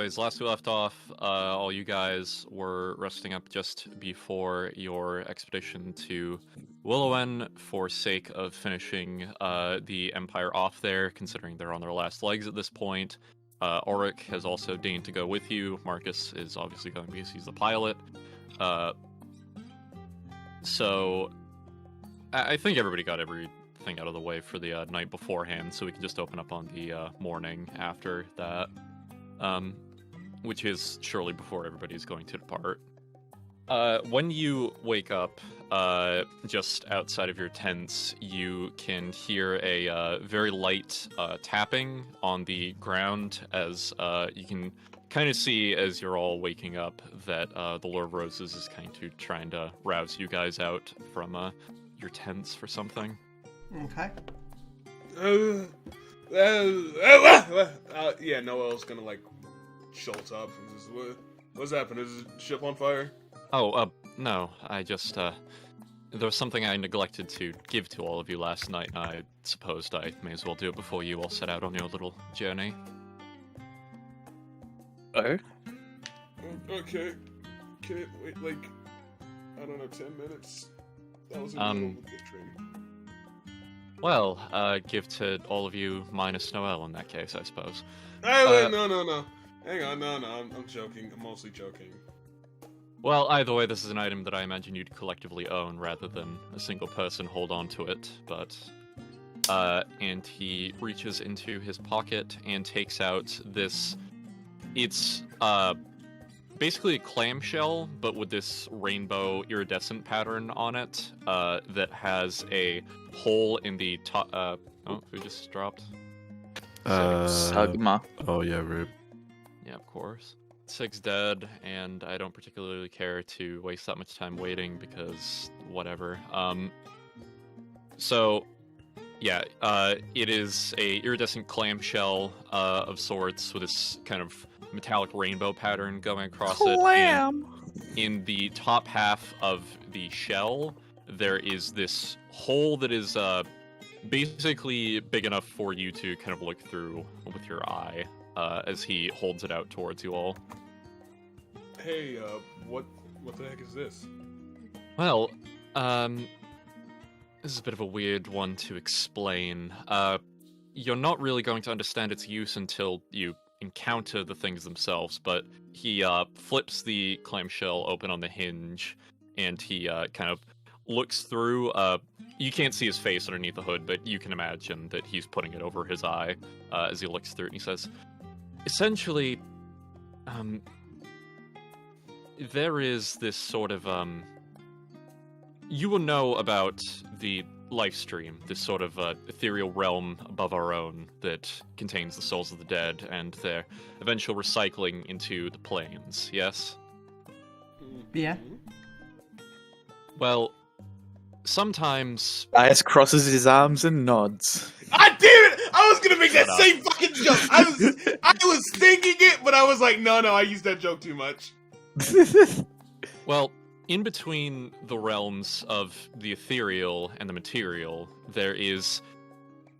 anyways, last we left off, all you guys were resting up just before your expedition to Willowhen for sake of finishing the Empire off there, considering they're on their last legs at this point. Auric has also deigned to go with you. Marcus is obviously going because he's the pilot. So I think everybody got everything out of the way for the night beforehand, so we can just open up on the morning after that. Which is surely before everybody's going to depart. When you wake up, just outside of your tents, you can hear a very light tapping on the ground as you can kind of see as you're all waking up that the Lord of Roses is kind of trying to rouse you guys out from your tents for something. Okay. Yeah, Noel's gonna like schultz up and just, what's happened? Is the ship on fire? Oh, no, I just, there was something I neglected to give to all of you last night, and I supposed I may as well do it before you all set out on your little journey. Oh? Okay, wait, like, I don't know, 10 minutes? That was a little bit training. Well, give to all of you minus Noel in that case, I suppose. Hey, no. Hang on, no, I'm joking. I'm mostly joking. Well, either way, this is an item that I imagine you'd collectively own rather than a single person hold on to it, but... and he reaches into his pocket and takes out this... It's, basically a clamshell, but with this rainbow iridescent pattern on it, that has a hole in the top... oh, who just dropped? Sugma. Oh yeah, Rube. Yeah, of course. Sig's dead, and I don't particularly care to waste that much time waiting because whatever. So, yeah, it is a iridescent clamshell of sorts with this kind of metallic rainbow pattern going across it. And in the top half of the shell, there is this hole that is basically big enough for you to kind of look through with your eye. As he holds it out towards you all. Hey, what the heck is this? Well, this is a bit of a weird one to explain. You're not really going to understand its use until you encounter the things themselves, but he flips the clamshell open on the hinge, and he kind of looks through. You can't see his face underneath the hood, but you can imagine that he's putting it over his eye as he looks through it, and he says, essentially, there is this sort of, you will know about the life stream, this sort of ethereal realm above our own that contains the souls of the dead and their eventual recycling into the planes, yes? Yeah. Well, sometimes... Bias crosses his arms and nods. I did it! I was gonna make that same fucking joke! I was thinking it, but I was like, no, I used that joke too much. Well, in between the realms of the ethereal and the material, there is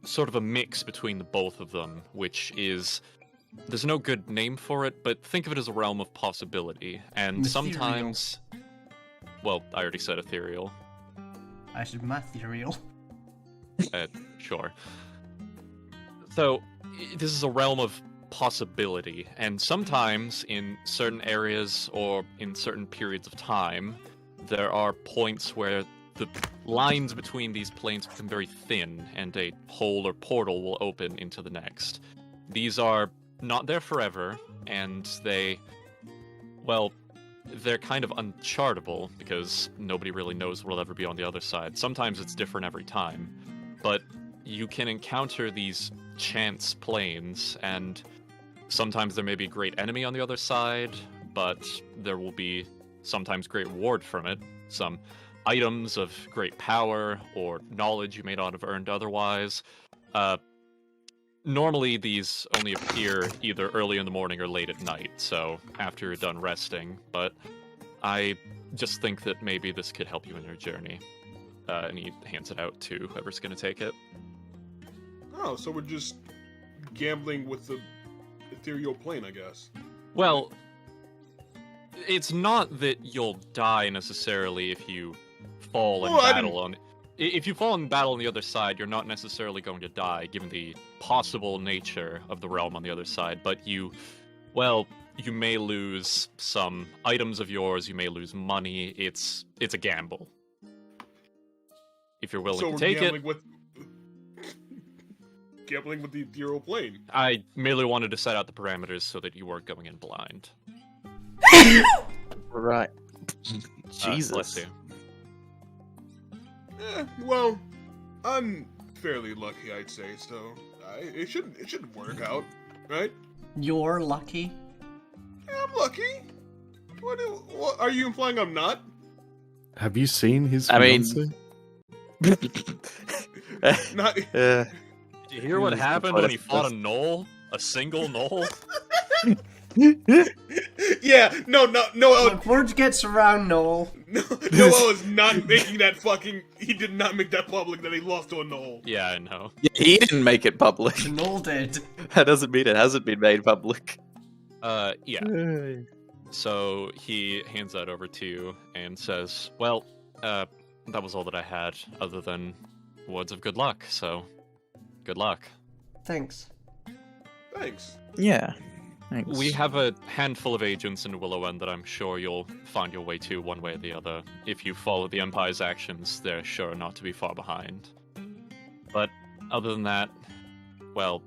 sort of a mix between the both of them, which is... There's no good name for it, but think of it as a realm of possibility. And sometimes... Well, I already said ethereal. I said material. Sure. So, this is a realm of possibility, and sometimes in certain areas or in certain periods of time, there are points where the lines between these planes become very thin, and a hole or portal will open into the next. These are not there forever, and they're kind of unchartable, because nobody really knows what will ever be on the other side. Sometimes it's different every time, but you can encounter these chance planes, and sometimes there may be a great enemy on the other side, but there will be sometimes great reward from it. Some items of great power, or knowledge you may not have earned otherwise. Normally these only appear either early in the morning or late at night, so after you're done resting, but I just think that maybe this could help you in your journey. And he hands it out to whoever's going to take it. Oh, so we're just gambling with the ethereal plane, I guess. Well, it's not that you'll die necessarily if you fall in Well, I battle on. If you fall in battle on the other side, you're not necessarily going to die, given the possible nature of the realm on the other side. But you may lose some items of yours. You may lose money. It's a gamble. If you're willing So to we're take gambling it. with gambling with the ethereal plane. I merely wanted to set out the parameters so that you weren't going in blind. Right. Bless Jesus. you. Well, I'm fairly lucky, I'd say. So it should work out, right? You're lucky. Yeah, I'm lucky. What are you implying? I'm not? Have you seen his I mean- fiancée? Not. Did you hear what He's happened quite when a he fought a fist. knoll? A single knoll? Yeah. No. Look, word gets around, Noel. Noel is not making that fucking. He did not make that public that he lost to a knoll. Yeah, I know. Yeah, he didn't make it public. Noel did. That doesn't mean it hasn't been made public. Yeah. So he hands that over to you and says, well, that was all that I had, other than words of good luck, so good luck. Thanks. Thanks. Yeah. Thanks. We have a handful of agents in Willowhen that I'm sure you'll find your way to one way or the other. If you follow the Empire's actions, they're sure not to be far behind. But other than that, well,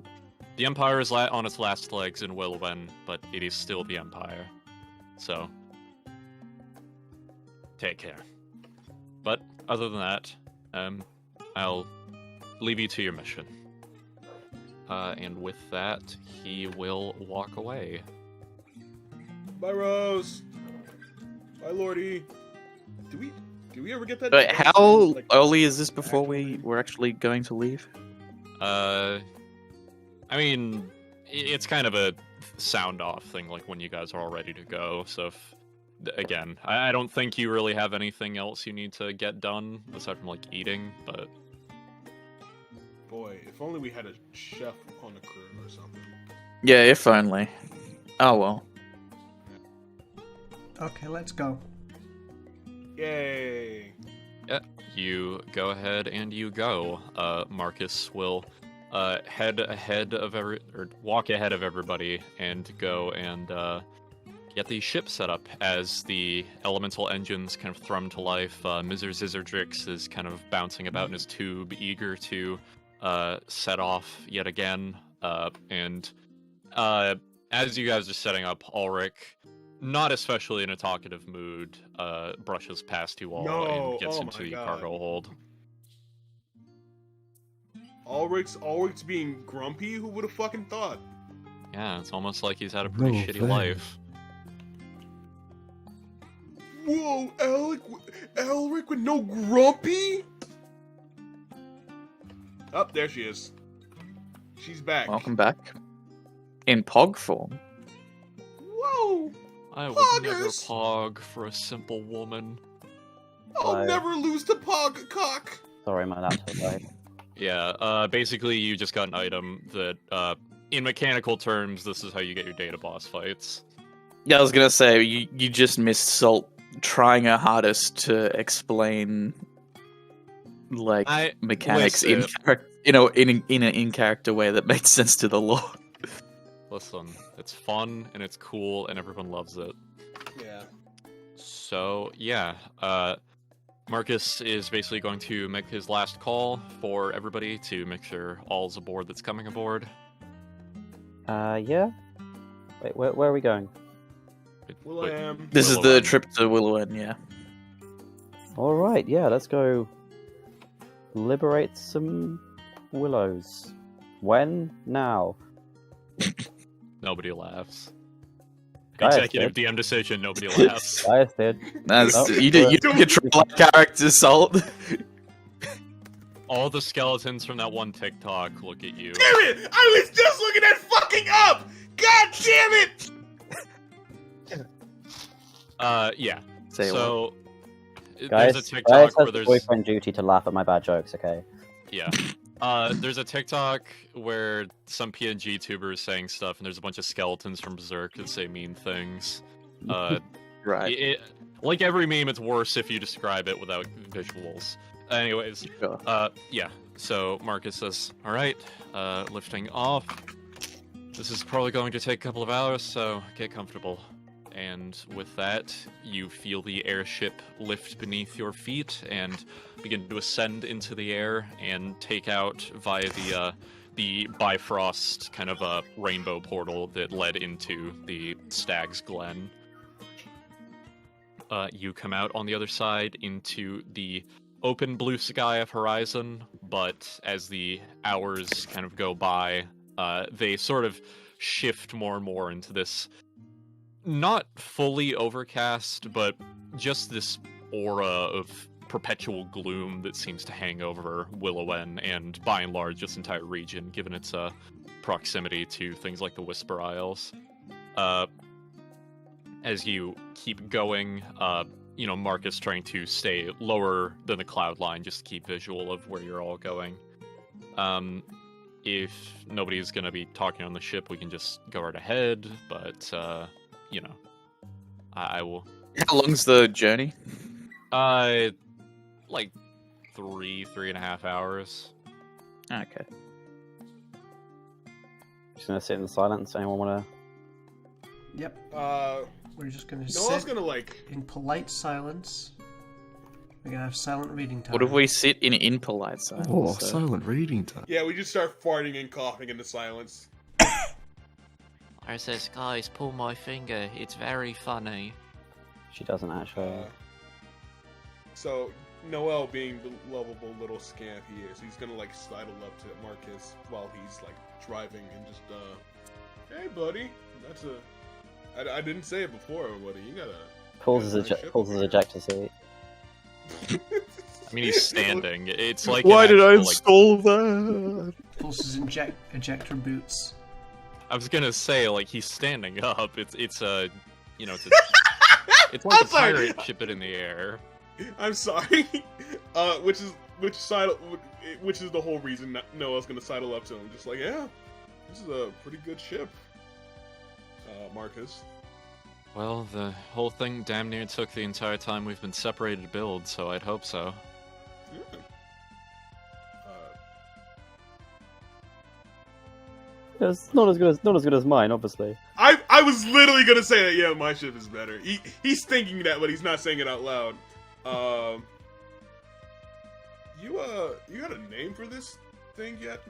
the Empire is on its last legs in Willowhen, but it is still the Empire. So, take care. But other than that, I'll leave you to your mission. And with that, he will walk away. Bye, Rose. Bye, Lordy. Do we ever get that? Wait, how like, early is this before we're actually going to leave? I mean, it's kind of a sound-off thing, like when you guys are all ready to go. So, again, I don't think you really have anything else you need to get done aside from like eating. But Boy, if only we had a chef on the crew or something. Yeah, if only. Oh well. Okay, let's go. Yay! yeah, you go ahead and you go. Marcus will walk ahead of everybody and go and get the ship set up as the elemental engines kind of thrum to life. Mr. Zizardrix is kind of bouncing about in his tube, eager to set off yet again. And as you guys are setting up, Ulrich, not especially in a talkative mood, brushes past you all No, and gets oh into my the God. cargo hold. Ulrich's being grumpy? Who would have fucking thought? Yeah, it's almost like he's had a pretty No shitty way. life. Whoa, Elric with no grumpy? Oh, there she is. She's back. Welcome back. In Pog form. Whoa! I would never Poggers! pog for a simple woman. I'll Hello. never lose to Pogcock! Sorry, my laptop died. Yeah, basically you just got an item that, in mechanical terms, this is how you get your data boss fights. Yeah, I was gonna say you just missed Salt trying her hardest to explain like mechanics in listen. character, in an in character way that makes sense to the lore. Listen, it's fun and it's cool and everyone loves it. Yeah. So, yeah, Marcus is basically going to make his last call for everybody to make sure all's aboard that's coming aboard. Yeah? Wait, where are we going? Will I am. This is the Willowhen. trip to Willowhen, yeah. Alright, yeah, let's go liberate some willows. When? Now. Nobody laughs. Gaius Executive did. DM decision, nobody laughs. Gaius did. That's, Oh, you control that character, Salt. All the skeletons from that one TikTok look at you. Damn it! I was just looking at fucking up! God damn it! Yeah. Say So, Gaius, there's a Gaius TikTok has where the there's... boyfriend duty to laugh at my bad jokes, okay? Yeah. There's a TikTok where some PNG tuber is saying stuff, and there's a bunch of skeletons from Berserk that say mean things. Right. Like every meme, it's worse if you describe it without visuals. Anyways, Sure. yeah. So Marcus says, "All right, lifting off. This is probably going to take a couple of hours, so get comfortable." And with that, you feel the airship lift beneath your feet and begin to ascend into the air and take out via the Bifrost kind of a rainbow portal that led into the Stag's Glen. You come out on the other side into the open blue sky of horizon, but as the hours kind of go by, they sort of shift more and more into this not fully overcast, but just this aura of perpetual gloom that seems to hang over Willowhen and, by and large, this entire region, given its proximity to things like the Whisper Isles. As you keep going, Marcus trying to stay lower than the cloud line, just to keep visual of where you're all going. If nobody's going to be talking on the ship, we can just go right ahead, but... I will. How long's the journey? Like 3.5 hours. Okay. Just gonna sit in silence. Anyone wanna? Yep. We're just gonna Noah's sit gonna in polite silence. We're gonna have silent reading time. What if we sit in impolite silence? Oh, silent reading time. Yeah, we just start farting and coughing into silence. I says, guys, pull my finger. It's very funny. She doesn't actually. So Noel, being the lovable little scamp he is, he's gonna sidle up to Marcus while he's driving and just hey buddy, that's I didn't say it before, buddy. You gotta Pulls his ejector seat. I mean, he's standing. It's like Why did I actual, install that? Pulls his ejector boots. I was gonna say, he's standing up. It's like a pirate ship it in the air. I'm sorry. Which is the whole reason Noah's gonna sidle up to him. Just yeah, this is a pretty good ship, Marcus. Well, the whole thing damn near took the entire time we've been separated to build, so I'd hope so. Yeah. It's not as good as mine, obviously. I was literally gonna say that. Yeah, my ship is better. He's thinking that, but he's not saying it out loud. You got a name for this thing yet?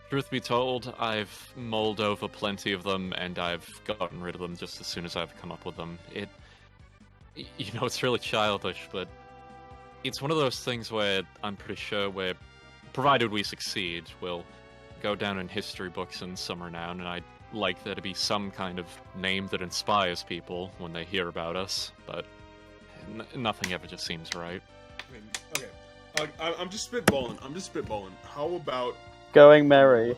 Truth be told, I've mulled over plenty of them, and I've gotten rid of them just as soon as I've come up with them. It's really childish, but it's one of those things where I'm pretty sure provided we succeed, we'll go down in history books in some renown, and I'd like there to be some kind of name that inspires people when they hear about us, but nothing ever just seems right. Okay. I'm just spitballing. How about... Going merry.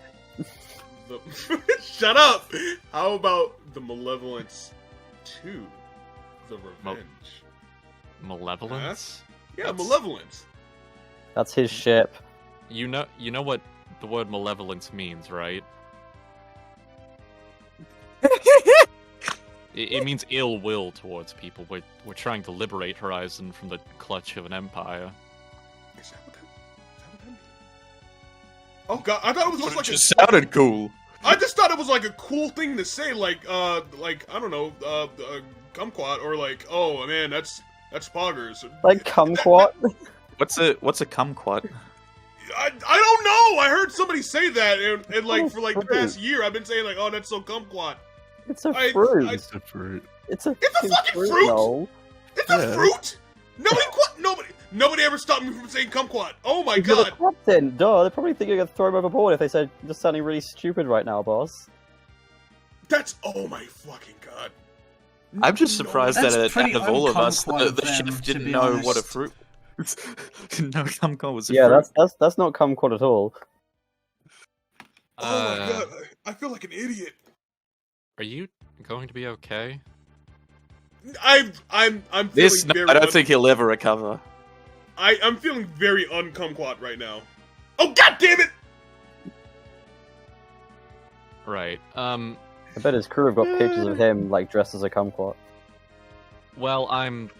Shut up! How about the Malevolence 2? The Revenge. Malevolence? Yeah, Malevolence. That's his ship. You know what the word malevolence means, right? It means ill will towards people. We're trying to liberate Horizon from the clutch of an empire. Is that what that means? Oh god, I thought it was just Just sounded cool. I just thought it was a cool thing to say, I don't know, kumquat, or oh man, that's poggers. Like kumquat. What's a kumquat? I don't know. I heard somebody say that, and for the past year, I've been saying oh, that's so kumquat. It's a fruit. It's a fruit. It's a fucking fruit. No. It's a fruit. Nobody ever stopped me from saying kumquat. Oh my god. The captain, duh. They probably think you're gonna throw him overboard if they said you're just sounding really stupid right now, boss. Oh my fucking god. I'm just surprised that out of all of us, the chef didn't know honest. what a fruit. No, kumquat was a Yeah, fruit. that's not kumquat at all. Oh my god. I feel like an idiot. Are you going to be okay? I'm feeling I don't think he'll ever recover. I'm feeling very unkumquat right now. Oh, god damn it! Right. I bet his crew have got pictures of him, like, dressed as a kumquat. Well, I'm...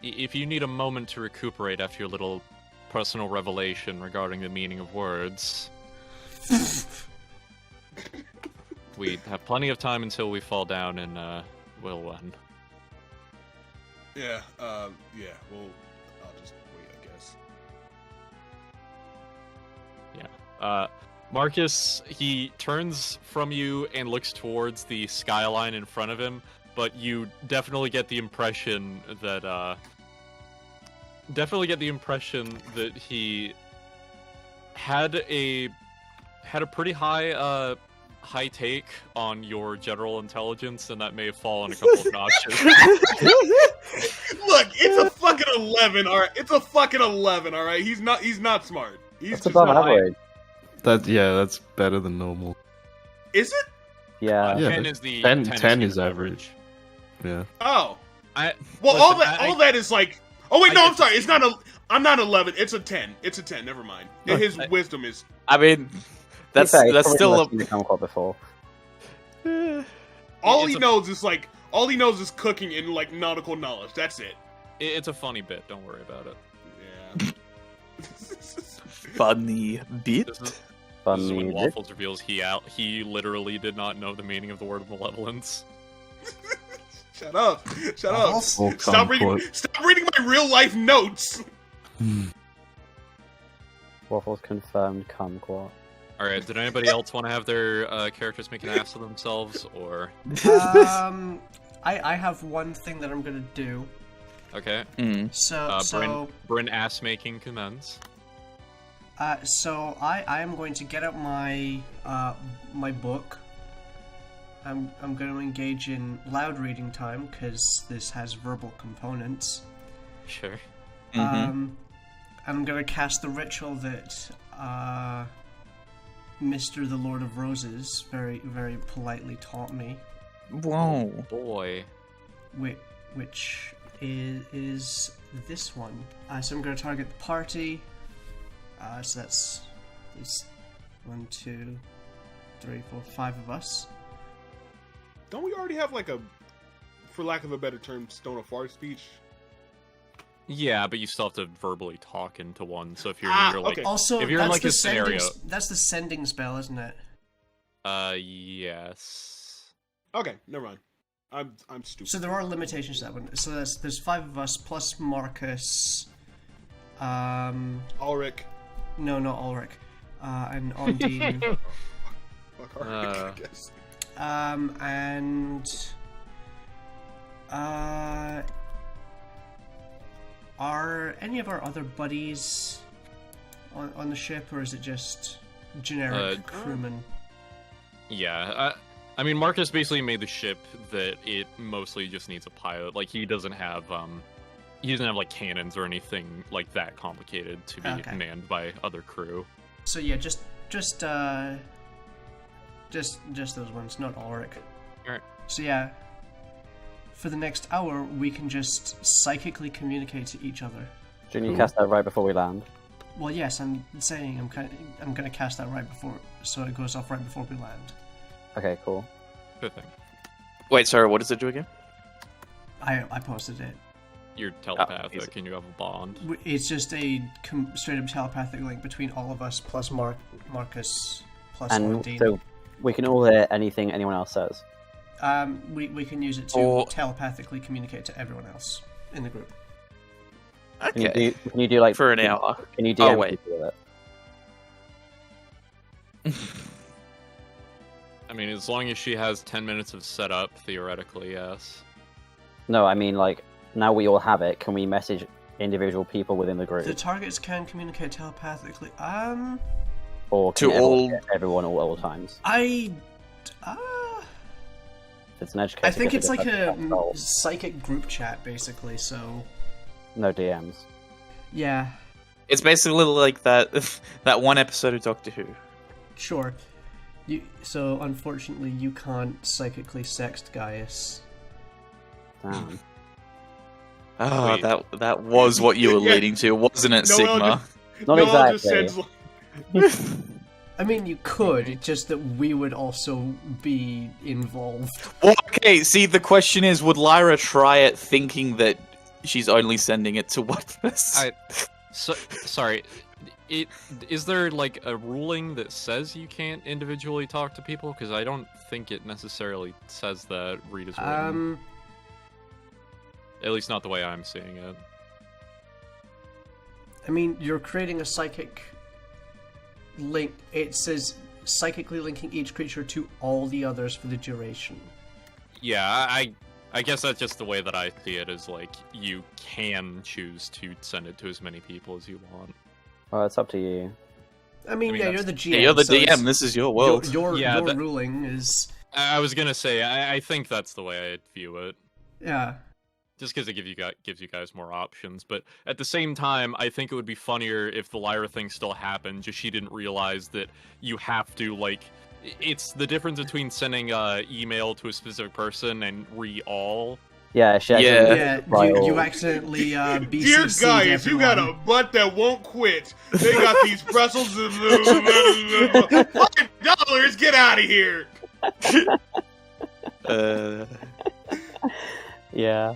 if you need a moment to recuperate after your little personal revelation regarding the meaning of words... we have plenty of time until we fall down in, Willowhen. Yeah, well, I'll just wait, I guess. Yeah. Marcus, he turns from you and looks towards the skyline in front of him, but you definitely get the impression that, he had a pretty high take on your general intelligence, and that may have fallen a couple of notches. Look, it's a fucking 11, alright? It's a fucking 11, alright? He's not smart. He's That's just above not. average. That's better than normal. Is it? Yeah. Yeah, 10 is the 10 is average. Yeah. Oh. Well, Listen, all that is like... Oh, wait, no, I'm sorry. It's not a... I'm not 11. It's a 10. It's a 10. Never mind. His wisdom is... I mean, that's still a... the kumquat before. All he knows is cooking and, like, nautical knowledge. That's it. It's a funny bit. Don't worry about it. Yeah. Funny bit. This is Funny when bit. Waffles reveals he literally did not know the meaning of the word malevolence. Shut up. Shut up. Full Stop reading my real life notes. Waffles confirmed kumquat. Alright, did anybody else want to have their characters make an ass of themselves, or... I have one thing that I'm gonna do. Okay. So Bryn ass making commence. So I am going to get out my my book. I'm going to engage in loud reading time because this has verbal components. Sure. I'm going to cast the ritual that Mr. the Lord of Roses very, very politely taught me. Whoa. Oh, boy. Which is this one. So I'm going to target the party. So that's 1, 2, 3, 4, 5 of us. Don't we already have, like, for lack of a better term, Stone of Far speech? Yeah, but you still have to verbally talk into one. So if you're, like, okay. Also, if you're in that's like the a scenario, that's the sending spell, isn't it? yes. Okay, never mind. I'm stupid. So there are limitations to that one. So there's 5 of us plus Marcus. Ulrich. No, not Ulrich. And Ondine. Fuck Ulrich, I guess. And are any of our other buddies on the ship, or is it just generic crewmen? Yeah, I mean, Marcus basically made the ship that it mostly just needs a pilot. Like, he doesn't have like cannons or anything like that complicated to be manned by other crew. So yeah, just those ones, not Ulrich. Alright. So yeah, for the next hour, we can just psychically communicate to each other. Shouldn't you cast that right before we land? Well, yes, I'm saying I'm gonna cast that right before, so it goes off right before we land. Okay, cool. Good thing. Wait, sorry, what does it do again? I posted it. You're telepathic easy. and you have a bond. It's just a straight up telepathic link between all of us plus Marcus plus And Ondine. so we can all hear anything anyone else says. We can use it to telepathically communicate to everyone else in the group. Okay. Can you do like For an hour. Can you DM wait. people with it? I mean, as long as she has 10 minutes of setup, theoretically, yes. No, I mean like now we all have it. Can we message individual people within the group, The targets can communicate telepathically. or To can all- everyone all times? If It's an education. I think it's like a psychic group chat, basically. So no DMs. yeah, It's basically like that one episode of Doctor Who. sure. So unfortunately, you can't psychically sext Gaius. Damn. Oh, Wait. that was what you were Yeah. leading to, wasn't it, Sigma? Not Noel exactly. just sends. I mean, you could, it's just that we would also be involved. Well, okay, see, the question is, would Lyra try it thinking that she's only sending it to one person? Sorry. Is there like a ruling that says you can't individually talk to people? Because I don't think it necessarily says that. Read is written. At least not the way I'm seeing it. I mean, you're creating a psychic link. It says psychically linking each creature to all the others for the duration. Yeah, I guess that's just the way that I see it, is like, you can choose to send it to as many people as you want. Well, it's up to you. I mean, yeah, you're the GM. Yeah, you're the so DM, this is your world. Your Yeah, ruling is... I was gonna say, I think that's the way I'd view it. Yeah. Just because it gives you guys more options, but at the same time, I think it would be funnier if the Lyra thing still happened, just she didn't realize that you have to, like, it's the difference between sending email to a specific person and all. Yeah, she actually You accidentally BCC'd Dear guys, you got a butt that won't quit. They got these pretzels. $5. Get out of here. Yeah.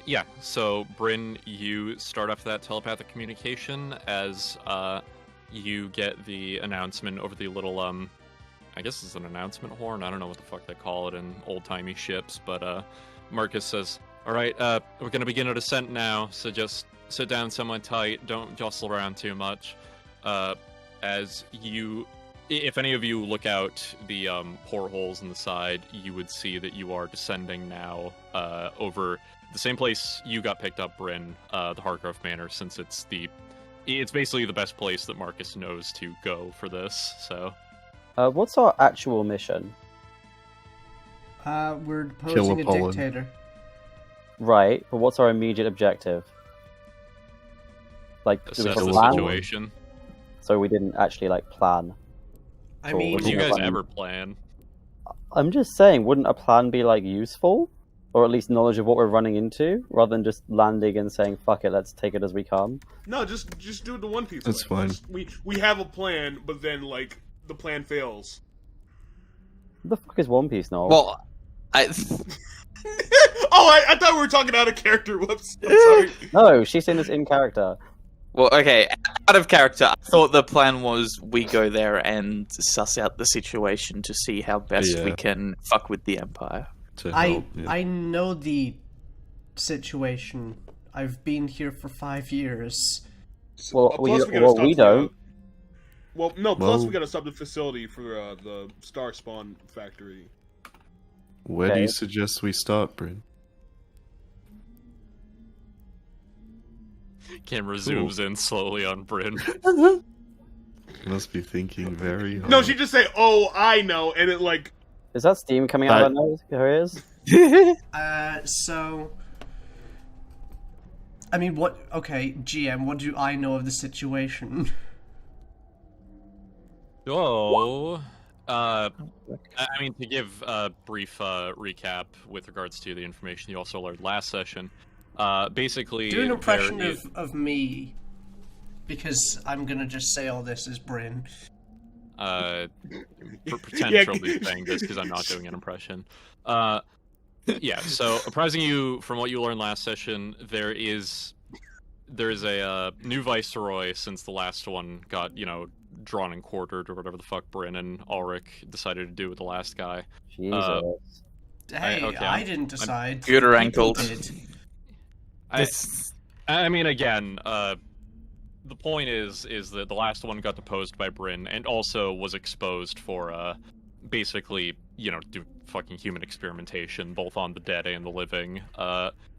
Yeah, so Bryn, you start off that telepathic communication as you get the announcement over the little I guess it's an announcement horn. I don't know what the fuck they call it in old-timey ships, but Marcus says, "Alright, we're gonna begin our descent now, so just sit down somewhere tight, don't jostle around too much." As you, if any of you look out the portholes in the side, you would see that you are descending now over the same place you got picked up, Bryn, the Hargrove Manor, since it's basically the best place that Marcus knows to go for this, so... What's our actual mission? We're deposing a dictator. Right, but what's our immediate objective? Like, do we Assess have a the plan? situation. So we didn't actually, like, plan. I Or mean... Would you guys ever plan? I'm just saying, wouldn't a plan be, like, useful? Or at least knowledge of what we're running into, rather than just landing and saying, fuck it, let's take it as we come? No, just do it the One Piece. That's way. fine. We have a plan, but then like the plan fails. What the fuck is One Piece, Noel? Well, I thought we were talking out of character. Whoops. I'm sorry. No, she's saying this in character. Well, okay, out of character, I thought the plan was we go there and suss out the situation to see how best we can fuck with the Empire. I know the situation. I've been here for 5 years. Well, we don't. Well, no. Plus, we got to stop the facility for the Star Spawn factory. Where do you suggest we start, Bryn? Camera zooms in slowly on Bryn. Must be thinking very hard. No, she just say, "Oh, I know," and it like. Is that steam coming out of her ears? So... I mean, what... Okay, GM, what do I know of the situation? Oh... I mean, to give a brief recap with regards to the information you also learned last session, basically... Do an impression of me, because I'm gonna just say all this as Bryn. Pretend be saying this because I'm not doing an impression. Yeah, so apprising you from what you learned last session, there is a new viceroy since the last one got, drawn and quartered or whatever the fuck Bryn and Ulrich decided to do with the last guy. Jesus. I didn't decide. Computer ankled. I mean, again, the point is that the last one got deposed by Bryn and also was exposed for basically, do fucking human experimentation both on the dead and the living,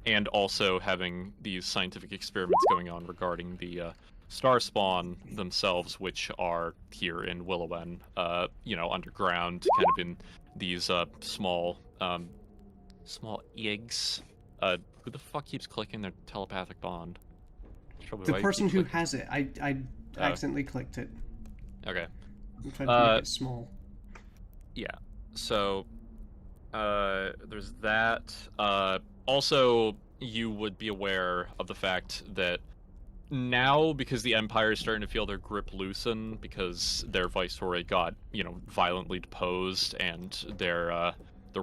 and also having these scientific experiments going on regarding the Star Spawn themselves, which are here in Willowhen, underground, kind of in these small eggs. Who the fuck keeps clicking their telepathic bond? The person who has it. I accidentally clicked it. Okay. I'm trying to make it small. Yeah. So, there's that. Also, you would be aware of the fact that now, because the Empire is starting to feel their grip loosen, because their viceroy got, violently deposed, and their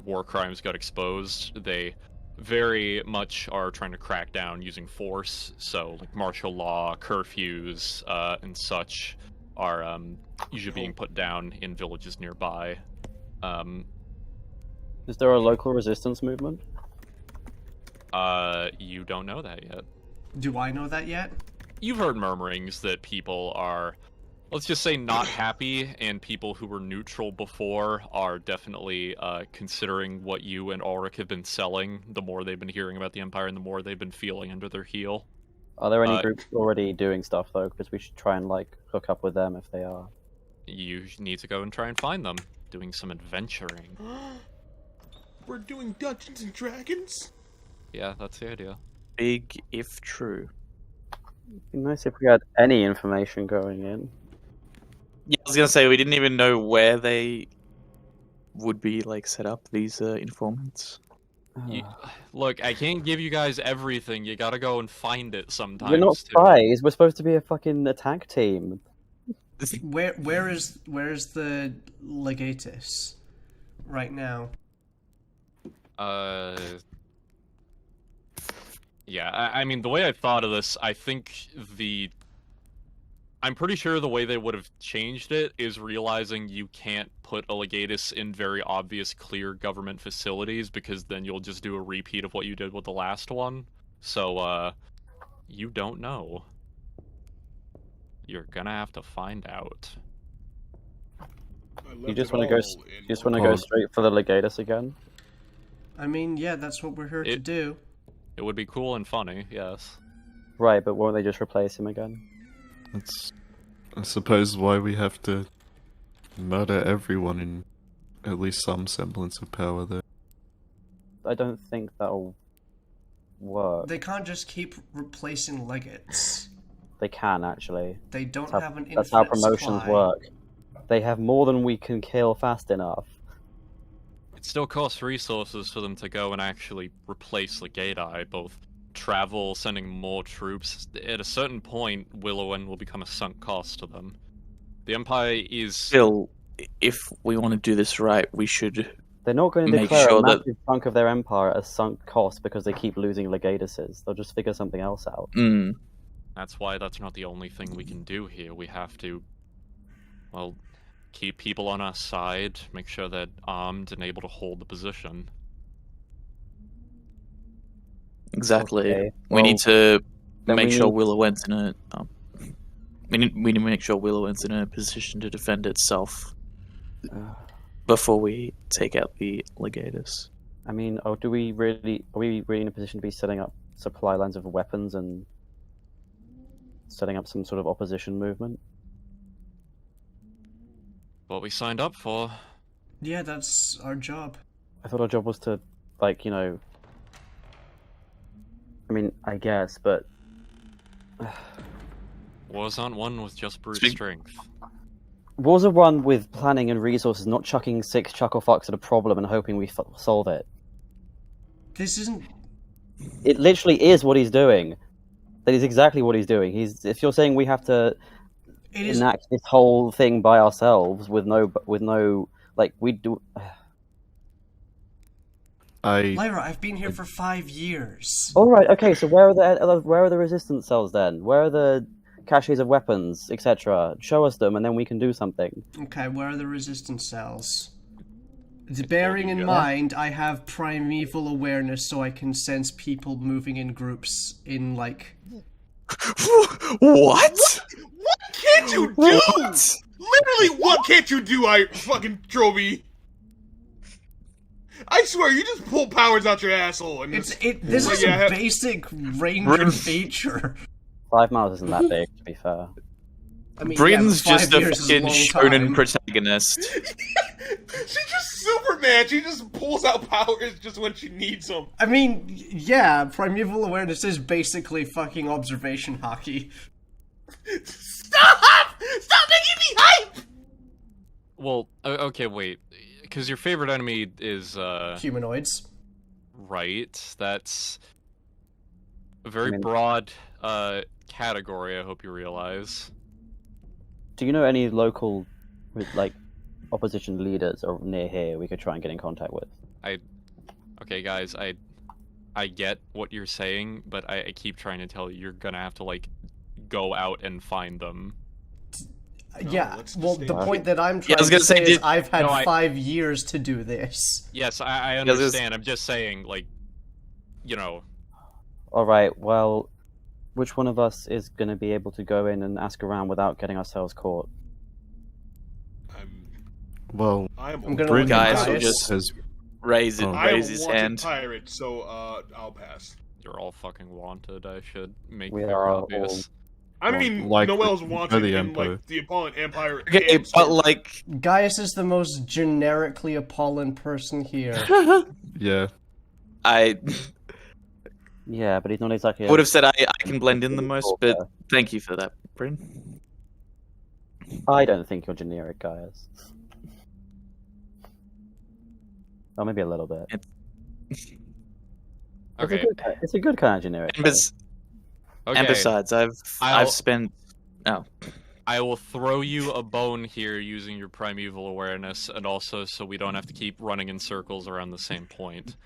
war crimes got exposed, they very much are trying to crack down using force. So, like, martial law, curfews, and such are usually being put down in villages nearby. Is there a local resistance movement? You don't know that yet. Do I know that yet? You've heard murmurings that people are, let's just say, not happy, and people who were neutral before are definitely considering what you and Ulrich have been selling. The more they've been hearing about the Empire, and the more they've been feeling under their heel. Are there any groups already doing stuff though? Because we should try and hook up with them if they are. You need to go and try and find them, doing some adventuring. We're doing Dungeons and Dragons? Yeah, that's the idea. Big if true. It'd be nice if we had any information going in. Yeah, I was gonna say we didn't even know where they would be set up, these informants. Look, I can't give you guys everything. You gotta go and find it sometimes. We're not spies. We're supposed to be a fucking attack team. Where is the legatus right now? Yeah, I mean, the way I thought of this, I think I'm pretty sure the way they would have changed it is realizing you can't put a legatus in very obvious, clear government facilities, because then you'll just do a repeat of what you did with the last one. So, you don't know. You're gonna have to find out. You just want to go straight for the legatus again? I mean, yeah, that's what we're here to do. It would be cool and funny, yes. Right, but won't they just replace him again? That's, I suppose, why we have to murder everyone in at least some semblance of power there. I don't think that'll work. They can't just keep replacing legates. They can, actually. They don't have an infinite That's how promotions supply. work. They have more than we can kill fast enough. It still costs resources for them to go and actually replace Legati, both travel, sending more troops. At a certain point, Willowhen will become a sunk cost to them. The Empire is... Still, if we want to do this right, we should... They're not going to make declare sure a massive chunk of their empire as sunk cost because they keep losing legatuses. They'll just figure something else out. That's why that's not the only thing we can do here. We have to, well, keep people on our side, make sure they're armed and able to hold the position. Exactly. Okay. We need to make sure need- Willowhen's in a... we need to make sure Willowhen's in a position to defend itself before we take out the legatus. I mean, are we really in a position to be setting up supply lines of weapons and setting up some sort of opposition movement? What we signed up for. Yeah, that's our job. I thought our job was to, I mean, I guess, but... Wars aren't won with just brute strength. Wars are won with planning and resources, not chucking 6 chuckle fucks at a problem and hoping we solve it. This isn't... It literally is what he's doing. That is exactly what he's doing. If you're saying we have to enact this whole thing by ourselves with no we do. Lyra, I've been here for 5 years. All right, okay. So where are the resistance cells then? Where are the caches of weapons, etc.? Show us them, and then we can do something. Okay, where are the resistance cells? Bearing in mind, I have primeval awareness, so I can sense people moving in groups in What? What can't you do? What? Literally, what can't you do, fucking Troby? I swear, you just pull powers out your asshole. And this is a basic ranger feature. 5 miles isn't that big, to be fair. I mean, Britain's yeah, just a 5 years is fucking long shonen time. protagonist. She's just Superman. She just pulls out powers just when she needs them. I mean, yeah, primeval awareness is basically fucking observation hockey. Stop! Stop making me hype! Well, okay, wait. Because your favorite enemy is, Humanoids. Right, that's... a very I mean- broad category, I hope you realize. Do you know any local, like, opposition leaders or near here we could try and get in contact with? Okay, guys, I get what you're saying, but I keep trying to tell you you're gonna have to, like, go out and find them. No, Yeah, let's well, just the stay point that I'm Yeah, I trying was to gonna say say, is did- I've had No, I- 5 years to do this. Yes, I Yeah, there's- understand. I'm just saying, like, you know, Alright, well, which one of us is going to be able to go in and ask around without getting ourselves caught? Well, I'm I'm gonna Bryn look at Guys, Gaius. we just- has Raise Oh. I am raise a his wanted hand. pirate, so I'll pass. you're all fucking wanted. I should make We very are all- obvious. I Well, mean, like Noel's by wanted the in Empire. like the Apollon Empire. Okay, and but Storm. like, Gaius is the most generically Apollon person here. yeah. I Yeah, but he's not exactly. would have said I can blend in the most, but thank you for that, Bryn. I don't think you're generic, Gaius. Or maybe a little bit. Okay, It's a good kind of generic. And, and okay. besides, I'll- I've spent. Oh, I will throw you a bone here using your primeval awareness, and also so we don't have to keep running in circles around the same point.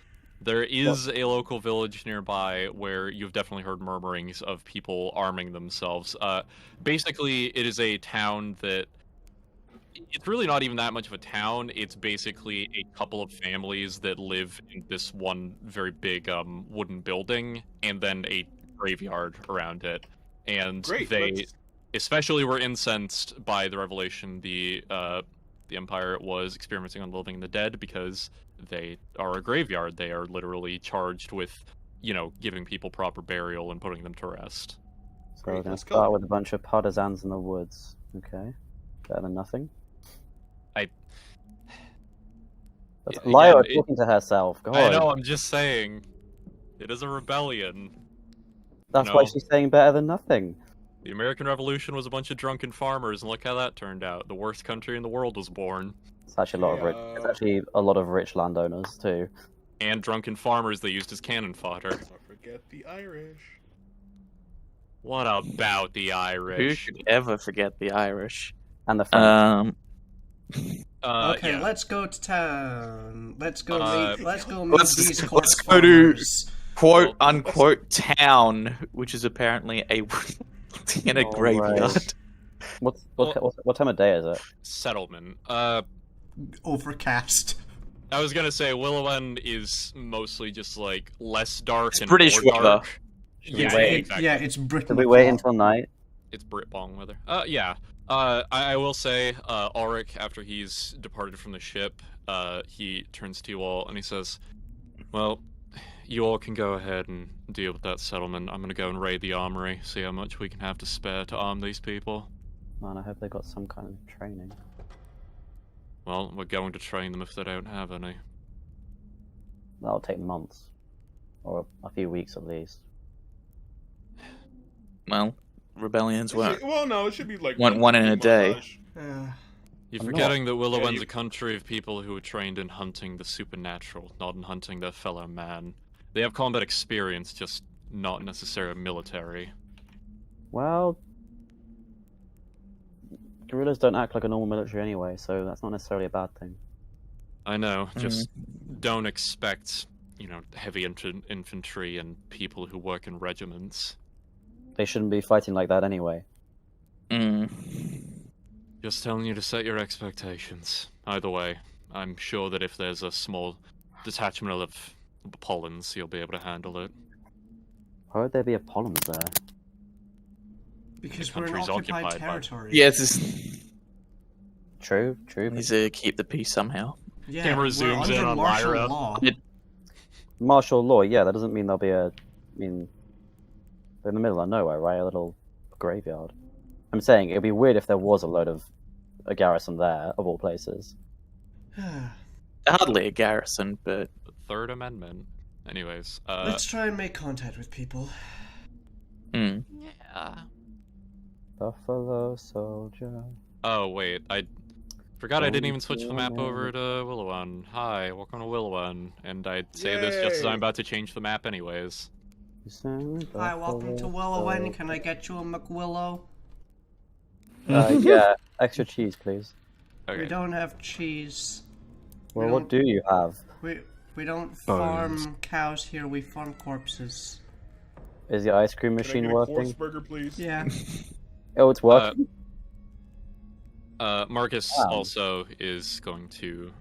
There is a local village nearby where you've definitely heard murmurings of people arming themselves. Basically, it is a town that... It's really not even that much of a town. It's basically a couple of families that live in this one very big wooden building, and then a graveyard around it. And Great. they... let's- especially were incensed by the revelation the Empire was experimenting on the living and the dead, because they are a graveyard. They are literally charged with, you know, giving people proper burial and putting them to rest. So Great, we're going to let's go. start with a bunch of partisans in the woods. Okay, better than nothing. That's Again, Lyra it- talking to herself. God, I know, I'm just saying. It is a rebellion. that's why no. she's saying better than nothing. The American Revolution was a bunch of drunken farmers, and look how that turned out. The worst country in the world was born. It's actually a lot of rich. It's actually a lot of rich landowners too. And drunken farmers they used as cannon fodder. Don't forget the Irish. What about the who Irish? could ever forget the Irish? And the French. Okay, Yeah. let's go to town. Let's go meet. Let's go meet let's- these let's corpse go to- farmers. Quote Well, unquote town, which is apparently a in a All graveyard. right. What time of day is it? Settlement. Overcast. I was gonna say Willowhen is mostly just like less dark It's and British more weather. dark. Should we Yeah, wait? exactly. Yeah, it's Britain. Should we wait until night? It's Britbong weather. Yeah. I will say, Ulrich, after he's departed from the ship, he turns to you all and he says, "Well, you all can go ahead and deal with that settlement. I'm gonna go and raid the armory, see how much we can have to spare to arm these people. Man, I hope they got some kind of training. Well, we're going to train them if they don't have any." That'll take months, or a few weeks at least. Well, rebellions weren't. Well, no, it should be like One in a day. montage. You're I'm forgetting that Willowhen's you- a country of people who are trained in hunting the supernatural, not in hunting their fellow man. They have combat experience, just not necessarily military. Well, guerrillas don't act like a normal military anyway, so that's not necessarily a bad thing. I know, just don't expect, you know, heavy infantry and people who work in regiments. They shouldn't be fighting like that anyway. Just telling you to set your expectations. Either way, I'm sure that if there's a small detachment of Apollons, you'll be able to handle it. Why would there be Apollons there? Because The we're in country's occupied occupied by- territory. Yes, it's, True. needs to keep the peace somehow. Yeah, Camera we're zooms under in on martial Lyra. law. Martial law, yeah, that doesn't mean there'll be a. I mean, they're in the middle of nowhere, right? A little graveyard. I'm saying it'd be weird if there was a garrison there, of all places. Hardly a garrison, but The Third Amendment. Anyways, Let's try and make contact with people. mm. yeah. Buffalo Soldier. Oh wait, I forgot I didn't even switch the map over to Willowhen. Hi, welcome to Willowhen. And I'd say this just as Yay. I'm about to change the map anyways. Hi, welcome to Willowhen. Can I get you a McWillow? Yeah, extra cheese, please. Okay. We don't have cheese. Well, what do you have? We don't farm cows here. We farm corpses. Is the ice cream Can I machine get a working? corpse burger, please? Yeah. Oh, it's working. Marcus Wow. also is going to.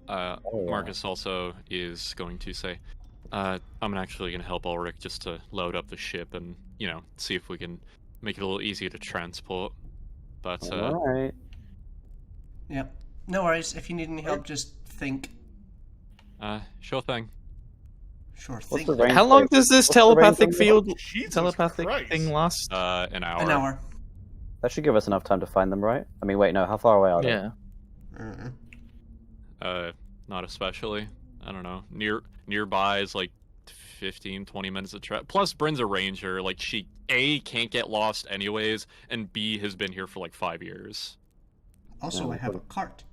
Marcus also is going to say, "I'm actually going to help Ulrich just to load up the ship and see if we can make it a little easier to transport." But All right. Yep. No worries. If you need any help, just think. Sure thing. Sure, What's think. the range? How long does this What's the range telepathic on field, Jesus telepathic Christ. thing last? An hour. An hour. That should give us enough time to find them, right? I mean, wait, no. How far away are they? Yeah. Not especially. I don't know. Nearby is like 15, 20 minutes of travel. Plus, Bryn's a ranger. Like, she A, can't get lost anyways, and B, has been here for like 5 years. Also, Yeah, I have a cart.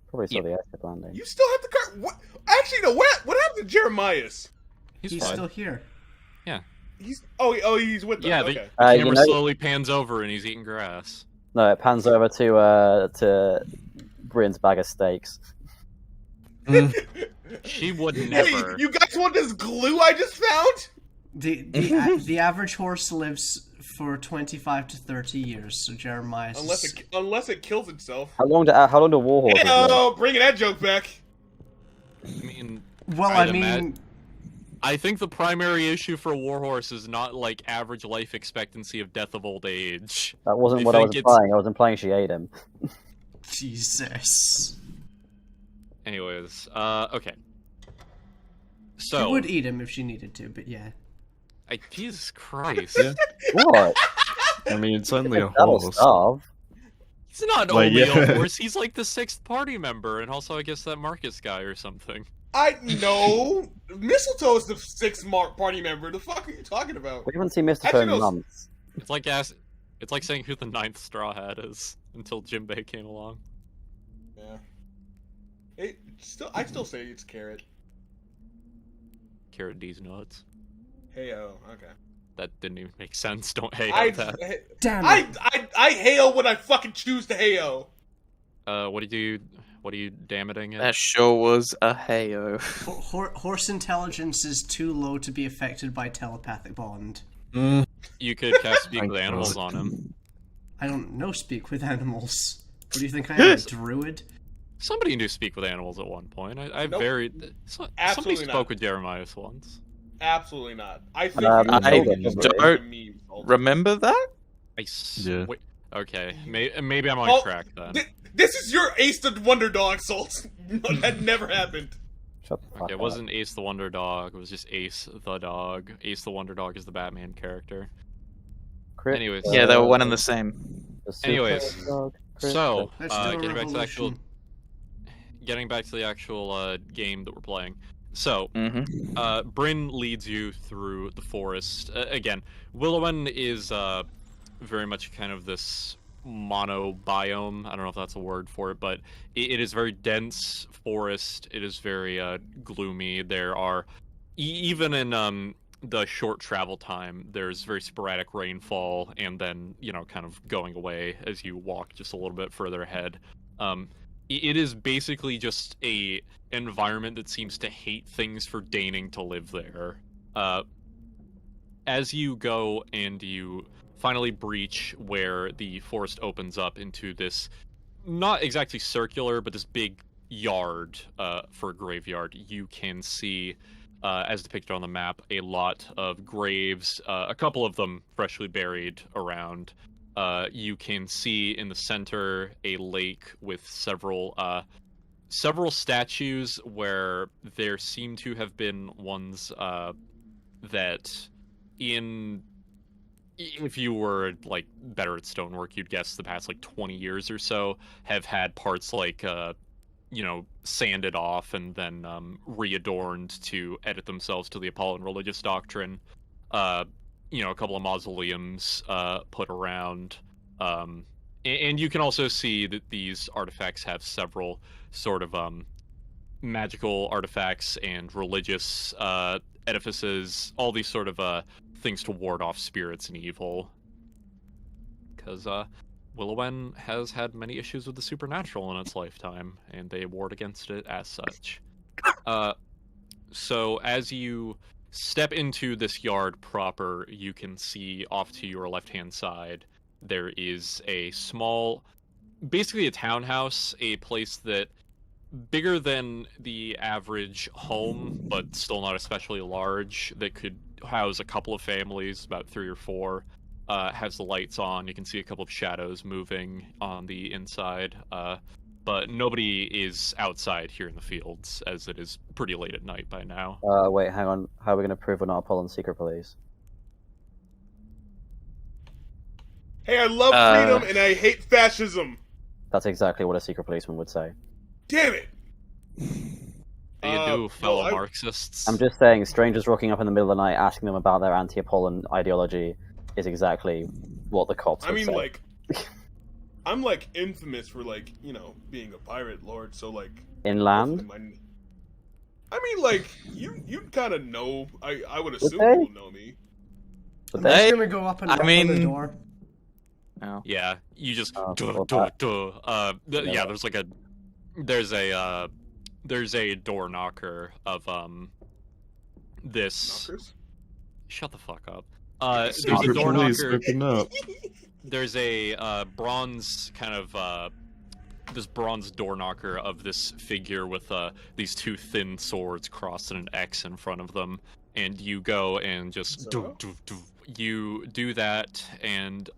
Probably saw the airship landing. You still have the car? What? Actually, no. What happened to Jeremias? He's He's fine. still here. He's he's with us. Yeah, Okay. the camera you know- slowly pans over and he's eating grass. No, it pans over to Bryn's bag of steaks. She would Hey, never. you guys want this glue I just found? The average horse lives for 25 to 30 years, so Jeremiah. Unless it kills itself. How long do warhorses live? Oh, bringing that joke back. I mean, Well, I'd I mean, I think the primary issue for Warhorse is not like average life expectancy of death of old age. That wasn't I what I was think it's- implying. I was implying she ate him. Jesus. Anyways, okay. She So, would eat him if she needed to, but yeah. Jesus Christ. Yeah. What? I mean, it's only a That'll horse. starve. He's not Like, only yeah. a horse, he's like the 6th party member, and also I guess that Marcus guy or something. I know. Mistletoe is the 6th party member. The fuck are you talking about? We haven't seen Mr. Actually, in no, months. It's like saying who the 9th Straw Hat is until Jimbei came along. Yeah. I still say it's Carrot. Carrot D's nuts. Hey, okay. That didn't even make sense. Don't hate I, on that. Damn it. I hail when I fucking choose to hail. What are you damning That it? sure was a heyo. Horse intelligence is too low to be affected by telepathic bond. You could cast Speak Thank with Animals God. on him. I don't know speak with animals. What do you think I am, a druid? Somebody knew Speak with Animals at one point. I Nope. somebody Absolutely spoke not. with Jeremias once. Absolutely not. I think I you don't memes all the Remember that? Yeah. Wait, okay, maybe I'm on Oh, track then. This is your Ace the Wonder Dog, Salt. That never happened. Shut the fuck Okay, it up. wasn't Ace the Wonder Dog. It was just Ace the Dog. Ace the Wonder Dog is the Batman character. Crit, anyways. Yeah, they were one and the same. the super Anyways, dog, crit, So, Let's do a getting back to the revolution. actual game that we're playing. So, Mm-hmm. Bryn leads you through the forest. Again, Willowhen is very much kind of this mono biome. I don't know if that's a word for it, but it is very dense forest. It is very gloomy. There are even in the short travel time, there's very sporadic rainfall, and then kind of going away as you walk just a little bit further ahead. It is basically just a environment that seems to hate things for deigning to live there. As you go and you finally breach where the forest opens up into this, not exactly circular, but this big yard for a graveyard, you can see, as depicted on the map, a lot of graves, a couple of them freshly buried around. You can see in the center a lake with several statues where there seem to have been ones that if you were like better at stonework, you'd guess the past like 20 years or so have had parts like sanded off and then readorned to edit themselves to the Apollo religious doctrine. A couple of mausoleums put around. And you can also see that these artifacts have several sort of magical artifacts and religious edifices, all these sort of things to ward off spirits and evil. Because Willowhen has had many issues with the supernatural in its lifetime, and they ward against it as such. So as you step into this yard proper, you can see off to your left-hand side, there is a small, basically a townhouse, a place that bigger than the average home, but still not especially large, that could house a couple of families, about 3 or 4. Has the lights on. You can see a couple of shadows moving on the inside, but nobody is outside here in the fields, as it is pretty late at night by now. Wait, hang on. How are we going to prove we're not Apollon's secret police? Hey, I love freedom and I hate fascism. That's exactly what a secret policeman would say. Damn it! How you do, fellow Marxists? I'm just saying, strangers rocking up in the middle of the night asking them about their anti-Apollon ideology is exactly what the cops would say. Like, I'm, like, infamous for, like, you know, being a pirate lord, so, like... Inland? I mean, like, you kind of know, I would assume you will know me. I'm just gonna go up and knock on the door. No. Yeah, you just... Yeah, there's a door knocker of, this... Knockers? Shut the fuck up. There's There's a door Please knocker... open up. There's a bronze kind of this bronze door knocker of this figure with these 2 thin swords crossed in an X in front of them, and you go and just you do that, and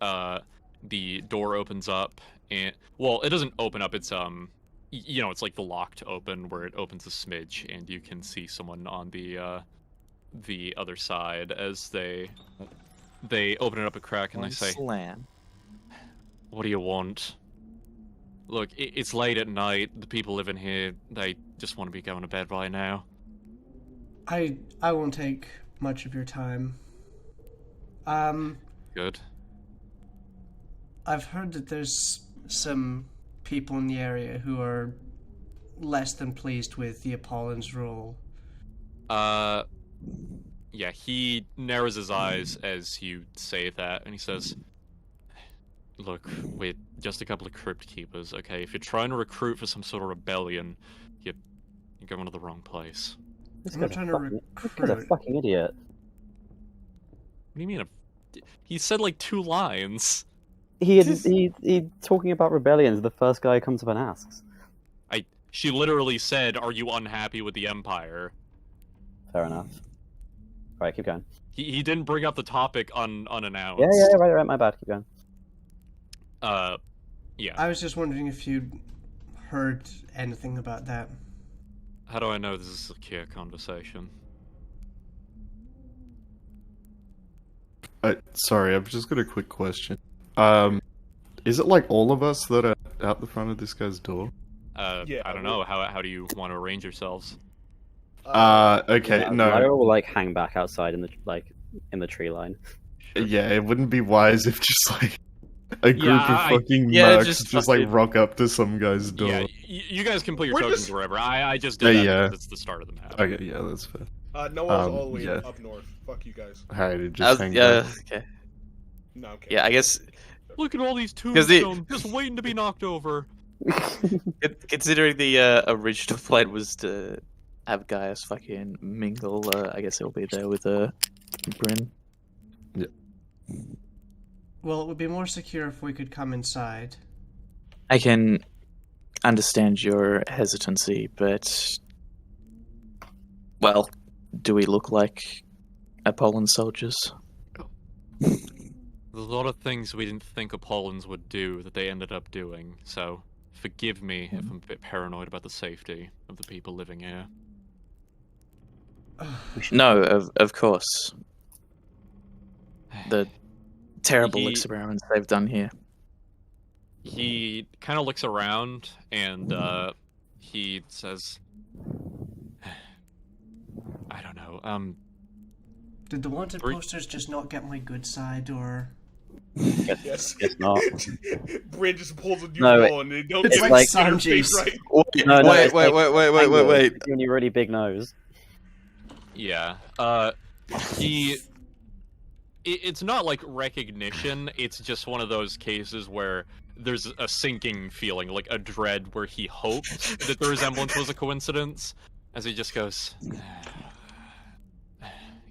the door opens up, and well, it doesn't open up. It's you know, it's like the lock to open, where it opens a smidge, and you can see someone on the other side as they open it up a crack, and they say, Slam. "What do you want? Look, it's late at night. The people living here, they just want to be going to bed by now." I won't take much of your time. Good. I've heard that there's some people in the area who are less than pleased with the Apollon's rule. Yeah, he narrows his eyes as you say that, and he says, "Look, we're just a couple of crypt keepers, okay? If you're trying to recruit for some sort of rebellion, you're going to the wrong place." This I'm not guy's trying to This recruit. guy's a fucking idiot. What do you mean? He said like 2 lines. He talking about rebellions, the first guy who comes up and asks. She literally said, "Are you unhappy with the Empire?" Fair enough. Alright, keep going. He didn't bring up the topic unannounced. Yeah, right, my bad, keep going. Yeah. I was just wondering if you'd heard anything about that. How do I know this is a secure conversation? Sorry, I've just got a quick question. Is it like all of us that are out the front of this guy's door? Yeah, I don't know. How do you want to arrange yourselves? Okay, Yeah, no. Lyra will like hang back outside in the tree line. Yeah, it wouldn't be wise if just like a group of fucking yeah, mercs just just like fucking- rock up to some guy's door. Yeah, you guys can put your We're tokens just- wherever. I just did that Yeah. because it's the start of the map. Okay, yeah, that's fair. Noah's all the way yeah. up north. Fuck you guys. Alright, just hang yeah, back. okay. No, I'm kidding. Yeah, I guess Look at all these 'Cause the- tombstones just waiting to be knocked over. considering the original plan was to have Gaius fucking mingle, I guess he'll be there with Bryn. Well, it would be more secure if we could come inside. I can understand your hesitancy, but well, do we look like Apollon soldiers? There's a lot of things we didn't think Apollons would do that they ended up doing, so forgive me if I'm a bit paranoid about the safety of the people living here. No, of course. The terrible He- experiments they've done here. He kind of looks around and he says, "I don't know. Did the wanted Three- posters just not get my good side, or Yes. Guess not. Bryn just pulls a new No, ball and they don't it's get like his interface Sanji's. right. No, Wait, it's wait, like wait, wait, wait, angle. wait. It's giving you a really big nose. Yeah. It's not like recognition, it's just one of those cases where there's a sinking feeling, like a dread where he hoped that the resemblance was a coincidence, as he just goes,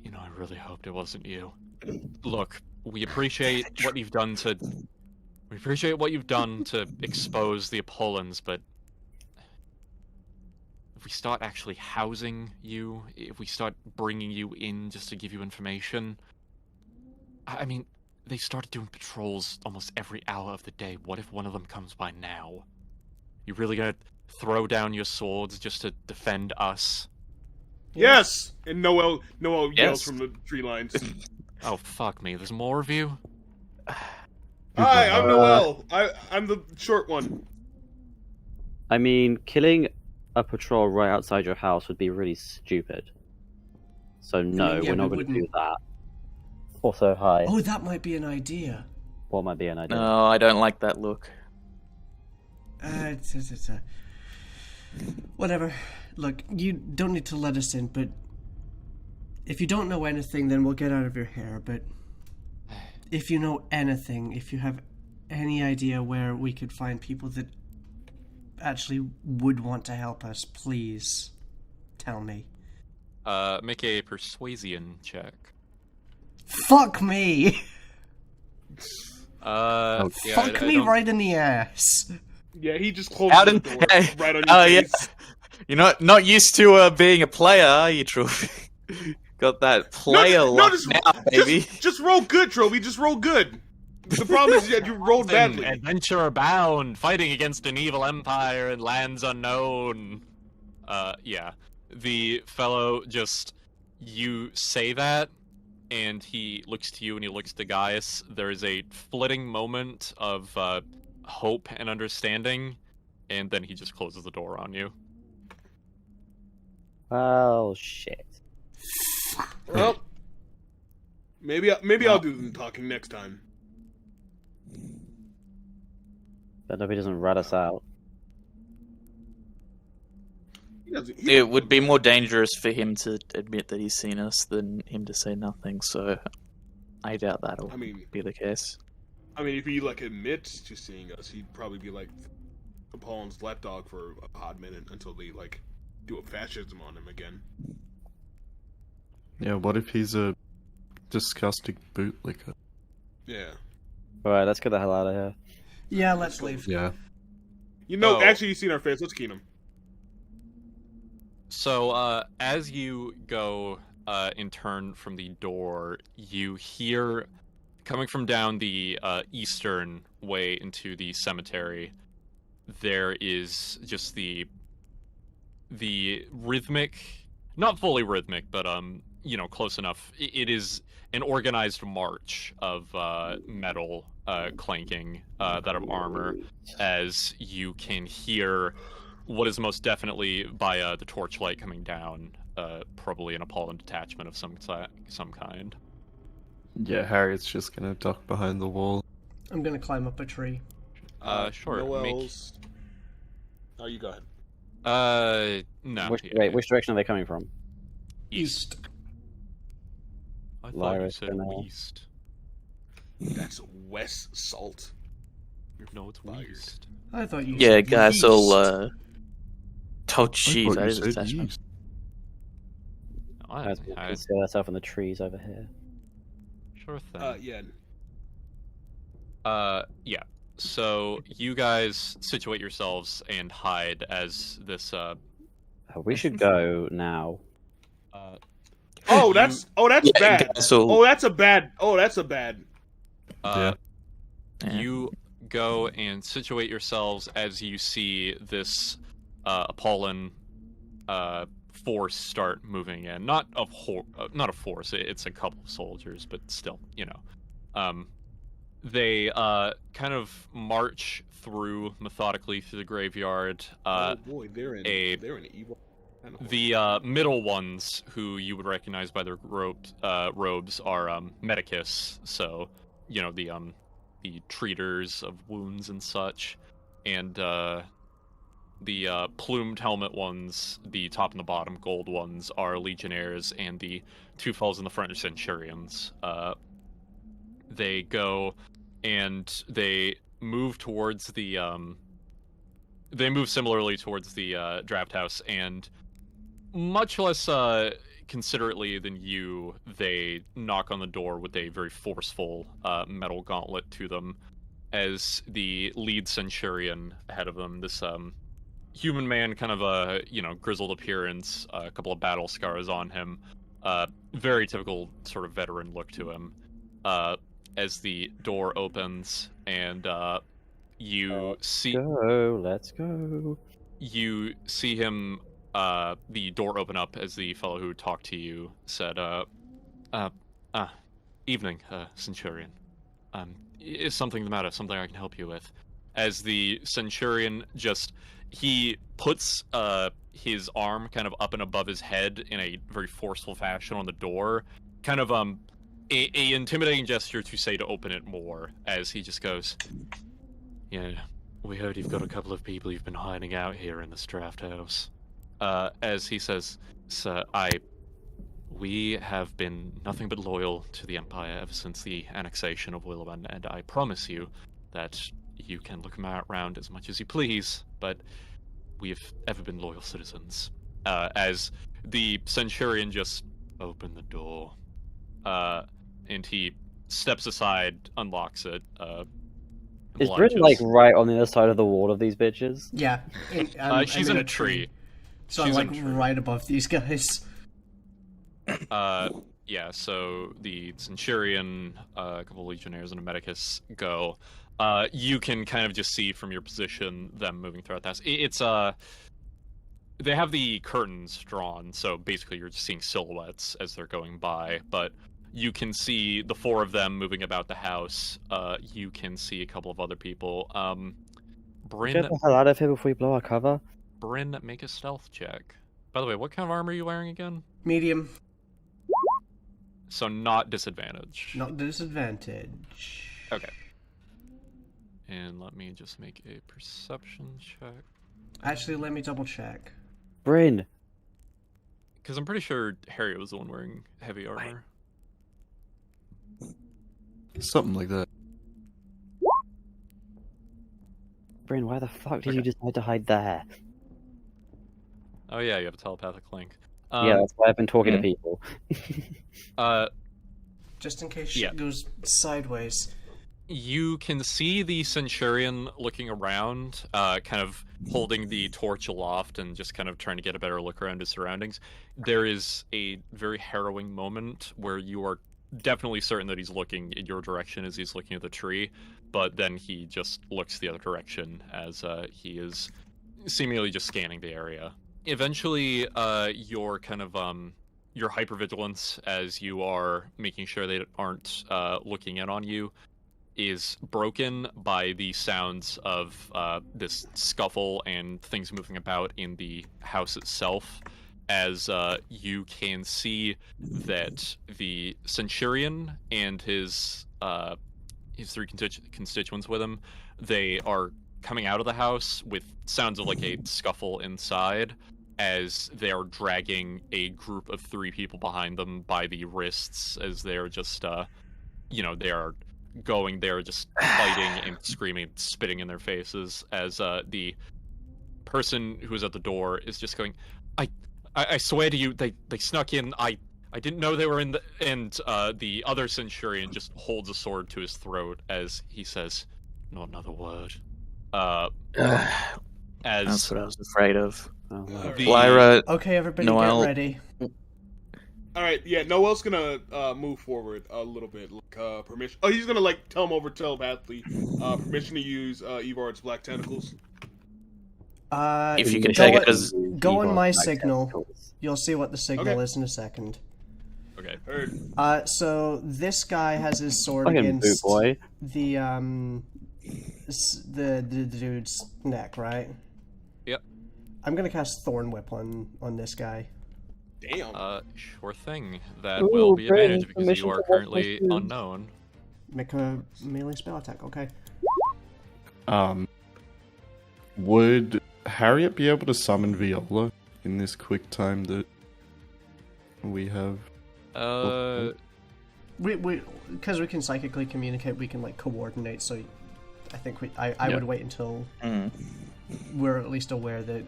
you know, I really hoped it wasn't you. Look, we appreciate what you've done to expose the Apollons, but if we start actually housing you, if we start bringing you in just to give you information, I mean, they started doing patrols almost every hour of the day. What if one of them comes by now? You really gonna throw down your swords just to defend us? Yes! And Noel yells Yes. from the tree lines. Oh, fuck me. There's more of you? Hi, I'm Noel. I'm the short one. I mean, killing a patrol right outside your house would be really stupid. So no, yeah, we're not we going to do wouldn't. that. Also, hi. Oh, that might be an idea. What might be an idea? No, I don't like that look. Whatever. Look, you don't need to let us in, but if you don't know anything, then we'll get out of your hair. But if you know anything, if you have any idea where we could find people that actually would want to help us, please tell me. Make a persuasion check. Fuck me! Yeah, Fuck I me don't- right in the ass. Yeah, he just closes How the did- door hey, right on oh, your yeah. face. You're not used to being a player, are you, Trophy? Got that player lock now, baby. Just roll good, Trophy. Just roll good. The problem is that you rolled badly. Adventure bound, fighting against an evil empire in lands unknown. Yeah. The fellow just... You say that, and he looks to you and he looks to Gaius. There is a flitting moment of hope and understanding, and then he just closes the door on you. Well, shit. Well, maybe I'll do the talking next time. But nobody doesn't rat us out. It would be more dangerous for him to admit that he's seen us than him to say nothing, so I doubt that'll be the case. I mean, if he like admits to seeing us, he'd probably be like Apollon's lapdog for a hot minute until they like do a fascism on him again. Yeah, what if he's a disgusting bootlicker? Yeah. Alright, let's get the hell out of here. Yeah, let's leave. Yeah. You know, Oh. actually, you've seen our face. Let's keen him. So, as you go and turn from the door, you hear, coming from down the eastern way into the cemetery, there is just the rhythmic, not fully rhythmic, but you know, close enough. It is an organized march of metal clanking that of armor, as you can hear what is most definitely by the torchlight coming down, probably an Apollon detachment of some kind. Yeah, Harriet's just gonna duck behind the wall. I'm gonna climb up a tree. Sure. Noel's. Oh, you go ahead. No. Which direction are they coming from? East. I thought you Lyris said gonna- east. That's West Salt. No, it's Fired. west. I thought you Yeah, said guys, east. all oh I jeez, thought that you is a said detachment. east. Guys, we'll conceal ourselves in the trees over here. Sure thing. Yeah. Yeah. So you guys situate yourselves and hide as this. We should go now. Oh, that's Yeah, bad. guys, all- Oh, that's a bad. Oh, that's a bad. Uh, Yeah. You go and situate yourselves as you see this Apollon force start moving in. Not a force. It's a couple of soldiers, but still, you know. They kind of march through methodically through the graveyard. Oh boy, they're in evil. The middle ones, who you would recognize by their robes, are Medicus. So, you know, the the treaters of wounds and such, and the plumed helmet ones, the top and the bottom gold ones, are legionnaires, and the two fellows in the front are centurions. They go and they move towards the they move similarly towards the draft house, and much less considerately than you, they knock on the door with a very forceful metal gauntlet to them, as the lead centurion ahead of them, this human man, kind of a grizzled appearance, a couple of battle scars on him, very typical sort of veteran look to him. As the door opens and you see, let's go. You see him. The door open up as the fellow who talked to you said, "Evening, Centurion. Is something the matter? Something I can help you with?" As the Centurion he puts his arm kind of up and above his head in a very forceful fashion on the door, kind of a intimidating gesture to say to open it more, as he just goes, "Yeah, we heard you've got a couple of people who've been hiding out here in this draft house." As he says, "Sir, we have been nothing but loyal to the Empire ever since the annexation of Willowhen, and I promise you that you can look around as much as you please, but we've ever been loyal citizens." As the Centurion just opened the door, and he steps aside, unlocks it. Is Bryn like right on the other side of the wall of these bitches? Yeah. She's in a tree. So I'm like right above these guys. Yeah, so the Centurion, a couple of Legionnaires, and a Medicus go. You can kind of just see from your position them moving throughout the house. It's they have the curtains drawn, so basically you're just seeing silhouettes as they're going by, but you can see the four of them moving about the house. You can see a couple of other people. Bryn, get the hell out of here before we blow our cover. Bryn, make a stealth check. By the way, what kind of armor are you wearing again? Medium. So not disadvantage. Not disadvantage. Okay. And let me just make a perception check. Actually, let me double check. Bryn. Because I'm pretty sure Harry was the one wearing heavy armor. Something like that. Bryn, why the fuck did you decide to hide there? Oh yeah, you have a telepathic link. Yeah, that's why I've been talking to people. Just in case shit goes sideways. You can see the Centurion looking around, kind of holding the torch aloft and just kind of trying to get a better look around his surroundings. There is a very harrowing moment where you are definitely certain that he's looking in your direction as he's looking at the tree, but then he just looks the other direction as he is seemingly just scanning the area. Eventually, your kind of your hypervigilance as you are making sure they aren't looking in on you is broken by the sounds of this scuffle and things moving about in the house itself, as you can see that the Centurion and his three constituents with him, they are coming out of the house with sounds of like a scuffle inside, as they are dragging a group of three people behind them by the wrists, as they're just they are going there just fighting and screaming, spitting in their faces, as the person who's at the door is just going, I swear to you, they snuck in. I didn't know they were in the... And the other Centurion just holds a sword to his throat as he says, "Not another word." That's what I was afraid of. Lyra... Okay, everybody Noel... get ready. Alright, yeah, Noel's gonna move forward a little bit. Like, permission... Oh, he's gonna, like, tell him over telepathically. Permission to use Evard's Black Tentacles. If you can take it as... Go on my signal. You'll see what the signal is in a second. Okay. Heard. So this guy has his sword Fucking against boot boy. the dude's neck, right? Yep. I'm gonna cast Thorn Whip on this guy. Damn. Sure thing. That will be advantage because you are currently unknown. Make a melee spell attack, okay. Would Harriet be able to summon Viola in this quick time that we have? We because we can psychically communicate, we can like coordinate. So, I think I would wait until we're at least aware that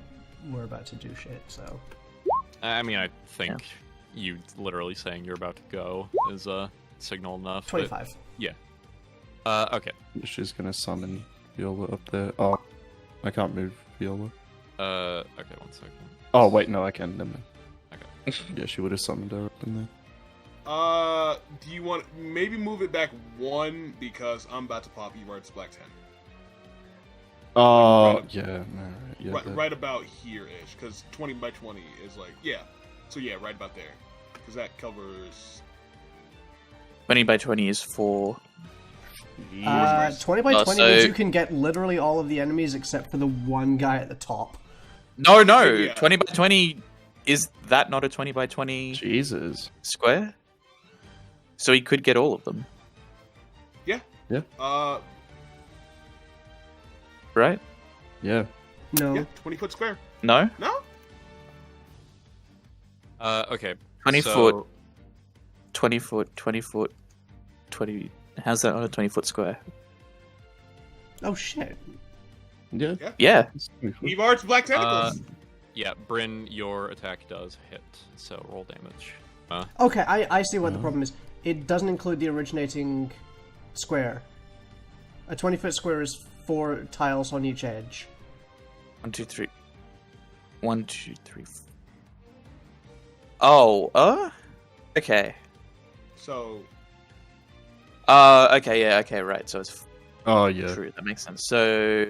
we're about to do shit. So, I mean, I think you literally saying you're about to go is signal enough. 25. But, yeah. Okay. She's gonna summon Viola up there. Oh, I can't move Viola. Okay, 1 second. Oh wait, no, I can. Never mind. Okay. Yeah, she would have summoned her up in there. Do you want maybe move it back 1 because I'm about to pop Everard's Black 10. Oh, yeah, no, yeah. Right about here-ish, because 20 by 20 is like, yeah. So yeah, right about there. Because that covers... 20 by 20 is 4. 20 by 20 means you can get literally all of the enemies except for the one guy at the top. No, Yeah. 20 by 20, is that not a 20 by 20 Jesus. square? So he could get all of them, Yeah. Yeah. right? Yeah. No. Yeah, 20-foot square. No? No? Okay. 20 so... foot, 20 foot, 20 foot, 20... How's that on a 20-foot square? Oh shit. Yeah. Yeah. Everard's Black Tentacles. Yeah, Bryn, your attack does hit, so roll damage. Okay, I see what the problem is. It doesn't include the originating square. A 20-foot square is 4 tiles on each edge. 1, 2, 3. 1, 2, 3. Oh, okay. So... Okay, yeah, okay, right. So it's Oh, yeah. true. That makes sense. So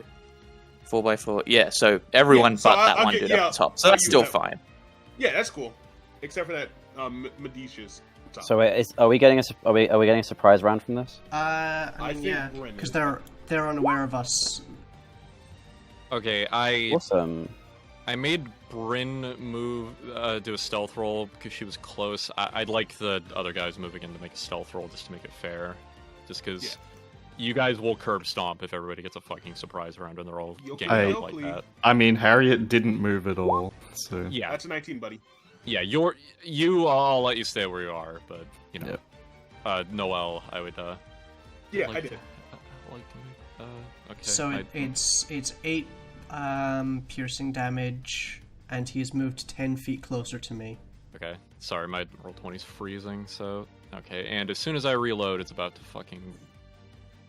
4 by 4. Yeah, so everyone Yeah, so but that I'll one get- dude yeah, up the top. So I'll that's use still that. fine. Yeah, that's cool. Except for that Medicious top. So are we getting a surprise round from this? I mean, think yeah, Bryn because is. they're unaware of us. Okay, I Awesome. made Bryn move, do a stealth roll because she was close. I'd like the other guys moving in to make a stealth roll just to make it fair. Just because you guys will curb stomp if everybody gets a fucking surprise round and they're all Okay, ganging no, up like please. that. I mean, Harriet didn't move at all, so... Yeah, That's a 19, buddy. yeah, I'll let you stay where you are, but, you know, Noel, I would, Yeah, like I did. okay. So it's 8 piercing damage, and he has moved 10 feet closer to me. Okay, sorry, my roll 20's freezing, so... Okay, and as soon as I reload, it's about to fucking...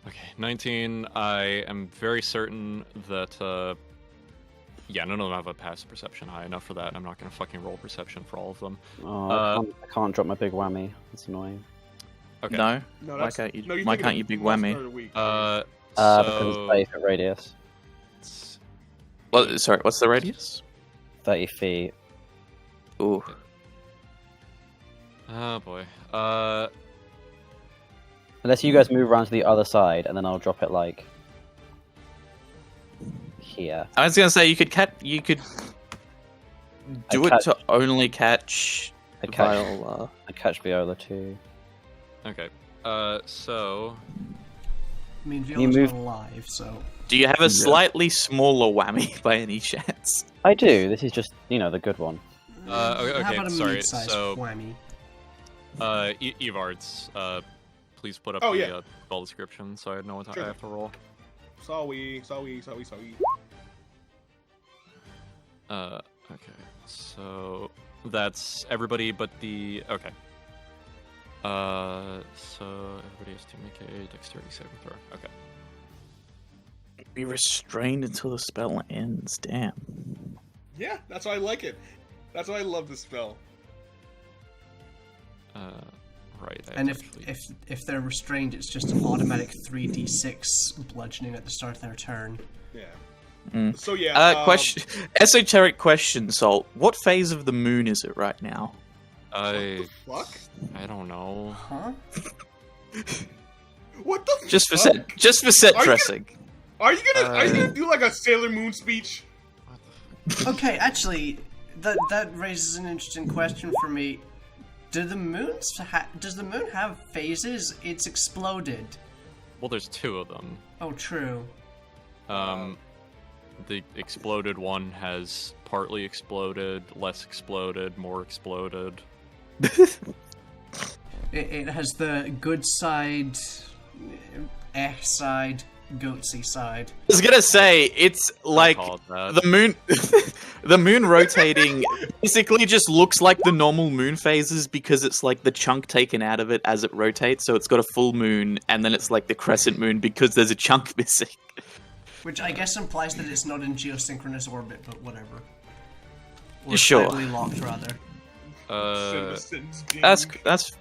Okay, 19, I am very certain that, yeah, none of them have a passive perception high enough for that. I'm not gonna fucking roll perception for all of them. Oh, I can't drop my big whammy. That's annoying. Okay. No, Why that's... can't you? No, you're Why thinking can't of you big Monster whammy? of the Week. Because So... it's 30 foot radius. Well, sorry, what's the radius? 30 feet. Ooh. Oh boy. Unless you guys move around to the other side, and then I'll drop it like here. I was gonna say you could do I it to only catch I catch, Viola. I catch Viola too. Okay. So... I mean, You Viola's move- not alive, so... Do you have a slightly smaller whammy by any chance? I do. This is just, the good one. Okay, How about a sorry, mid-sized so- whammy? Evards, please put up Oh, the yeah. spell description so I know what Sure. I have to roll. Sorry. Okay, so that's everybody but the... Okay. So everybody has to make a dexterity saving throw. Okay. Be restrained until the spell ends. Damn. Yeah, that's why I like it. That's why I love this spell. Right. I And actually- if they're restrained, it's just an automatic 3d6 bludgeoning at the start of their turn. Yeah. Mm. So yeah. Question. Esoteric question, Salt. What phase of the moon is it right now? Fuck. I don't know. Huh? What the? Just for fuck? just for set Are you dressing. Are you gonna do like a Sailor Moon speech? What the fuck? Okay, actually, that raises an interesting question for me. Does the moon have phases? It's exploded. well, there's two of them. Oh, true. The exploded one has partly exploded, less exploded, more exploded. It has the good side, side, goatsy side. I was gonna say it's like Call it that. the moon. The moon rotating basically just looks like the normal moon phases because it's like the chunk taken out of it as it rotates. So it's got a full moon, and then it's like the crescent moon because there's a chunk missing. Which I guess implies that it's not in geosynchronous orbit, but whatever. Or Sure. slightly locked, rather.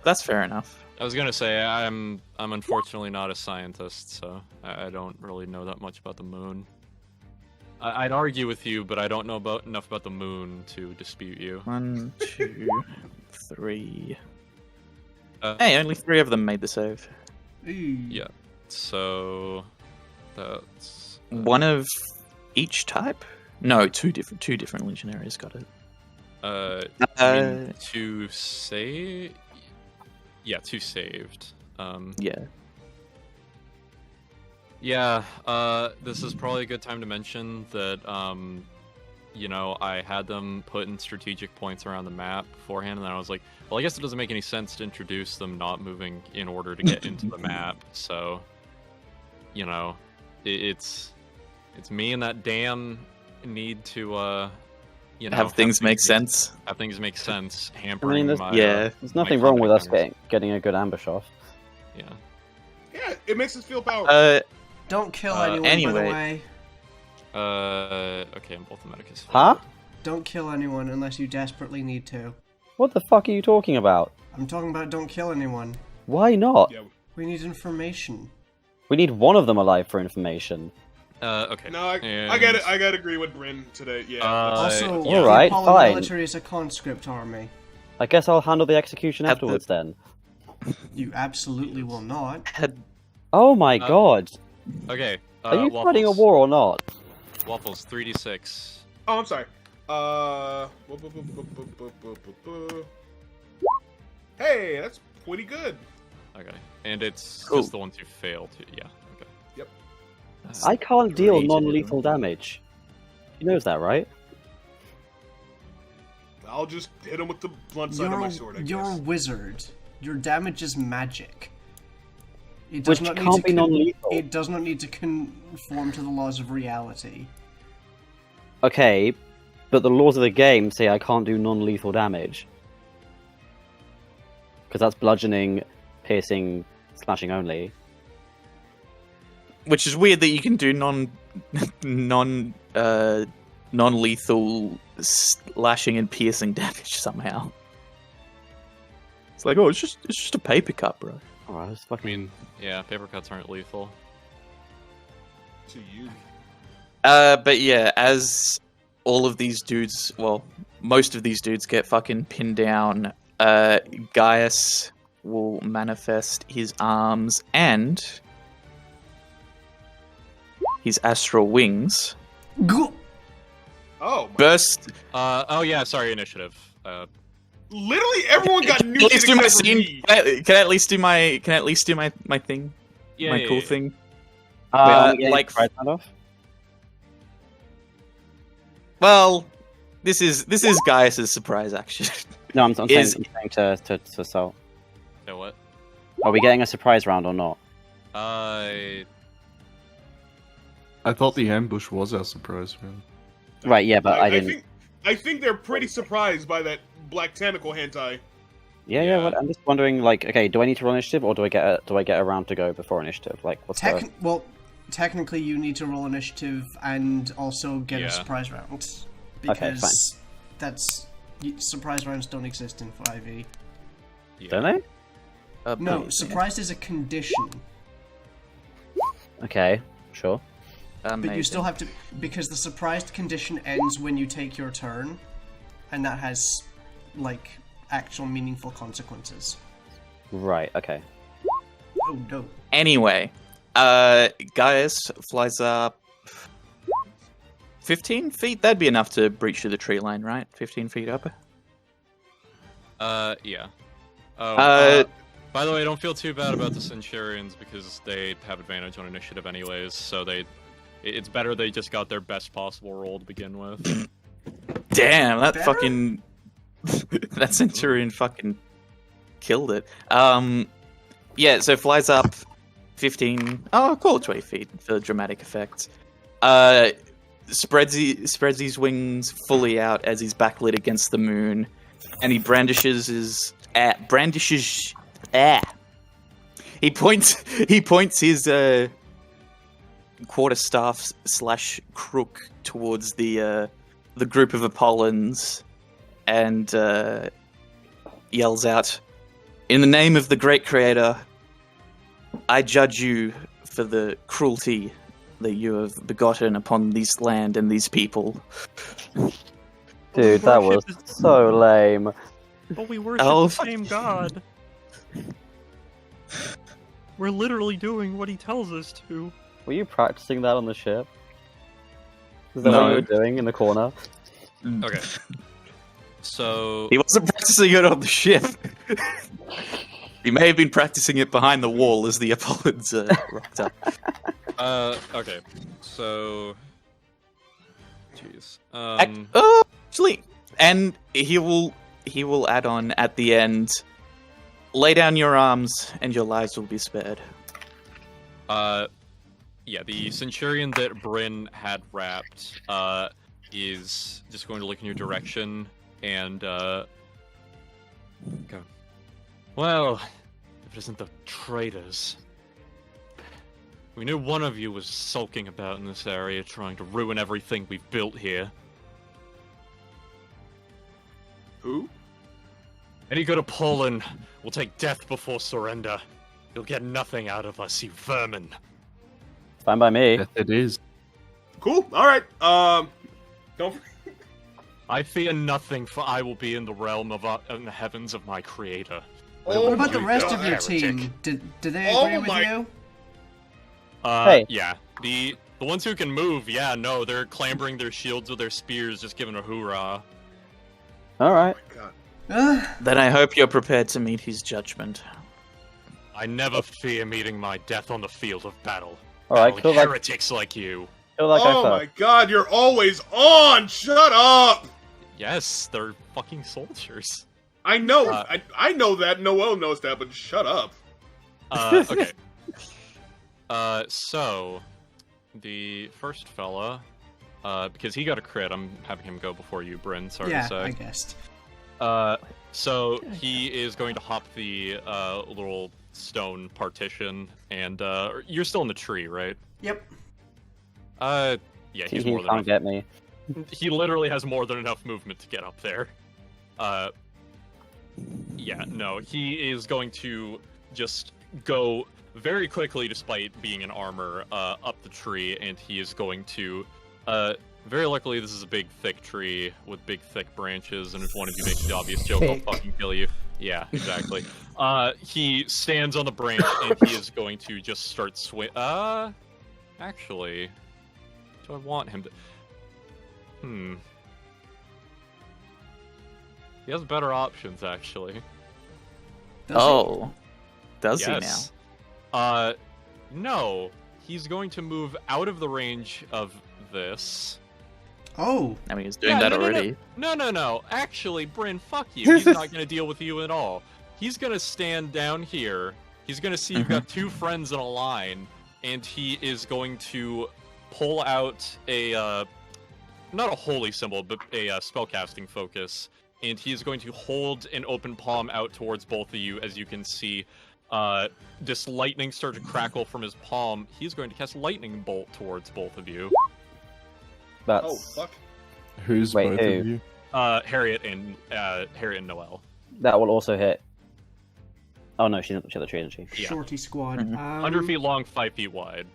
That's fair enough. I was gonna say I'm unfortunately not a scientist, so I don't really know that much about the moon. I'd argue with you, but I don't know enough about the moon to dispute you. 1, 2, 3. Hey, only 3 of them made the save. Yeah. So that's One of each type? No, two different legionaries got it. I mean, 2 save. Yeah, 2 saved. Yeah. Yeah, this is probably a good time to mention that, you know, I had them put in strategic points around the map beforehand, and then I was like, well, I guess it doesn't make any sense to introduce them not moving in order to get into the map, so, you know, it's me and that damn need to, you know... Have things make sense. Have things make sense, I hampering mean, my... there's nothing wrong with us getting a good ambush off. Yeah. Yeah, it makes us feel powerful. Don't kill anyone, anyway. by the way. Okay, I'm both medicus. Huh? Don't kill anyone unless you desperately need to. What the fuck are you talking about? I'm talking about don't kill anyone. Why not? Yeah. We need information. We need one of them alive for information. Okay. No, I and- get it. I gotta agree with Bryn today. Yeah. Also, yeah. Alright, the Apollo fine. military is a conscript army. I guess I'll handle the execution Have the- afterwards then. You absolutely will not. Oh my god. Okay. Are you Waffles. fighting a war or not? Waffles, 3d6. Oh, I'm sorry. Hey, that's pretty good. Okay. And it's Cool. just the ones who failed. Yeah, okay. Yep. I can't deal Great. non-lethal damage. He knows that, right? I'll just hit him with the blunt side of my sword, I You're a guess. wizard. Your damage is magic. It Which does not can't need to be non-lethal. It does not need to conform to the laws of reality. Okay, but the laws of the game say I can't do non-lethal damage. Because that's bludgeoning, piercing, slashing only. Which is weird that you can do non-lethal slashing and piercing damage somehow. It's like, oh, it's just a paper cut, bro. Alright, let's I fucking... mean, yeah, paper cuts aren't lethal. To you. But yeah, as all of these dudes, well, most of these dudes get fucking pinned down, Gaius will manifest his arms and his astral wings. Go! Oh, my. Burst. Oh yeah, sorry, initiative. Literally everyone got Can I new at least do my except for scene? me. Can I at least do my? Can I at least do my thing? Yeah, My yeah, cool yeah. thing. I'm getting like- surprise round off. Well, this is Gaius's surprise action. No, I'm saying, Is- to Sol. So what? Are we getting a surprise round or not? I thought the ambush was our surprise round. Right, yeah, but I didn't... I think they're pretty surprised by that black tentacle hentai. Yeah, Yeah. well, I'm just wondering, like, okay, do I need to roll initiative, or do I get a round to go before initiative? Like, what's the... Well, technically you need to roll initiative and also get Yeah. a surprise round. Okay, Because surprise rounds don't exist in 5e. Yeah. Don't they? No, surprise is a condition. Okay, sure. But you still have to, because the surprised condition ends when you take your turn, and that has, like, actual meaningful consequences. Right, okay. Oh no. Anyway, Gaius flies up 15 feet. That'd be enough to breach through the tree line, right? 15 feet up. Yeah. By the way, don't feel too bad about the Centurions because they have advantage on initiative anyways, so it's better they just got their best possible roll to begin with. Damn, that Better? fucking that Centurion fucking killed it. Yeah, so flies up 15. Oh, call it 20 feet for dramatic effect. Spreads his wings fully out as he's backlit against the moon, and he brandishes his He points his quarterstaff / crook towards the group of Apollons, and yells out, "In the name of the great creator, I judge you for the cruelty that you have begotten upon this land and these people." Dude, that was so lame. But we worship Oh, the same god. We're literally doing what he tells us to. Were you practicing that on the ship? Is that No. what you were doing in the corner? Okay. So He wasn't practicing it on the ship. He may have been practicing it behind the wall as the Apollons rocked up. okay. So jeez. Actually, and he will add on at the end. Lay down your arms, and your lives will be spared. Yeah, the Centurion that Bryn had wrapped, is just going to look in your direction and, go. Well, if it isn't the traitors. We knew one of you was sulking about in this area, trying to ruin everything we've built here. Who? Any good Apollon will take death before surrender. You'll get nothing out of us, you vermin. Fine by me. Death it is. Cool. All right. Don't. I fear nothing, for I will be in the realm of in the heavens of my creator. Oh What about the my rest God. of your Heretic. team? Did they Oh agree with my- you? Hey. Yeah. The ones who can move, yeah, no, they're clambering their shields with their spears, just giving a hoorah. Alright. God. Then I hope you're prepared to meet his judgment. I never fear meeting my death on the field of battle. Alright, Battling kill like, heretics like you. kill that guy Oh first. my God! You're always on. Shut up. Yes, they're fucking soldiers. I know. Uh, I know that. Noel knows that, but shut up. Okay. So the first fella, because he got a crit, I'm having him go before you, Bryn. Sorry Yeah, to say. I guessed. So he is going to hop the little stone partition, and you're still in the tree, right? Yep. Yeah, he's He more than can't enough. get me. He literally has more than enough movement to get up there. Yeah, no, he is going to just go very quickly, despite being in armor, up the tree, and he is going to, very luckily this is a big, thick tree with big, thick branches, and if one of you makes the obvious joke, I'll Thick. fucking kill you. Yeah, exactly. He stands on the branch, and he is going to just start actually, do I want him to... He has better options, actually. Does Does he now? Yes. No. He's going to move out of the range of this. he? Oh, I mean, he's doing that already. No. Actually, Bryn, fuck you. He's not going to deal with you at all. He's going to stand down here. He's going to see you've got two friends in a line, and he is going to pull out a, not a holy symbol, but a spellcasting focus. And he is going to hold an open palm out towards both of you, as you can see. This lightning start to crackle from his palm. He's going to cast lightning bolt towards both of you. That's... Oh fuck. Who's Wait, both who? of you? Harriet and Noel. That will also hit. Oh no, she's the tree, isn't she? Yeah. shorty squad. 100 feet long, 5 feet wide,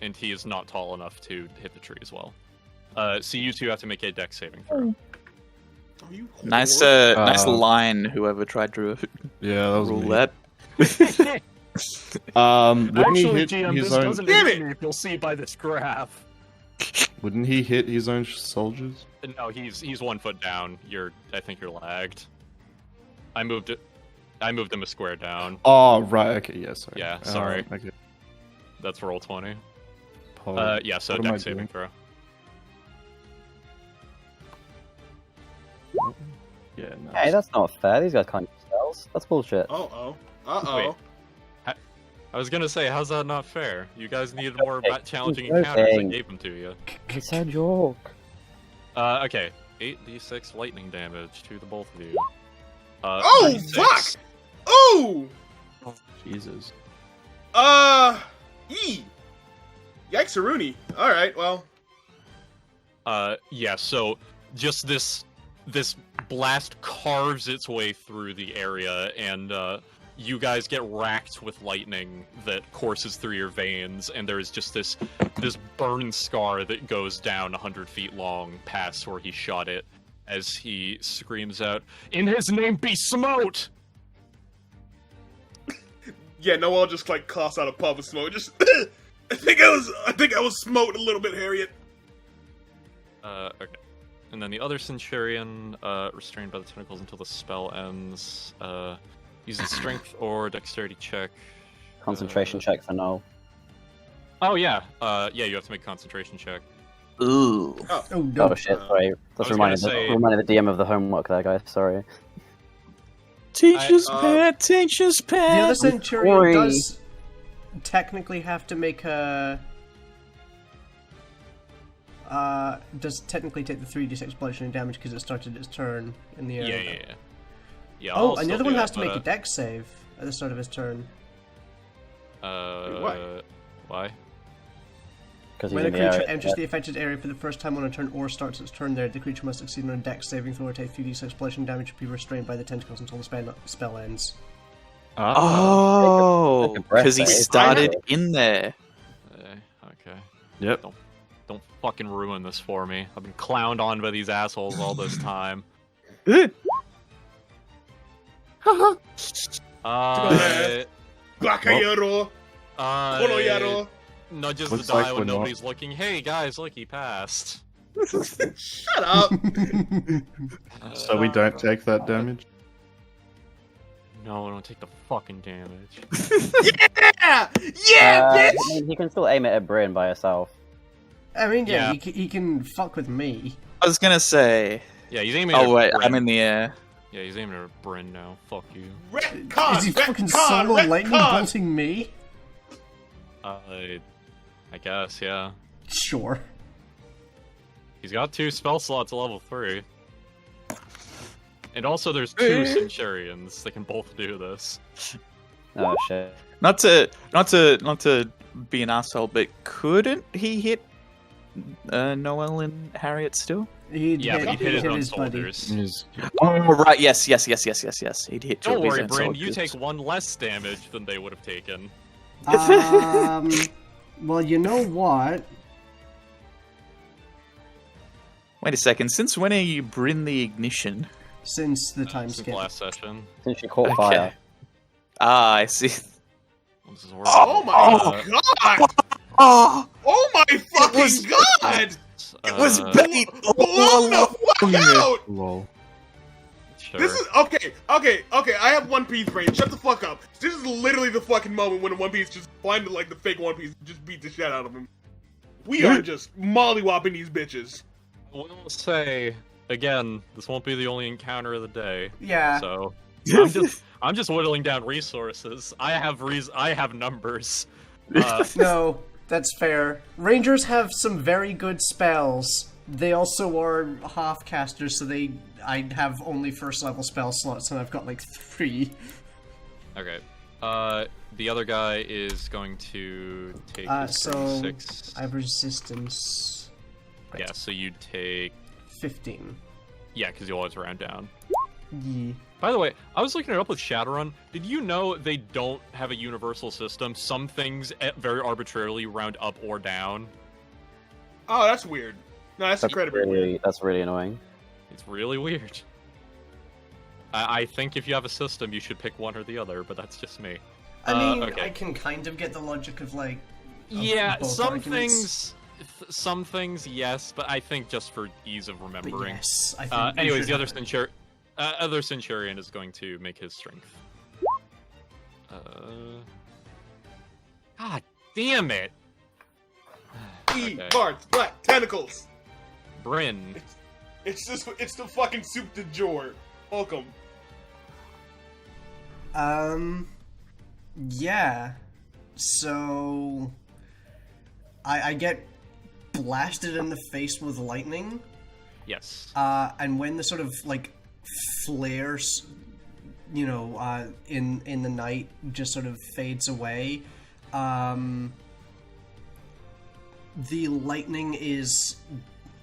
and he is not tall enough to hit the tree as well. So you two have to make a dex saving throw. Are you Nice, whore? nice line. Whoever tried to Yeah, that was rule me. that. Wouldn't he Actually, hit GM, his this own? doesn't Damn hit it! me, if you'll see by this graph. Wouldn't he hit his own soldiers? No, he's 1 foot down. I think you're lagged. I moved it. I moved him a square down. Oh, right. Okay, yeah, sorry. Yeah, sorry. Okay. That's roll 20. Paul, Yeah, so what am I dex saving doing? throw. Yeah, no. Hey, that's not fair. These guys can't use spells. That's bullshit. Uh oh. I was gonna say, how's that not fair? You guys needed more Okay, challenging keep encounters. I going. gave them to you. It's a joke. Okay. 8d6 lightning damage to the both of you. Oh 36. fuck! Oh! Jesus. Yikes-a-rooney. Alright, well. Yeah, so just this blast carves its way through the area, and you guys get racked with lightning that courses through your veins, and there's just this burn scar that goes down 100 feet long past where he shot it, as he screams out, "In his name be smote!" Yeah, Noel just like coughs out a puff of smoke. Just I think I was smote a little bit, Harriet. Okay. And then the other Centurion, restrained by the tentacles until the spell ends, uses strength or dexterity check. Concentration check for Noel. Oh yeah, yeah, you have to make a concentration check. Ooh. Oh no. Oh shit, sorry. That's was reminded gonna the DM of the homework there, guys. Sorry. Teacher's I- pet, teacher's The pet. other Centurion Sorry. does technically have to make a. Does technically take the 3d6 bludgeoning damage because it started its turn in the air. Yeah. Yeah. Oh, I'll and the still other do one that, has to make a but, dex save at the start of his turn. Why? Why? Because When he's a in the creature area. enters the affected area for the first time on a turn or starts its turn there, the creature must succeed on a dex saving throw or take 3d6 bludgeoning damage and be restrained by the tentacles until the spell ends. Oh, Take a breath, because he eh? started in there. Okay. Yep. Don't fucking ruin this for me. I've been clowned on by these assholes all this time. Bakayaro, Konoyaro. Nudges Looks the die like when we're not- nobody's looking. Hey guys, look, he passed. Shut up. So we don't take that damage? No, I don't take the fucking damage. Yeah, bitch. I mean, he can still aim it at Bryn by herself. I mean, yeah, Yeah. he can fuck with me. I was gonna say. Yeah, he's aiming at Oh wait, Bryn. I'm in the air. Yeah, he's aiming at Bryn now. Fuck you. Retcon, Is he fucking retcon, solo lightning retcon. bolting me? I guess, yeah. Sure. He's got 2 spell slots at level 3. And also there's 2 Centurions that can both do this. Oh shit. Not to be an asshole, but couldn't he hit Noel and Harriet still? He'd Yeah, hit, but he hit his own buddy. soldiers. He's- Oh right, yes. He'd hit two Don't of his worry, own Bryn, you soldiers. take 1 less damage than they would have taken. Well, you know what? Wait a second. Since when are you Bryn the ignition? Since the time Since skip. last session. Since she caught Okay. fire. Ah, I see. Well, this is Oh my god! Oh, Oh my fucking was- god! it was Uh, bait all Blow the fuck out! Lol. Sure. This is okay. I have One Piece brain. Shut the fuck up. This is literally the fucking moment when One Piece just find like the fake One Piece, just beat the shit out of him. We are just mollywopping these bitches. I will say, again, this won't be the only encounter of the day. Yeah. So I'm just whittling down resources. I have numbers. No, that's fair. Rangers have some very good spells. They also are half casters, so I have only first level spell slots, and I've got like 3. Okay. The other guy is going to take his So 6. I have resistance Yeah, so you take 15. yeah, because you always round down. Yeah. By the way, I was looking it up with Shadowrun. Did you know they don't have a universal system? Some things very arbitrarily round up or down. Oh, that's weird. No, that's incredibly weird. That's really annoying. It's really weird. I think if you have a system, you should pick one or the other, but that's just me. I mean, okay. I can kind of get the logic of like. of Yeah, both some arguments. things, yes, but I think just for ease of But remembering. yes, I think. we Anyways, should the have it. other Centurion is going to make his strength. God damn it! E Okay. parts, black tentacles. Bryn. It's the fucking soup de jour. Welcome. Yeah. So I get blasted in the face with lightning. Yes. And when the sort of like flares, you know, in the night just sort of fades away, the lightning is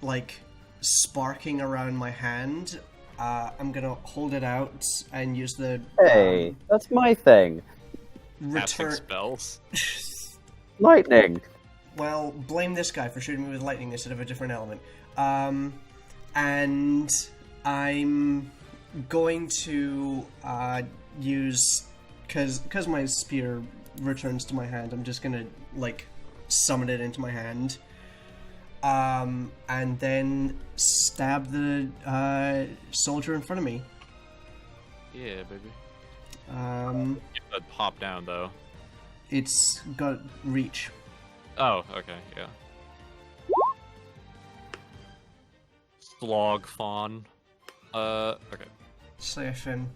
like sparking around my hand. I'm gonna hold it out and use the Hey, that's my thing. Casting return. spells. Lightning. Well, blame this guy for shooting me with lightning instead of a different element. And I'm going to use, because my spear returns to my hand, I'm just gonna like summon it into my hand, and then stab the soldier in front of me. Yeah, baby. Get that pop down though. It's got reach. Oh, okay, yeah. Slog fawn. Okay. Siphon.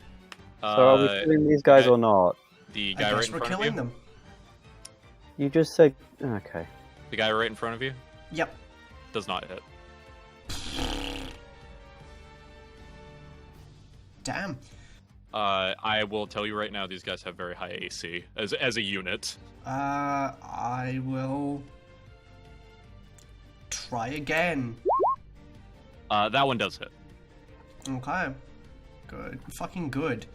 So are we killing these guys or not? The I guy right guess in we're front of killing you. them. You just said okay. The guy right in front of you Yep. does not hit. Damn. I will tell you right now, these guys have very high AC as a unit. I will try again. That one does hit. Okay. Good. Fucking good.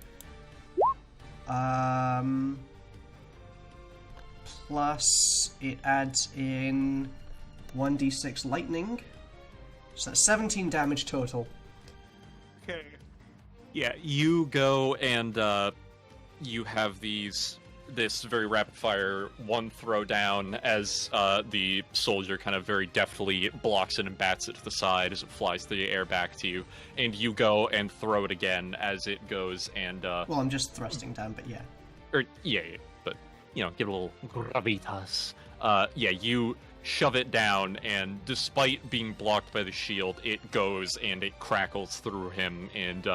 Plus, it adds in 1d6 lightning. So that's 17 damage total. Okay. Yeah, you go and you have this very rapid fire one throw down as the soldier kind of very deftly blocks it and bats it to the side as it flies through the air back to you, and you go and throw it again as it goes and Well, I'm just thrusting down, but yeah. yeah, but you know, give it a little gravitas. Yeah, you shove it down, and despite being blocked by the shield, it goes and it crackles through him, and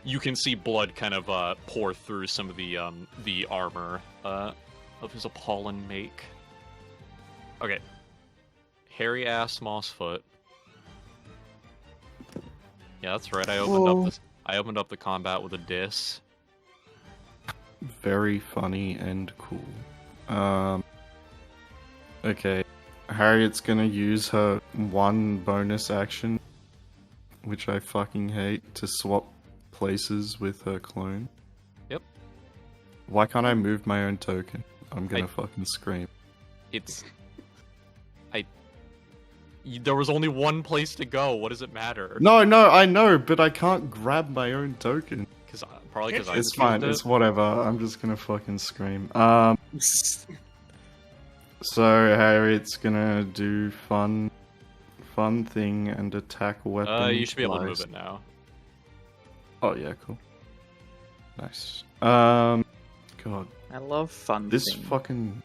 you can see blood kind of pour through some of the armor of his appalling make. Okay, hairy ass Mossfoot. Yeah, that's right. I opened up the combat with a diss. Very funny and cool. Okay. Harriet's gonna use her one bonus action, which I fucking hate, to swap places with her clone. Yep. Why can't I move my own token? I'm gonna fucking scream. There was only one place to go. What does it matter? No, I know, but I can't grab my own token. Probably because I It's fine, moved it's it. whatever. I'm just gonna fucking scream. So Harriet's gonna do fun thing and attack weapon. You should be able to move twice. it now. Oh yeah, cool. Nice. God, I love fun. this thing. fucking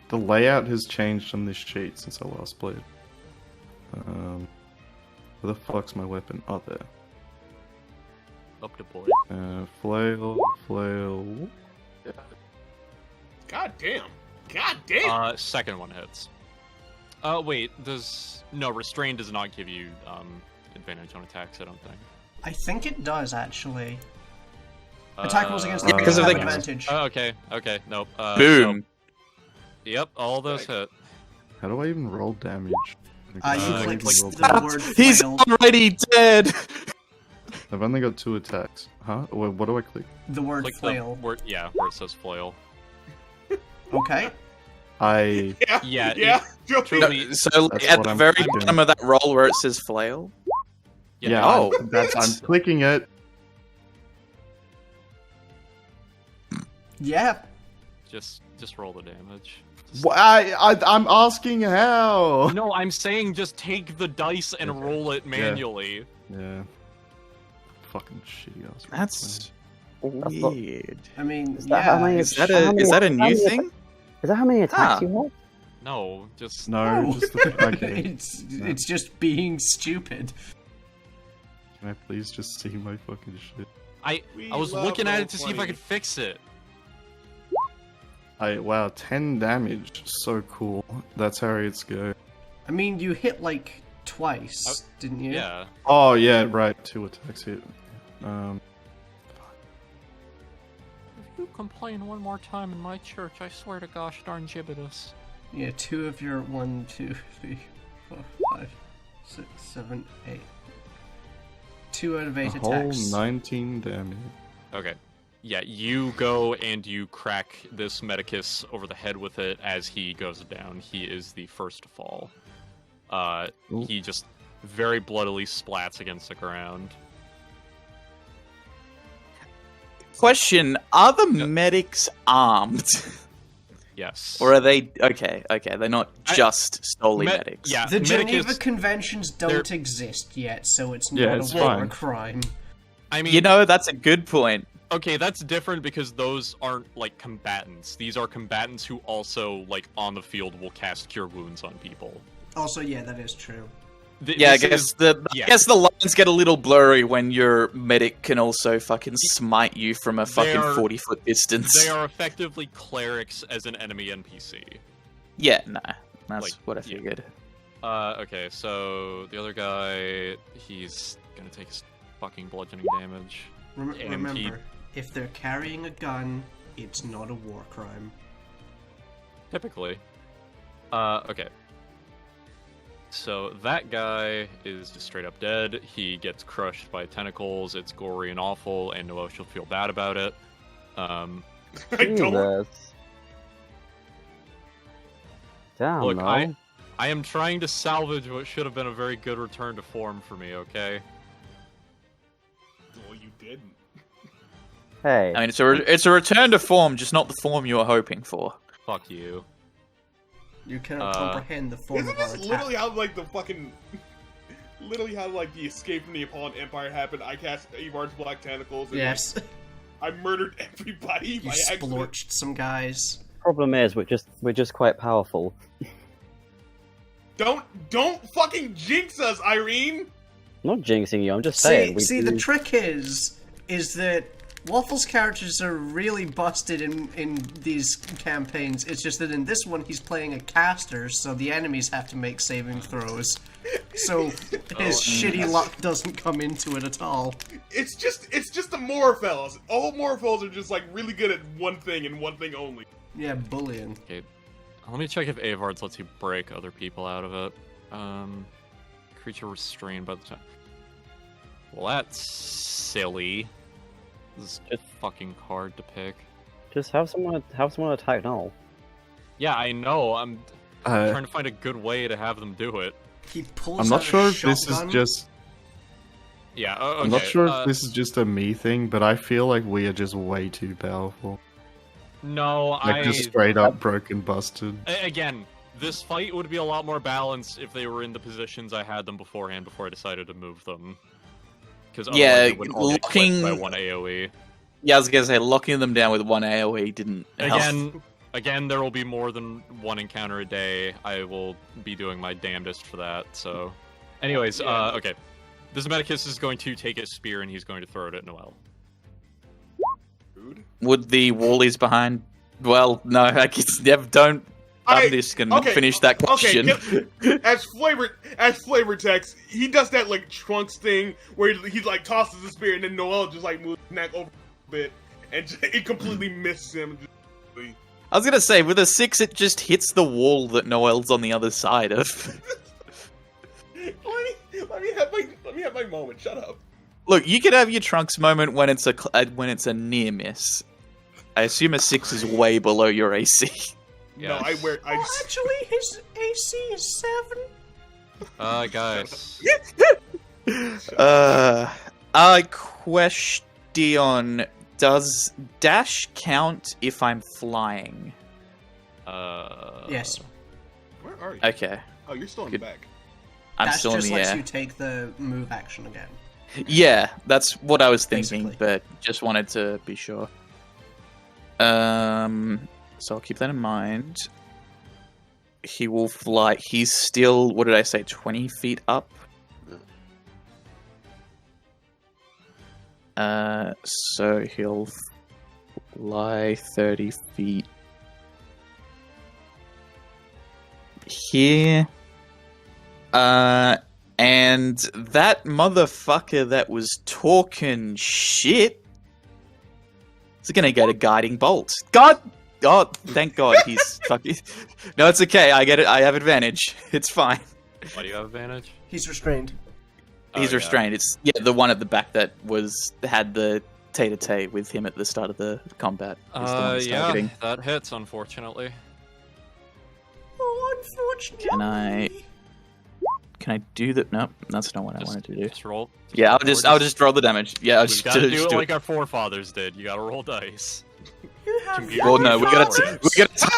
the layout has changed on this sheet since I last played. Where the fuck's my weapon? Oh, there. Up to boy. Flail. God damn. Second one hits. Wait, restrain does not give you advantage on attacks, I don't think. I think it does, actually. Attack rolls against Yeah, enemies because have of the- advantage. Okay, nope. Boom. So, yep, all those hit. How do I even roll damage? You I've click only rolled- the word He's flail. already dead. I've only got 2 attacks. Huh? Wait, what do I click? The word Click flail. where it says flail. Okay. I Yeah, Joking. truly- So That's at what the I'm very thinking. bottom of that roll where it says flail. yeah. Oh. I'm clicking it. Yeah. Just roll the damage. I'm asking how. No, I'm saying just take the dice and Okay. roll it manually. Yeah. Fucking shitty ass. That's Weird. I mean, Is that how many- Is that a new many- thing? Is that how many attacks Huh. you have? No, just No, No. just the okay. it's just being stupid. Can I please just see my fucking shit? I was looking at it to see if I could fix it. Wow, 10 damage. So cool. That's Harriet's go. I mean, you hit like twice, didn't you? Yeah. Oh yeah, right. 2 attacks hit. If you complain one more time in my church, I swear to gosh darn gibbetus. Yeah, 2 of your 1, 2, 3, 4, 5, 6, 7, 8. 2 out of 8 A whole attacks. 19 damage. Okay. Yeah, you go and you crack this Medicus over the head with it as he goes down. He is the first to fall. Ooh. He just very bloodily splats against the ground. Question: are the medics armed, Yes. or are they okay? They're not just solely Me- medics. yeah. The Geneva Medicus- Conventions don't they're- exist yet, so it's Yeah, not it's a war fine. crime. I mean, You know, that's a good point. okay, that's different because those aren't like combatants. These are combatants who also, like, on the field will cast cure wounds on people. Also, yeah, that is true. Yeah, I This guess is- yeah. I guess the lines get a little blurry when your medic can also fucking smite you from a fucking are- 40-foot distance. They are effectively clerics as an enemy NPC. Yeah, nah, that's Like, what I yeah. figured. Okay, so the other guy, he's gonna take his fucking bludgeoning damage. And Remember, if they're carrying a gun, it's not a war crime. Typically. Okay. So that guy is just straight up dead. He gets crushed by tentacles. It's gory and awful, and Noel should feel bad about it. I don't. Jesus. Damn, Look, no. I am trying to salvage what should have been a very good return to form for me, okay? Well, you didn't. Hey, I mean, it's a return to form, just not the form you were hoping for. Fuck you. You cannot comprehend the form Isn't of our this attack. literally how like the fucking, literally how like the escape from the Apollon Empire happened? I cast Avard's Black Tentacles. And, Yes, I murdered everybody you by accident. splorched some guys. problem is we're just quite powerful. Don't fucking jinx us, Irene. I'm not jinxing you. I'm just saying. See, the trick is that Waffle's characters are really busted in these campaigns. It's just that in this one he's playing a caster, so the enemies have to make saving throws. So his shitty luck doesn't come into it at all. It's just the Morphels. All Morphels are just like really good at one thing and one thing only. Yeah, bullying. Okay, let me check if Avard's lets you break other people out of it. Creature restrained by the time. Well, that's silly. This is fucking hard to pick. Just have someone attack Null. Yeah, I know. I'm trying Uh, to find a good way to have them do it. He pulls I'm not out sure a if this is shotgun. just. Yeah, okay. I'm not sure if this is just a me thing, but I feel like we are just way too powerful. No, Like just straight up broken, busted. Again, this fight would be a lot more balanced if they were in the positions I had them beforehand before I decided to move them. Because Yeah, would all get clipped locking- by one AOE. Yeah, I was gonna say locking them down with one AOE didn't help. Again, there will be more than one encounter a day. I will be doing my damnedest for that. So, anyways, okay. This Medicus is going to take his spear and he's going to throw it at Noel. Rude. Would the wallies behind? Well, no, I guess don't. I'm just gonna finish that question. Okay, as flavor text, he does that like Trunks thing where he like tosses the spear and then Noel just like moves his neck over a bit and it completely misses him. I was gonna say, with a 6, it just hits the wall that Noel's on the other side of. let me have my moment. Shut up. Look, you could have your Trunks moment when it's a near miss. I assume a 6 is way below your AC. No, I Actually, his AC is 7. Guys. Question: does dash count if I'm flying? Yes. Where are you? Okay, Oh, you're still in Good. the back. I'm That still in just the lets air. you take the move action again. Yeah, that's what I was thinking, Basically. but just wanted to be sure. So I'll keep that in mind. He will fly. He's still, what did I say, 20 feet up? So he'll fly 30 feet here. And that motherfucker that was talking shit is gonna get a guiding bolt. God! Oh, thank God he's fucking. No, it's okay. I get it. I have advantage. It's fine. Why do you have advantage? He's restrained. He's yeah. restrained. It's the one at the back that had the tay-to-tay with him at the start of the combat. Is the one that's Yeah, targeting. that hits, unfortunately. Oh, unfortunately. Can I do that? Nope, that's not what I wanted to do. Just roll. Yeah, I'll just roll the damage. Yeah, I'll You just gotta do just it do like our forefathers did. You gotta roll dice. You have Computer- Well, no, we gotta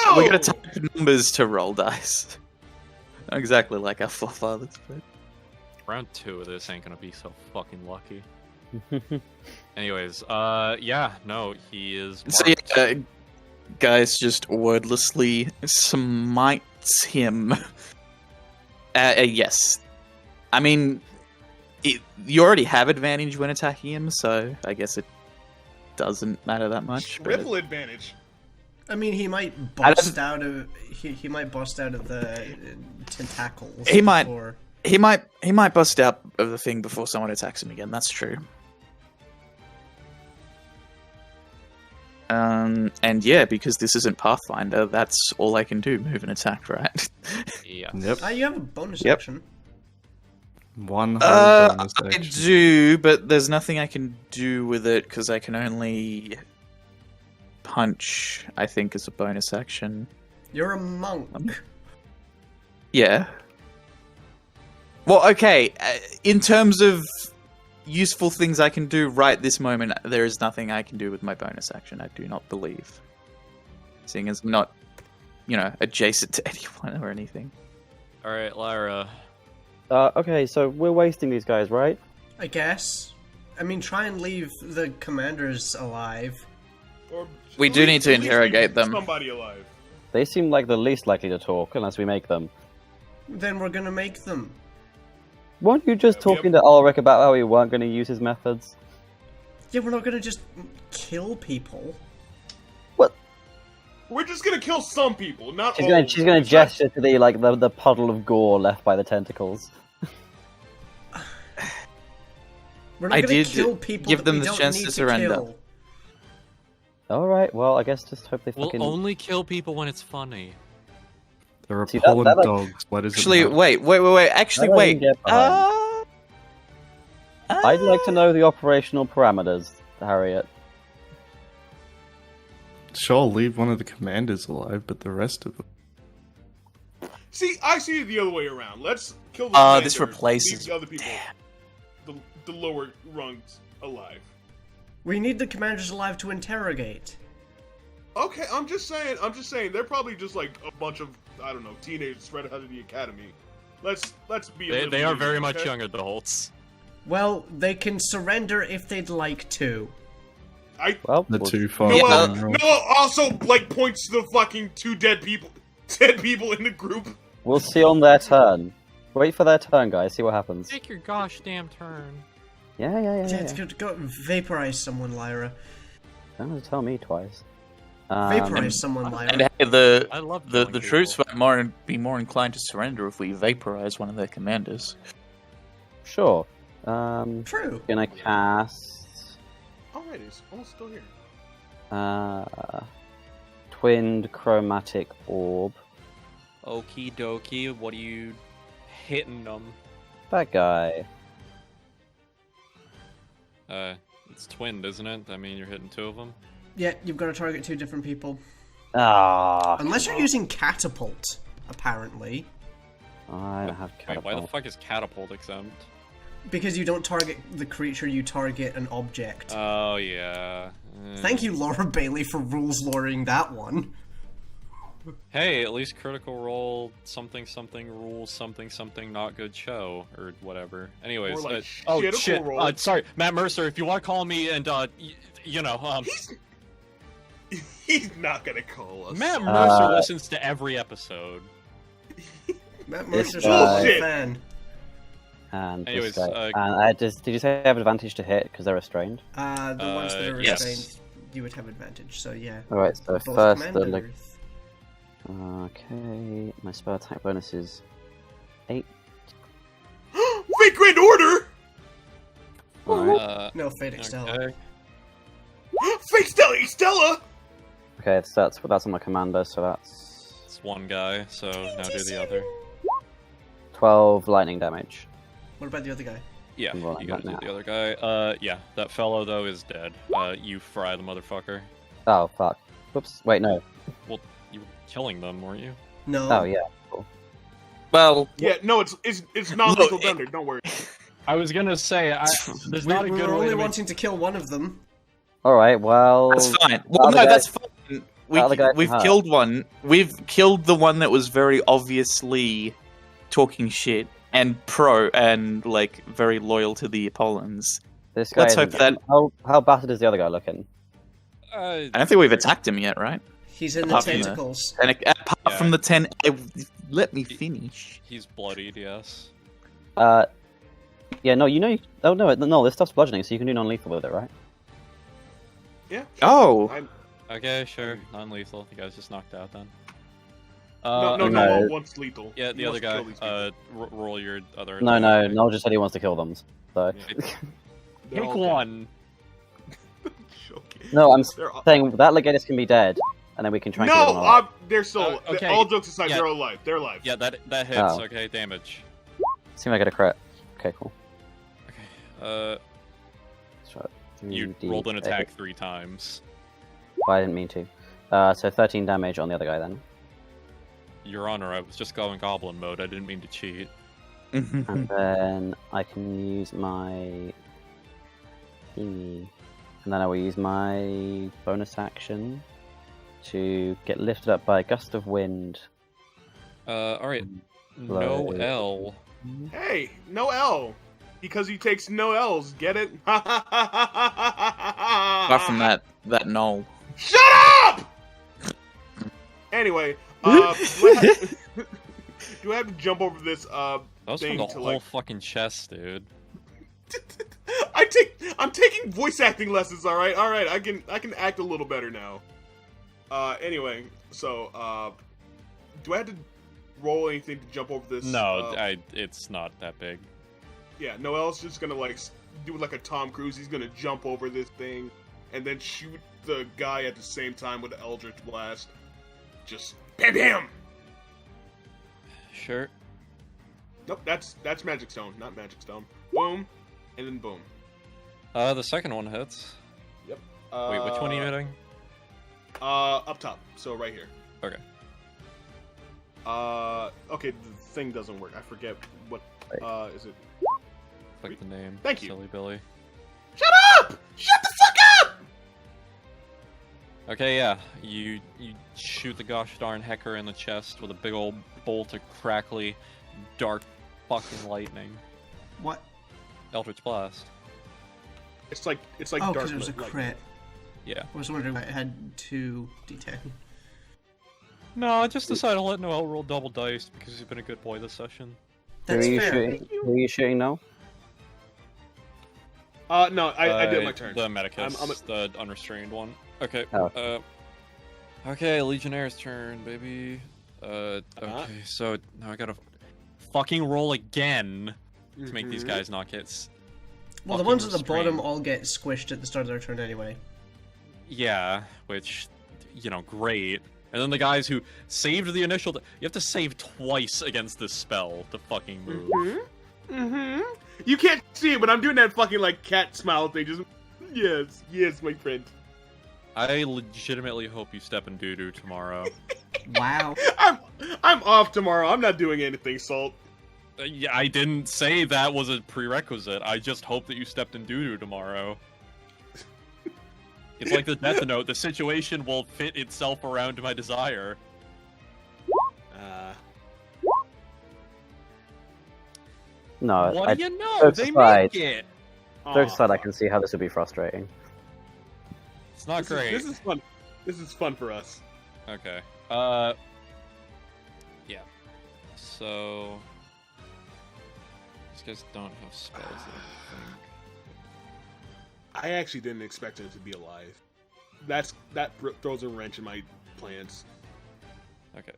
Ow! type numbers to roll dice. Not exactly like our forefathers, but Round 2 of this ain't gonna be so fucking lucky. Anyways, yeah, no, he is. so marked. yeah, guys just wordlessly smites him. Yes, I mean, you already have advantage when attacking him, so I guess it doesn't matter that much. but- Triple advantage. I mean, he might bust out of he might bust out of the tentacles. He might. before- He might bust out of the thing before someone attacks him again. That's true. And yeah, because this isn't Pathfinder, that's all I can do. Move and attack, right? Yeah. Yep. You have a bonus Yep. action. One whole bonus I action. do, but there's nothing I can do with it because I can only punch. I think as a bonus action. You're a monk. Yeah. Well, okay. In terms of useful things I can do right this moment, there is nothing I can do with my bonus action. I do not believe, seeing as I'm not, adjacent to anyone or anything. All right, Lyra. Okay, so we're wasting these guys, right? I guess. I mean, try and leave the commanders alive. Or We at do least- need to at least interrogate leave them. Somebody alive. They seem like the least likely to talk unless we make them. Then we're gonna make them. Weren't you just Yeah, we talking to Ulrich about how we weren't going to use his methods? Yeah, we're not gonna just kill people. We're just gonna kill some people, not She's all. going of to them. That's- gesture to the puddle of gore left by the tentacles. We're not I gonna did kill people give that them we the don't chance need to surrender. kill. Alright, well, I guess just hope they We'll fucking... only kill people when it's funny. They're a See, Poland that- dogs. What is it? Actually, matter? wait. Actually, That I wait. can get I'd like to know the operational parameters, Harriet. Sure, leave one of the commanders alive, but the rest of them. See, I see it the other way around. Let's kill the This commander, replaces- leave the other people, the lower rungs alive. We need the commanders alive to interrogate. Okay, I'm just saying, they're probably just like a bunch of, I don't know, teenagers spread out of the academy. Let's be. They are very much young adults. Well, they can surrender if they'd like to. Well, The we'll- two far Noel, general. Noel also like points to the fucking two dead people in the group. we'll see on their turn. Wait for their turn, guys. See what happens. Take your gosh damn turn. Yeah. Yeah, go vaporize someone, Lyra. Don't have to tell me twice. Vaporize someone, Lyra. And hey, the I love the killing troops people. might be more inclined to surrender if we vaporize one of their commanders. Sure. True. Gonna cast Alright, it's almost still here. twinned chromatic orb. Okie dokie, what are you hitting them? That guy. It's twinned, isn't it? I mean, you're hitting two of them. Yeah, you've got to target two different people. Ah. Unless you're using catapult, apparently. I don't have Wait, why the catapult. fuck is catapult exempt? Because you don't target the creature, you target an object. Oh yeah. Thank you, Laura Bailey, for rules lawyering that one. Hey, at least Critical Role something something rules something something not good show or whatever. Anyways, More like oh shitical shit! roll. Sorry, Matt Mercer. If you want to call me and He's not gonna call us. Matt Mercer listens to every episode. Matt This Mercer's guy- a fan. And Anyways, this guy. And did you say I have advantage to hit because they're restrained? The ones that are yes. restrained, you would have advantage. So yeah. Alright, so Both first the commanders. Okay, my spell attack bonus is 8. Fake Grand Order! Alright. No, Fate Extella. Okay. Fake Stella! Okay, so that's on my commander, so that's It's one guy, so now do the other. 12 lightning damage. What about the other guy? Yeah, Well, you gotta not do now. the other guy. Yeah, that fellow though is dead. You fry the motherfucker. Oh, fuck. Whoops. Wait, no. Well, you were killing them, weren't you? No. Oh, yeah. Well, Yeah, no, it's non-lethal Look, thunder, don't worry. I was gonna say, there's not a we good were way only to make... wanting to kill one of them. Alright, well... that's fine. Well, other no, guy- that's fine. other guy We've can hurt. killed one. We've killed the one that was very obviously talking shit and like very loyal to the Apollons. This guy Let's hope isn't- that- How battered is the other guy looking? I don't think we've attacked him yet, right? He's in the Apart from the- tentacles. And apart Yeah. from the 10, let me finish. He's bloodied, yes. Yeah, no, you know... Oh, no, this stuff's bludgeoning, so you can do non-lethal with it, right? Yeah. Oh, I'm, Okay, sure. Non-lethal. The guy's just knocked out then. no, no. once lethal. Yeah, He the other wants to guy. kill these people. Roll your other. No, Noel just said he wants to kill them, so... They're Pick all one. dead. Okay. No, I'm They're all... saying that Legatus can be dead, and then we can try and kill them all. No, they're still... Okay. All jokes aside, Yeah. they're alive. They're alive. Yeah, that hits. Oh. Okay, damage. See if I get a crit. Okay, cool. Okay. Let's try it. You 3d8. rolled an attack 3 times. Well, I didn't mean to. So 13 damage on the other guy then. Your Honor, I was just going Goblin mode. I didn't mean to cheat. And then I can use my thingy. And then I will use my bonus action to get lifted up by a gust of wind. All right. Blow. No L. Hey, no L. Because he takes no L's, get it? apart from that Null. Shut up! Anyway, do I have to jump over this That was from thing the to whole fucking chest, dude. I'm taking voice acting lessons, alright? Alright, I can act a little better now. Anyway, so do I have to roll anything to jump over this? No, it's not that big. Yeah, Noel's just gonna like do like a Tom Cruise. He's gonna jump over this thing and then shoot the guy at the same time with the Eldritch Blast. Just bam bam! Sure. Nope, that's Magic Stone, not Magic Stone. Boom, and then boom. The second one hits. Yep. Wait, which one are you hitting? Up top, so right here. Okay. Okay, the thing doesn't work. I forget what, is it? Click the name. Thank you. Silly Billy. Shut up! Shut the fuck up! Okay, yeah. You shoot the gosh darn hecker in the chest with a big old bolt of crackly, dark fucking lightning. What? Eldritch Blast. It's like Oh, dark because it was a lightning. crit. Yeah. I was wondering why it had 2d10. No, I just decided to let Noel roll double dice because he's been a good boy this session. That's fair. Who are you shooting now? No, I did my turn. The Medicus, I'm the unrestrained one. Okay. Oh. Okay, Legionnaire's turn, baby. Okay, so now I gotta fucking roll again to make these guys not get. Well, the fucking ones at the restrained. bottom all get squished at the start of their turn anyway. Yeah, which, great. And then the guys who saved the initial. You have to save twice against this spell to fucking move. You can't see it, but I'm doing that fucking like cat smile thing. Just yes, my friend. I legitimately hope you step in doo-doo tomorrow. Wow. I'm off tomorrow. I'm not doing anything, Salt. Yeah, I didn't say that was a prerequisite. I just hope that you stepped in doo-doo tomorrow. It's like the Death Note. The situation will fit itself around my desire. No, What do you know? jokes They aside. make it. Jokes aside, I can see how this would be frustrating. It's not great. This is fun. This is fun for us. Okay. Yeah. So these guys don't have spells. I don't think. I actually didn't expect him to be alive. That throws a wrench in my plans. Okay.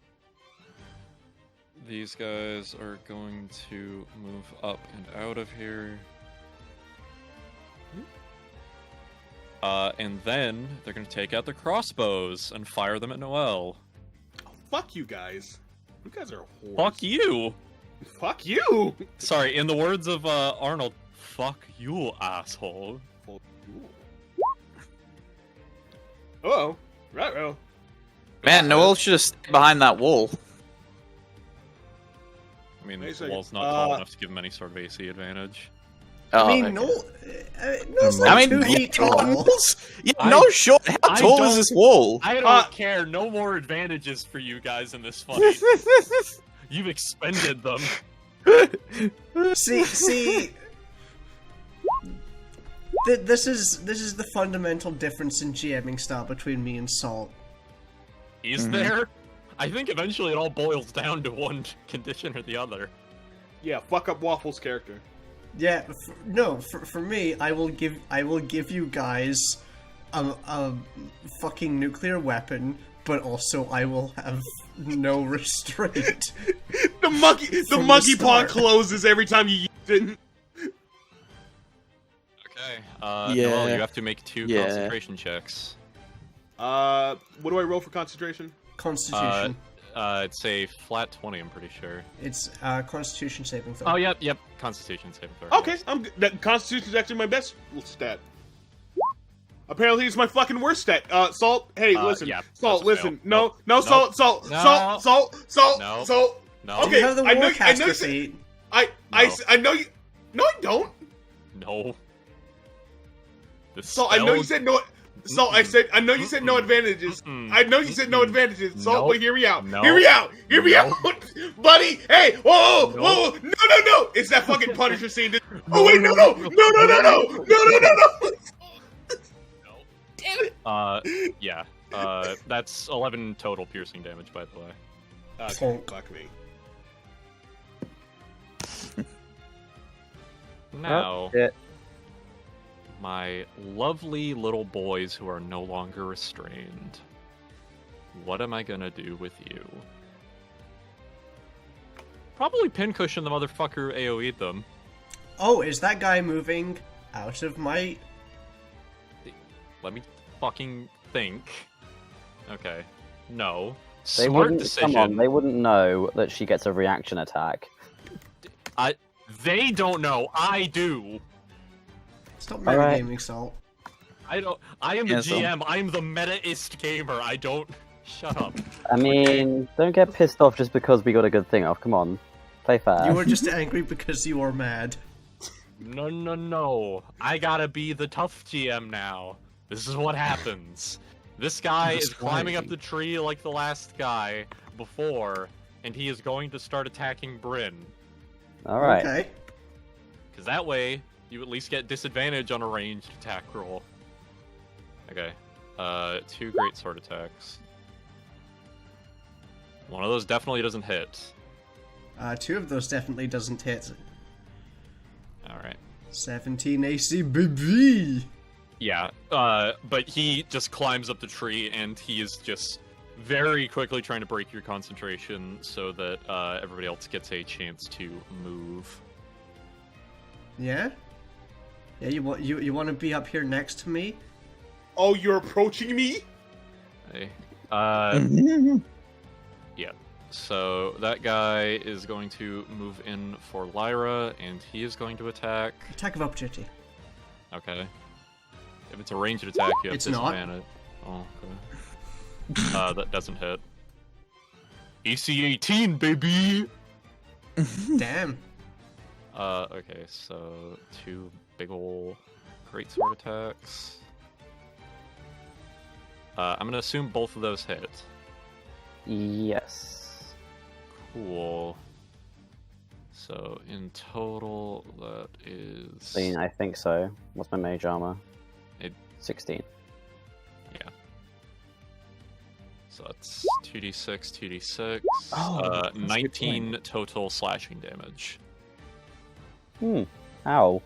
These guys are going to move up and out of here. And then they're going to take out their crossbows and fire them at Noel. Oh, fuck you guys. You guys are whores. Fuck you! Fuck you! Sorry, in the words of Arnold, fuck you, asshole. Fuck you. Uh-oh. Right-oh. Man, Noel should have stayed behind that wall. I mean, Wait a the second. wall's not tall enough to give him any sort of AC advantage. Oh, I mean, okay. Noel's like I mean, 2 feet tall. Yeah, no, sure. How I tall is don't- this wall? I don't care. No more advantages for you guys in this fight. You've expended them. See. This is the fundamental difference in GMing style between me and Salt. Is there? I think eventually it all boils down to one condition or the other. Yeah, fuck up Waffle's character. Yeah, for me, I will give you guys a fucking nuclear weapon, but also I will have no restraint. The monkey From the paw start. closes every time you use it. Okay. Yeah. Noel, you have to make 2 Yeah. concentration checks. What do I roll for concentration? Constitution. It's a flat 20, I'm pretty sure. It's Constitution saving throw. Oh, yep. Constitution saving throw. Okay, yes. I'm good. That Constitution is actually my best stat. Apparently, it's my fucking worst stat. Salt. Hey, listen. yeah, Salt. that's a Listen. fail. No. Salt. Salt. No. Salt. Salt. Salt. No. Salt. No. Okay, You have the I know you Warcaster said- feat. I know you. No, I don't. No. The Salt. I know you spell- said no. Salt. I know you said no advantages. I know you said no advantages. Salt. Nope. But hear me out. No. Hear me out. Hear me Nope. out, buddy. Hey. Whoa. Nope. Whoa. No. It's that fucking Punisher scene. Oh wait. No. Damn it. Yeah. That's 11 total piercing damage, by the way. Okay, fuck me. Now, shit. my lovely little boys who are no longer restrained. What am I gonna do with you? Probably pincushion the motherfucker AoE'd them. Oh, is that guy moving out of my... Let me fucking think. Okay. No. They Smart wouldn't. decision. Come on, they wouldn't know that she gets a reaction attack. They don't know. I do. Stop Alright. metagaming, Salt. I don't. I am the Yeah, so- GM. I am the metaist gamer. I don't. Shut up. I mean, don't get pissed off just because we got a good thing off. Come on, play fair. You were just angry because you were mad. No. I gotta be the tough GM now. This is what happens. This guy is climbing up the tree like the last guy before, and he is going to start attacking Bryn. All right. Okay. Because that way, you at least get disadvantage on a ranged attack roll. Okay. 2 great sword attacks. One of those definitely doesn't hit. 2 of those definitely doesn't hit. Alright. 17 AC, baby! Yeah, but he just climbs up the tree, and he is just very quickly trying to break your concentration so that everybody else gets a chance to move. Yeah? Yeah, you want to be up here next to me? Oh, you're approaching me? Okay. Yeah. So that guy is going to move in for Lyra, and he is going to attack. Attack of opportunity. Okay. If it's a ranged attack, you have It's not. disadvantage. Oh, okay. That doesn't hit. AC 18, baby! Damn. Okay, so 2 big ol' greatsword attacks. I'm gonna assume both of those hit. Yes. Cool. So in total, that is 16, I think so. What's my mage armor? 16. So that's 2d6, 2d6. Oh, that's a good 19 total slashing damage. Ow.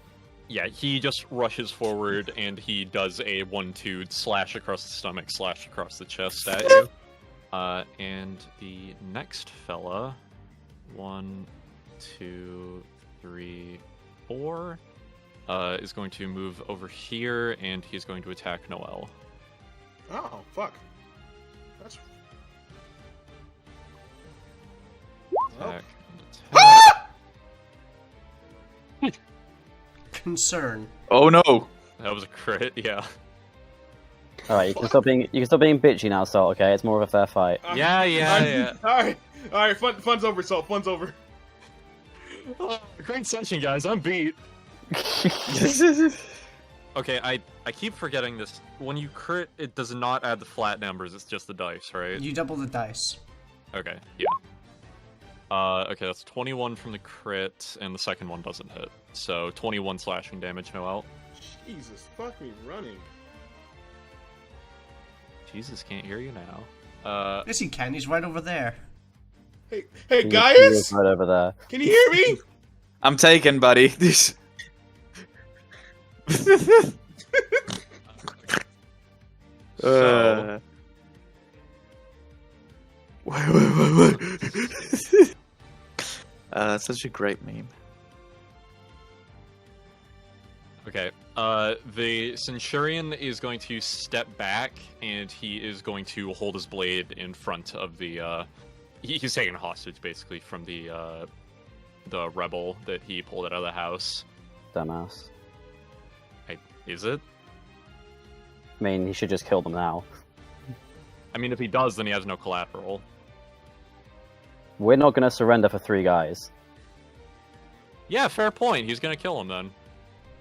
Yeah, he just rushes forward and he does a 1-2 slash across the stomach, slash across the chest at you. And the next fella, 1, 2, 3, 4, is going to move over here and he's going to attack Noel. Oh, fuck. That's... Attack and attack. Concern. Oh no! That was a crit, yeah. Alright, you can stop being bitchy now, Salt, okay? It's more of a fair fight. Yeah. Alright, fun's over, Salt, fun's over. Oh, great session, guys. I'm beat. Okay, I keep forgetting this. When you crit, it does not add the flat numbers. It's just the dice, right? You double the dice. Okay, yeah. Okay, that's 21 from the crit, and the second one doesn't hit. So 21 slashing damage, Noel. Jesus, fuck me running. Jesus, can't hear you now. Yes, he can. He's right over there. Hey, He guys! is right over there. Can you hear me? I'm taken, buddy. This. So- Wait. That's such a great meme. Okay, the Centurion is going to step back, and he is going to hold his blade in front of the, he's taking a hostage, basically, from the rebel that he pulled out of the house. Dumbass. Is it? I mean, he should just kill them now. I mean, if he does, then he has no collateral. We're not gonna surrender for 3 guys. Yeah, fair point. He's gonna kill him then.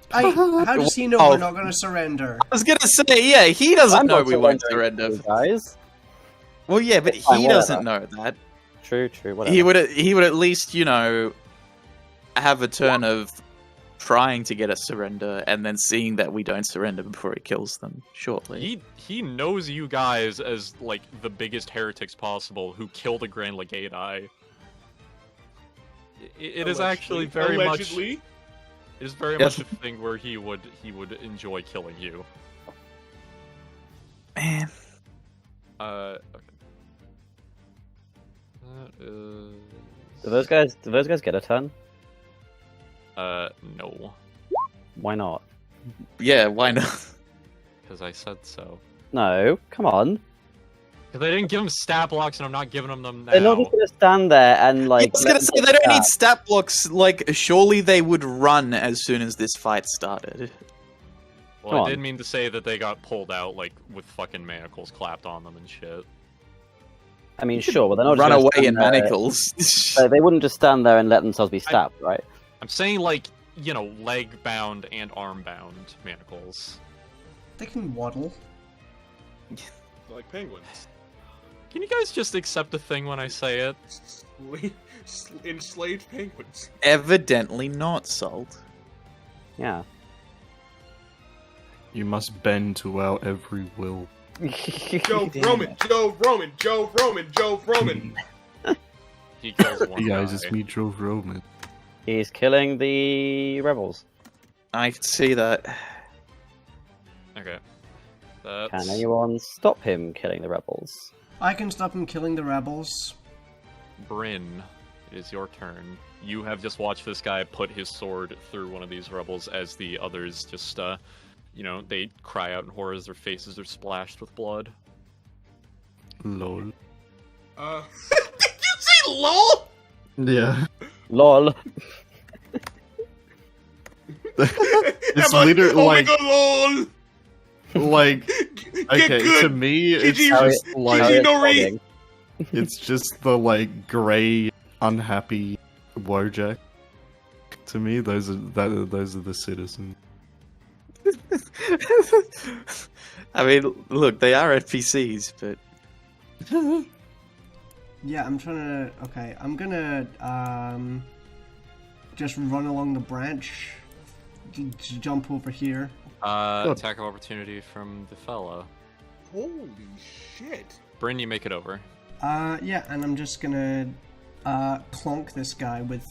How does he know we're not going to surrender? I was gonna say, yeah, he doesn't I'm know not we won't surrendering surrender. for 3 guys. Well, yeah, but Fine, he whatever. doesn't know that. True, whatever. He would at least, you know, have a turn of trying to get us surrender and then seeing that we don't surrender before he kills them shortly. He knows you guys as, like, the biggest heretics possible who killed a Grand Legati. It is actually very much... It is very much a thing where he would enjoy killing you. Man. Okay. That is... Do those guys get a turn? No. Why not? Yeah, why not? Because I said so. No, come on. Because I didn't give them stat blocks, and I'm not giving them now. They're not just gonna stand there and like. I was gonna say, they don't need stat blocks. Like, surely they would run as soon as this fight started. Well, Come I on. did mean to say that they got pulled out, like, with fucking manacles clapped on them and shit. I mean, sure, but they're not just Run gonna away stand in there. manacles. They wouldn't just stand there and let themselves be stabbed, right? I'm saying, like, you know, leg-bound and arm-bound manacles. They can waddle. Like penguins. Can you guys just accept the thing when I say it? Enslaved penguins. Evidently not, Salt. Yeah. You must bend to our every will. Joe Roman. He kills one Yeah, guy. it's me, Joe Roman. He's killing the rebels. I can see that. Okay. That's... Can anyone stop him killing the rebels? I can stop him killing the rebels. Bryn, it is your turn. You have just watched this guy put his sword through one of these rebels as the others just, you know, they cry out in horror as their faces are splashed with blood. Lol. Did you say LOL? Yeah. LOL. It's I'm literally oh like, my god, LOL! like, okay, good. to me, it's GG, just GG, like, no re- it's just the like gray, unhappy Wojak. To me, those are the citizens. I mean, look, they are NPCs, but Yeah, I'm trying to... Okay, I'm gonna, just run along the branch, jump over here. Attack of opportunity from the fellow. Holy shit! Bryn, you make it over. Yeah, and I'm just gonna clonk this guy with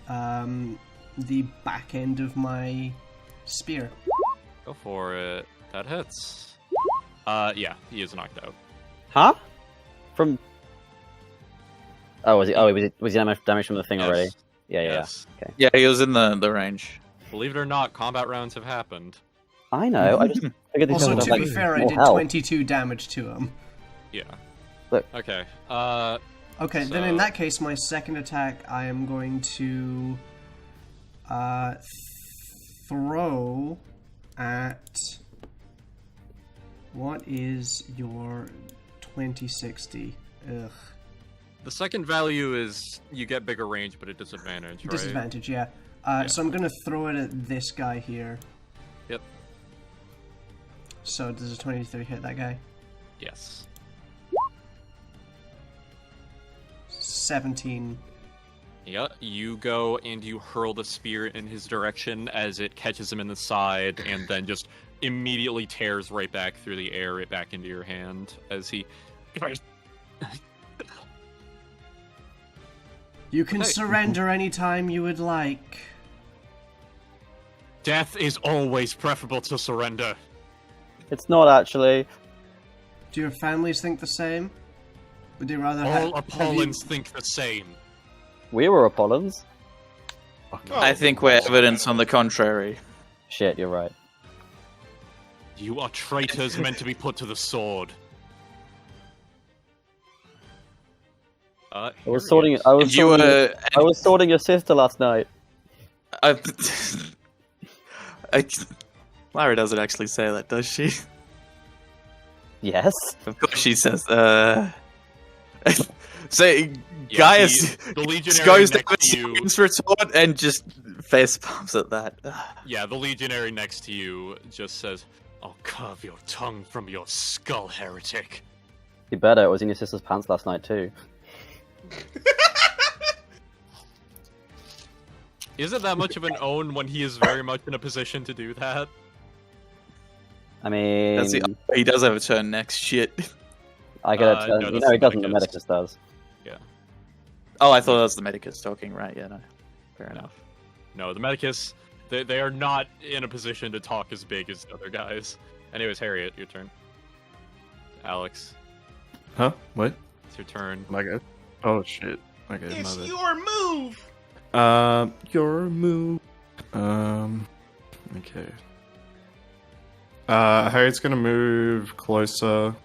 the back end of my spear. Go for it. That hits. Yeah, he is knocked out. Huh? From... Oh, was he damaged from the thing already? Yeah. Yes. Okay. Yeah, he was in the range. Believe it or not, combat rounds have happened. I know, I just figured these Also, guys to would be have, fair, I more did health. 22 damage to him. Yeah. Look. Okay. Okay, then in that case, my second attack, I am going to throw at... What is your 2060? Ugh. The second value is you get bigger range, but at disadvantage, right? Disadvantage, yeah. So I'm going to throw it at this guy here. Yep. So does a 23 hit that guy? Yes. 17. Yeah, you go and you hurl the spear in his direction as it catches him in the side and then just immediately tears right back through the air, right back into your hand as he... You can Okay. surrender anytime you would like. Death is always preferable to surrender. It's not actually. Do your families think the same? Would they rather All have Apollons think the same. We were Apollons. I think we're evidence on the contrary. Shit, you're right. You are traitors meant to be put to the sword. I was sorting your sister last night. Lara doesn't actually say that, does she? Yes. Of course she says, So, Yeah, Gaius the legionary goes to next to you. his retort and just face palms at that. Yeah, the legionary next to you just says, "I'll carve your tongue from your skull, heretic." You better. It was in your sister's pants last night too. Is it that much of an own when he is very much in a position to do that? I mean, He does have a turn next. Shit. I get a turn. no, You that's know, he the doesn't. The Medicus. Medicus does. Yeah. Oh, I thought that was the Medicus talking, right? Yeah, no. Fair enough. No, the Medicus, they are not in a position to talk as big as the other guys. Anyways, Harriet, your turn. Alex, Huh? What? it's your turn. My God. Oh shit. Okay, It's my bad. your move. Your move. Okay. Harriet's gonna move closer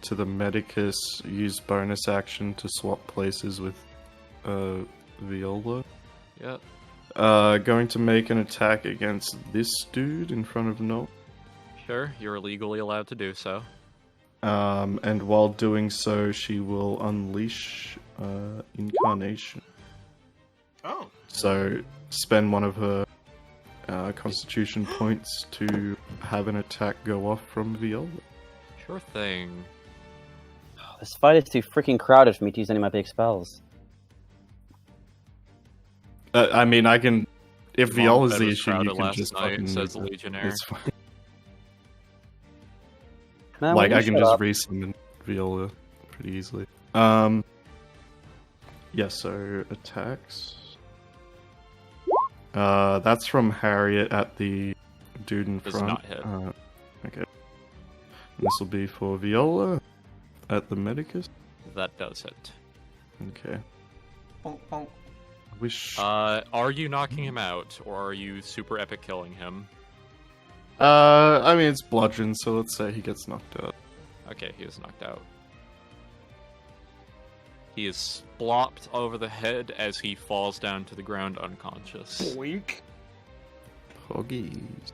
to the Medicus. Use bonus action to swap places with Viola. Yep. Going to make an attack against this dude in front of Noel. Sure, you're legally allowed to do so. And while doing so, she will unleash Incarnation. Oh. So spend one of her Constitution points to have an attack go off from Viola. Sure thing. This fight is too freaking crowded for me to use any of my big spells. I mean, I can. If Mom Viola's bed the was issue, you crowded can last just night, fucking says move the it. Legionary. It's fine. Man, Like will I you can shut just up? resummon Viola pretty easily. Yeah. So attacks. That's from Harriet at the dude in Does front. not hit. Okay. This will be for Viola at the Medicus. That does hit. Okay. Bonk, bonk. Wish. Are you knocking him out, or are you super epic killing him? I mean, it's bludgeon, so let's say he gets knocked out. Okay, he is knocked out. He is splopped over the head as he falls down to the ground unconscious. Boink. Poggies.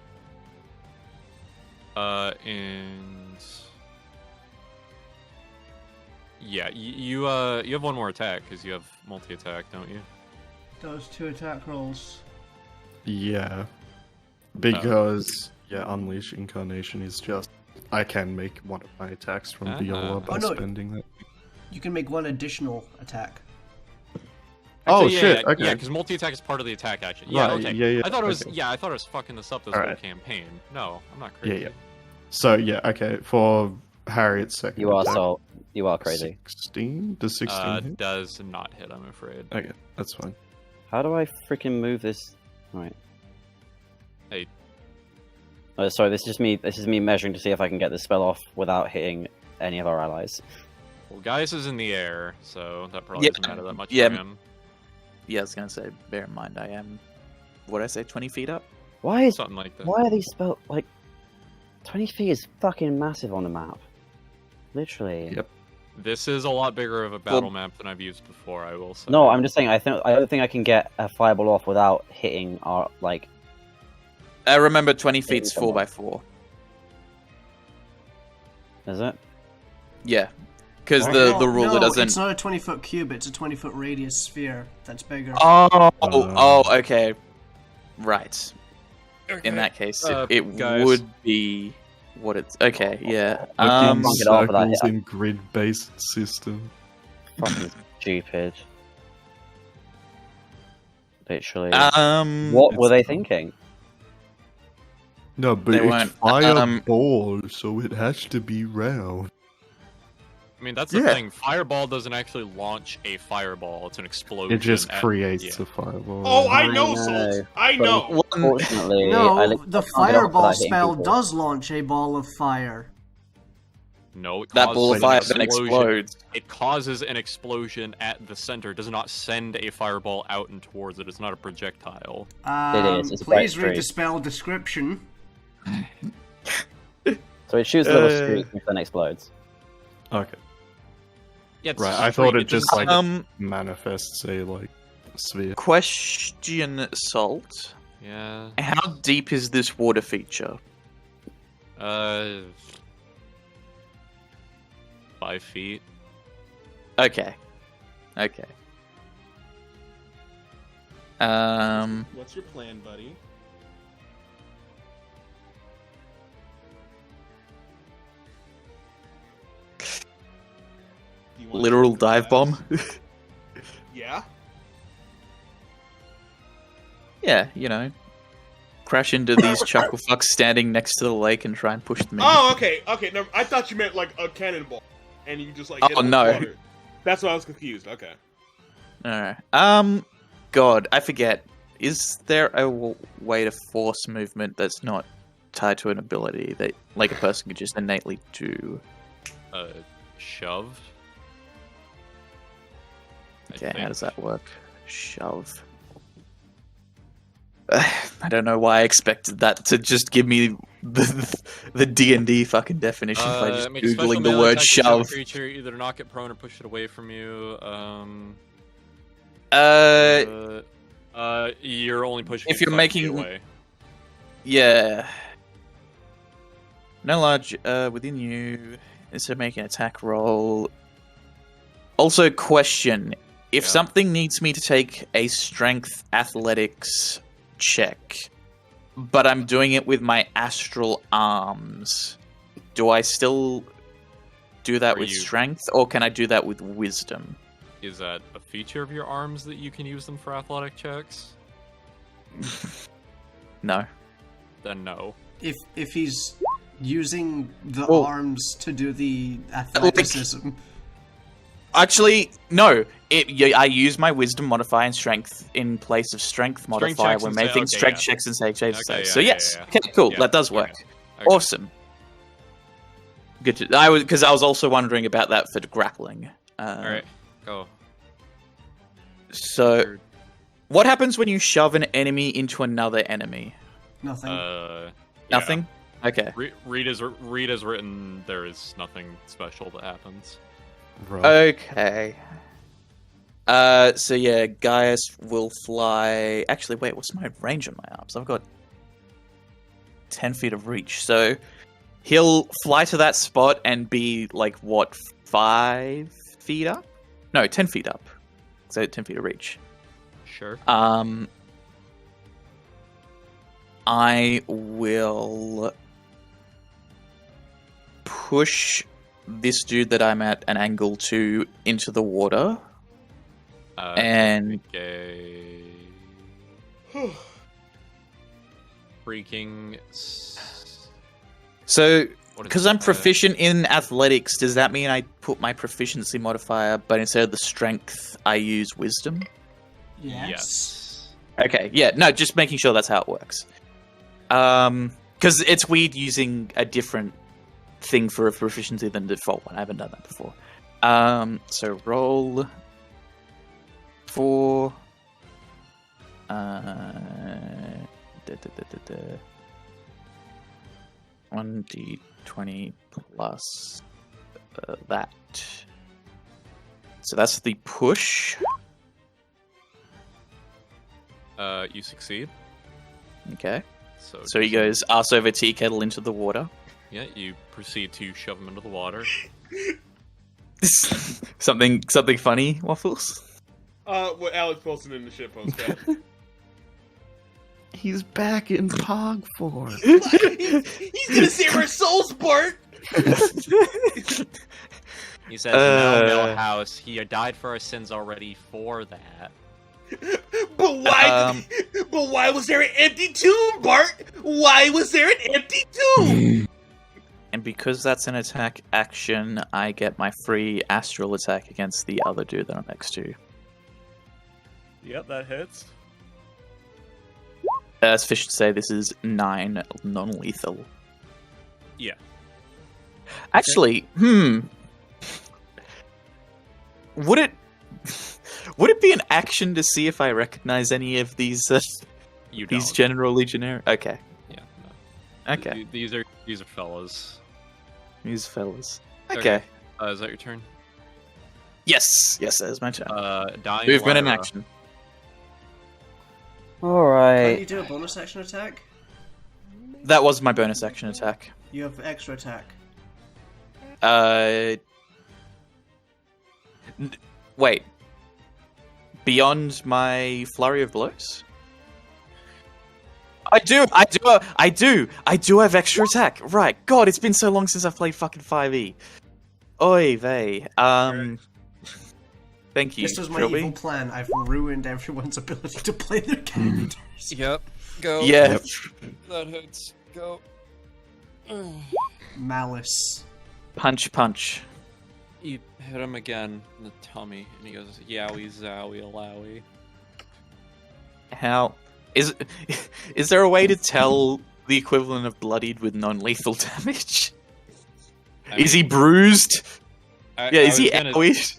And yeah, you have one more attack because you have multi-attack, don't you? Those 2 attack rolls. Yeah. Because, Unleash Incarnation is just... I can make one of my attacks from Viola by Oh, no. spending that. You can make 1 additional attack. Oh, yeah, shit, Yeah, okay. because multi-attack is part of the attack action. Yeah, Right, okay. yeah, I thought it was. okay. Yeah, I thought it was fucking this up this All whole right. campaign. No, I'm not Yeah, crazy. yeah. So, yeah, okay. For Harriet's second You are attack, so. You are crazy. 16? Does 16 hit? Does not hit. I'm afraid. Okay, that's fine. How do I freaking move this? Right. Hey. Oh, sorry, this is me measuring to see if I can get this spell off without hitting any of our allies. Well, Gaius is in the air, so that probably Yeah, doesn't matter that much yeah. for him. Yeah, I was gonna say, bear in mind, I am, what did I say, 20 feet up? Why Something like that. Why are these spell like 20 feet is fucking massive on the map? Literally. Yep. This is a lot bigger of a battle map than I've used before, I will say. No, I'm just saying. I don't think I can get a fireball off without hitting our like. I remember 20 feet's someone. 4x4. Is it? Yeah, because Well, the ruler no, doesn't. it's not a 20-foot cube, it's a 20-foot radius sphere that's bigger. Oh, okay, right. Okay. In that case, Uh, it guys. would be what it's. Okay, yeah. Fucking Fuck it off with that circles hit. in grid-based system. Fucking stupid. Literally. What? What were they thinking? No, but They it's weren't, fireball, so it has to be round. I mean, that's the Yeah. thing. Fireball doesn't actually launch a fireball. It's an explosion. It just at- creates yeah. a fireball. Oh, I I know, know. Salt. I know. Unfortunately, I No, literally the can't get off fireball without hitting spell people. does launch a ball of fire. No, it That causes ball of an fire then explosion. explodes. It causes an explosion at the center. It does not send a fireball out and towards it. It's not a projectile. is, it's a bright Please read the streak. spell description. So it shoots a little Uh, streak which then explodes. Okay, Yeah, it's right. a I thought streak. it just doesn't like send manifests a like sphere. Question, Salt. Yeah. How deep is this water feature? 5 feet. Okay. Okay. What's your plan, buddy? Do you want Literal to dive bomb. Yeah. Yeah, you know, crash into these chuckle fucks standing next to the lake and try and push them in. Oh, okay, okay. No, I thought you meant like a cannonball, and you just like hit Oh, it with no. water. That's why I was confused. Okay. Alright. God, I forget. Is there a way to force movement that's not tied to an ability that, like, a person could just innately do? Shove. Okay, how does that work? Shove. I don't know why I expected that to just give me the D&D fucking definition by just Make a special googling the melee word attack to shove a shove. creature, either to knock it prone or push it away from you. You're only pushing. If it you're 5 feet making- away. Yeah. No large within you. Instead of making an attack roll. Also, question: if Yeah. something needs me to take a strength athletics check, but I'm doing it with my astral arms, do I still do that Are with you- strength, or can I do that with wisdom? Is that a feature of your arms that you can use them for athletic checks? No. Then no. If he's using the Well- arms to do the athleticism, Actually, no. I use my wisdom modifier and strength in place of strength modifier checks when and making okay, strength yeah. checks and save saves. Okay, So yeah, yes, yeah. okay, cool. Yeah, That does okay. work. Okay. Awesome. Good. Because I was also wondering about that for grappling. All right, go. So, what happens when you shove an enemy into another enemy? nothing. Yeah. Nothing. Okay. Read as written. There is nothing special that happens. Right. Okay. So yeah, Gaius will fly. Actually, wait. What's my range on my arms? I've got 10 feet of reach. So he'll fly to that spot and be like what, 5 feet up? No, 10 feet up. So 10 feet of reach. Sure. I will push this dude that I'm at an angle to into the water. And- make a freaking. So, What is because I'm it? proficient in athletics, does that mean I put my proficiency modifier, but instead of the strength, I use wisdom? Yes. Okay, yeah, no, just making sure that's how it works. Because it's weird using a different thing for a proficiency than the default one. I haven't done that before. So roll 4. 1d20 plus that. So that's the push. You succeed. Okay. So He goes ass over tea kettle into the water. Yeah, you proceed to shove him into the water. something funny, Waffles? What Alex posted in the shitpost. He's back in Pog form. He's gonna save our souls, Bart! He says, no, House. He died for our sins already for that. But why? But why was there an empty tomb, Bart? Why was there an empty tomb? And because that's an attack action, I get my free astral attack against the other dude that I'm next to. Yep, that hits. As Fish should say, this is 9 non-lethal. Yeah. Actually, would it be an action to see if I recognize any of these You these don't. general legionnaires? Okay. Yeah. No. Okay. These are fellas. These fellas. Okay. Is that your turn? Yes, that is my turn. Dying Movement and Lyra. action. Can Alright. you do a bonus action attack? That was my bonus action attack. You have extra attack. Wait. Beyond my flurry of blows? I do have extra attack. Right. God, it's been so long since I've played fucking 5e. Oy vey. Thank you. This was my Trilby. evil plan. I've ruined everyone's ability to play their characters. Yep. Go. Yeah. That hits. Go. Malice. Punch. You hit him again in the tummy, and he goes, "Yowie, zowie, alawi." How is there a way to tell the equivalent of bloodied with non-lethal damage? Is he bruised? Is he owied?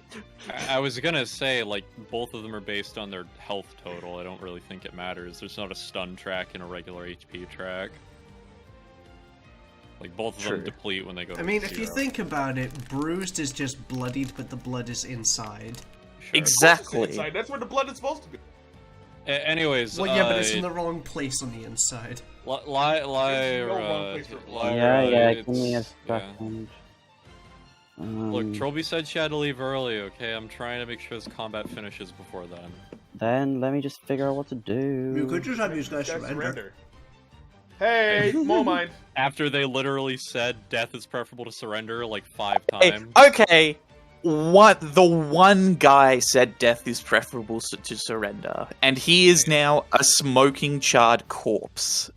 I was gonna say, like, both of them are based on their health total. I don't really think it matters. There's not a stun track and a regular HP track. Like, both of them deplete when they go I to mean, if you 0. think about it, bruised is just bloodied, but the blood is inside. Sure. Exactly. Inside. That's where the blood is supposed to be. Anyways, Well, yeah, but it's in the wrong place on the inside. Lyra, Yeah, give me a yeah. second. Look, Trilby said she had to leave early, okay? I'm trying to make sure this combat finishes before then. Then let me just figure out what to You do. could just have these guys That's surrender. Hey, more mind. After they literally said death is preferable to surrender like 5 Hey, times. okay. What the one guy said death is preferable to surrender, and he is now a smoking charred corpse.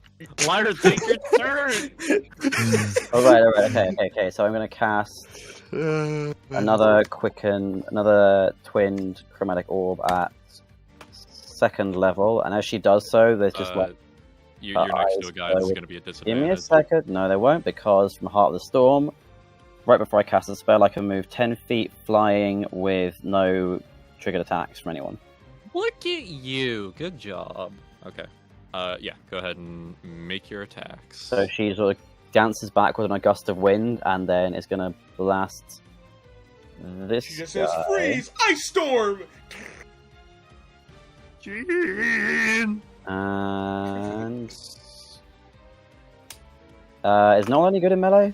Lyra, take your turn! Alright, okay. So I'm gonna cast another twinned chromatic orb at 2nd level, and as she does so, there's just like You're next to a guy that's so going to be a give me a disadvantage. second. No, they won't, because from Heart of the Storm, right before I cast the spell, I can move 10 feet flying with no triggered attacks from anyone. Look at you. Good job. Okay. Yeah, go ahead and make your attacks. So she sort of dances back with a gust of wind, and then it's gonna blast this She just guy. says, "Freeze! Ice storm!" And is Noel any good in melee?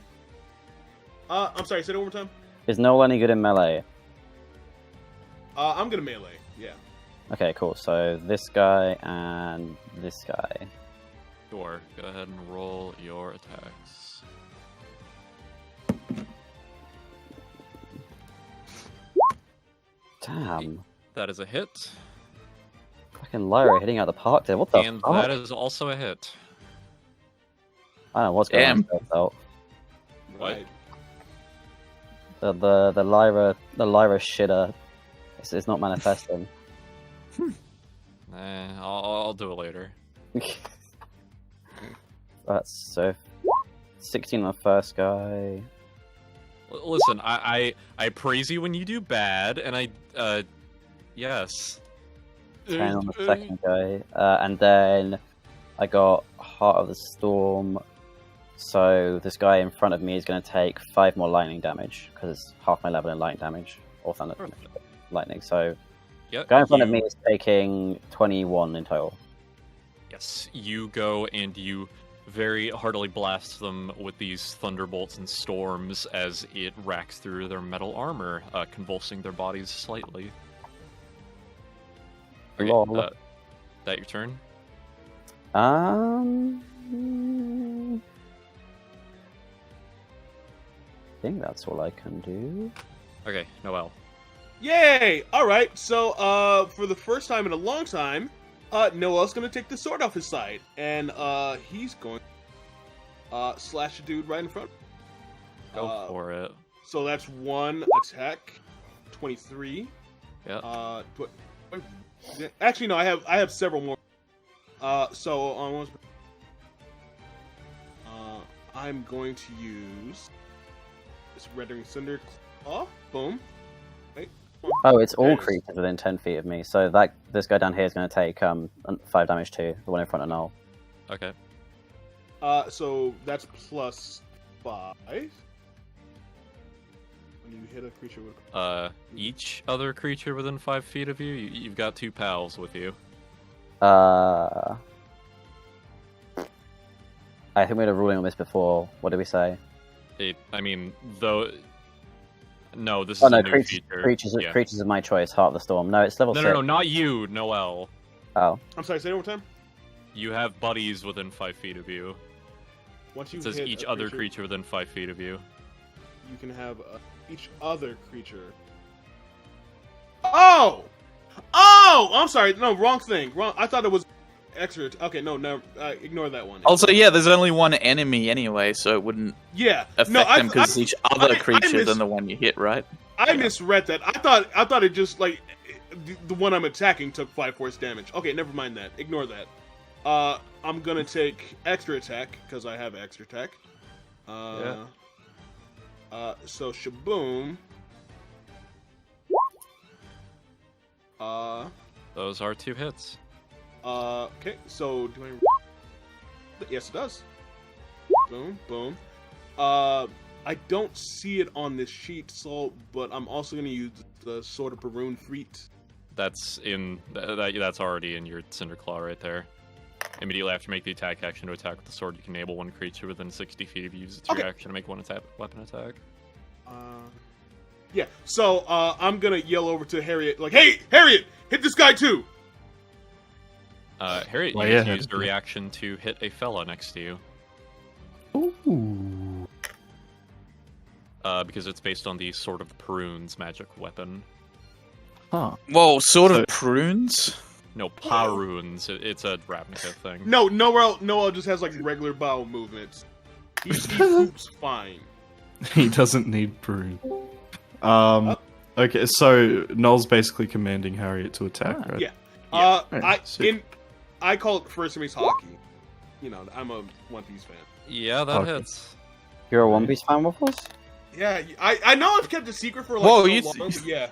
I'm sorry, say it one more time. Is Noel any good in melee? I'm gonna melee, yeah. Okay, cool. So this guy and this guy. Sure. Go ahead and roll your attacks. Damn. That is a hit. Fucking Lyra hitting out the park there. What the And fuck? that is also a hit. I don't know what's going on. Though. What? Right. The Lyra shitter is not manifesting. I'll do it later. That's so 16 on the first guy. Listen, I praise you when you do bad, and I yes. 10 on the second guy. And then I got Heart of the Storm. So this guy in front of me is going to take 5 more lightning damage, because it's half my level in lightning damage, or thunder damage, lightning. So Yep, the guy in front of me is taking 21 in total. Yes, you go and you very heartily blast them with these thunderbolts and storms as it racks through their metal armor, convulsing their bodies slightly. Okay, Lol. that your turn? I think that's all I can do. Okay, Noel. Yay! Alright, so, for the first time in a long time, Noel's gonna take the sword off his side, and, he's going slash a dude right in front. Go for it. So that's 1 attack, 23. Yeah. Actually, no, I have several more. So on I'm going to use this Rendering Cinder Claw. Boom. Wait. Oh, it's all There it is. creatures within 10 feet of me. So this guy down here is going to take 5 damage too. The one in front of Null. Okay. So that's plus 5. When you hit a creature with Each other creature within 5 feet of you, you've got 2 pals with you. I think we had a ruling on this before. What did we say? No, this is Oh no, a new feature. Yeah. creatures of my choice. Heart of the Storm. No, it's level 6. No, not you, Noel. Oh, I'm sorry, say it one more time. You have buddies within 5 feet of you. Once you It says hit each a other creature within 5 feet of you. you can have each other creature. Oh! I'm sorry. No, wrong thing. Wrong. I thought it was extra. Okay, no, ignore that one. Also, yeah, there's only one enemy anyway, so it wouldn't Yeah. affect No, them because it's each other creature miss- than the one you hit, right? I misread that. I thought it just like the one I'm attacking took 5 force damage. Okay, never mind that. Ignore that. I'm gonna take extra attack because I have extra attack. So shaboom. Those are 2 hits. Okay. So do I? Yes, it does. Boom, boom. I don't see it on this sheet, so but I'm also gonna use the Sword of Barun Freet. That's that's already in your Cinder Claw right there. Immediately after you make the attack action to attack with the sword, you can enable one creature within 60 feet of you use its reaction to make one weapon attack. Yeah. So I'm gonna yell over to Harriet, like, "Hey, Harriet, hit this guy too!" Harriet, Well, you yeah, get to use hit the me. reaction to hit a fella next to you. Ooh. Because it's based on the Sword of Prunes magic weapon. Huh. Whoa, sort So- of prunes? No, Parunes. It's a Ravnica thing. No, Noel just has like regular bowel movements. He poops fine. He doesn't need prune. Okay, so Noel's basically commanding Harriet to attack, right? Yeah. Alright, sick. I call it first base hockey. You know, I'm a One Piece fan. Yeah, that Okay. hits. you're a One Piece fan, Waffles? Yeah, I know I've kept a secret for like Whoa, so you- long, but yeah.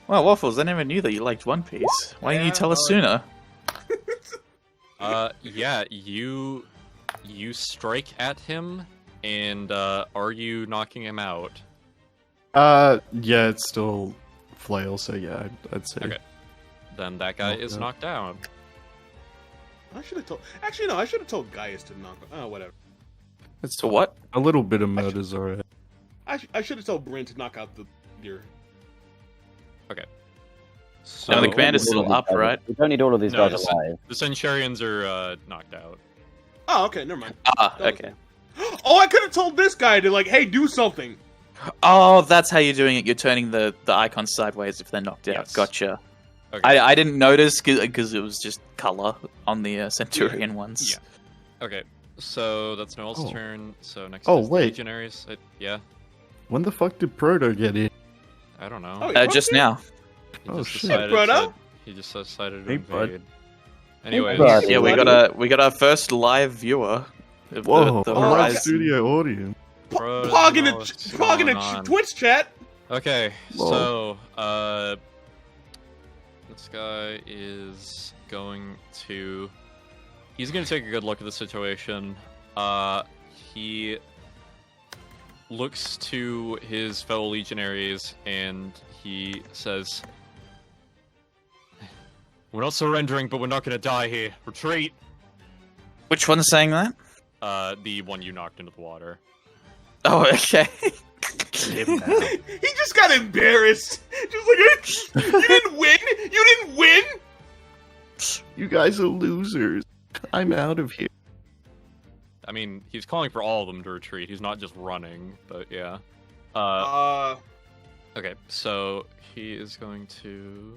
Well, Waffles, I never knew that you liked One Piece. Why didn't you Yeah, tell us well, sooner? Yeah, you strike at him, and are you knocking him out? Yeah, it's still flail, so yeah, I'd say. Okay. Then that guy is Okay. knocked down. I should have told. Actually, no. I should have told Gaius to knock. Oh, whatever. It's So what? a little bit of murder's alright. I should have told Bryn to knock out the deer. So No, the We command don't is need all still of up, these guys- right? We don't need all of these No, guys the alive. the Centurions are knocked out. Oh, okay. Never mind. Ah, okay. Oh, I could have told this guy to like, hey, do something. Oh, that's how you're doing it. You're turning the icon sideways if they're knocked out. Yes. Gotcha. Okay. I didn't notice because it was just color on the Centurion ones. Yeah. Okay. So that's Noel's Oh. turn. So next Oh, is the wait. Legionaries. Yeah. When the fuck did Proto get in? I don't know. Oh, Just okay. now. He Oh, just shit. decided Hey, Proto? to. He just decided to Hey, bud. invade. Anyways. bud. Yeah, we Buddy. got our first live viewer. Of Whoa, the a live Horizon. studio audience. Proto Pog in knows what's the Pog in going the on. Twitch chat. Okay, Whoa. so this guy is going to. He's going to take a good look at the situation. He looks to his fellow legionaries and he says, "We're not surrendering, but we're not going to die here. Retreat." Which one's saying that? The one you knocked into the water. Oh, okay. He just got embarrassed. Just like, you didn't win. You didn't win. You guys are losers. I'm out of here. I mean, he's calling for all of them to retreat. He's not just running, but yeah. Okay, so he is going to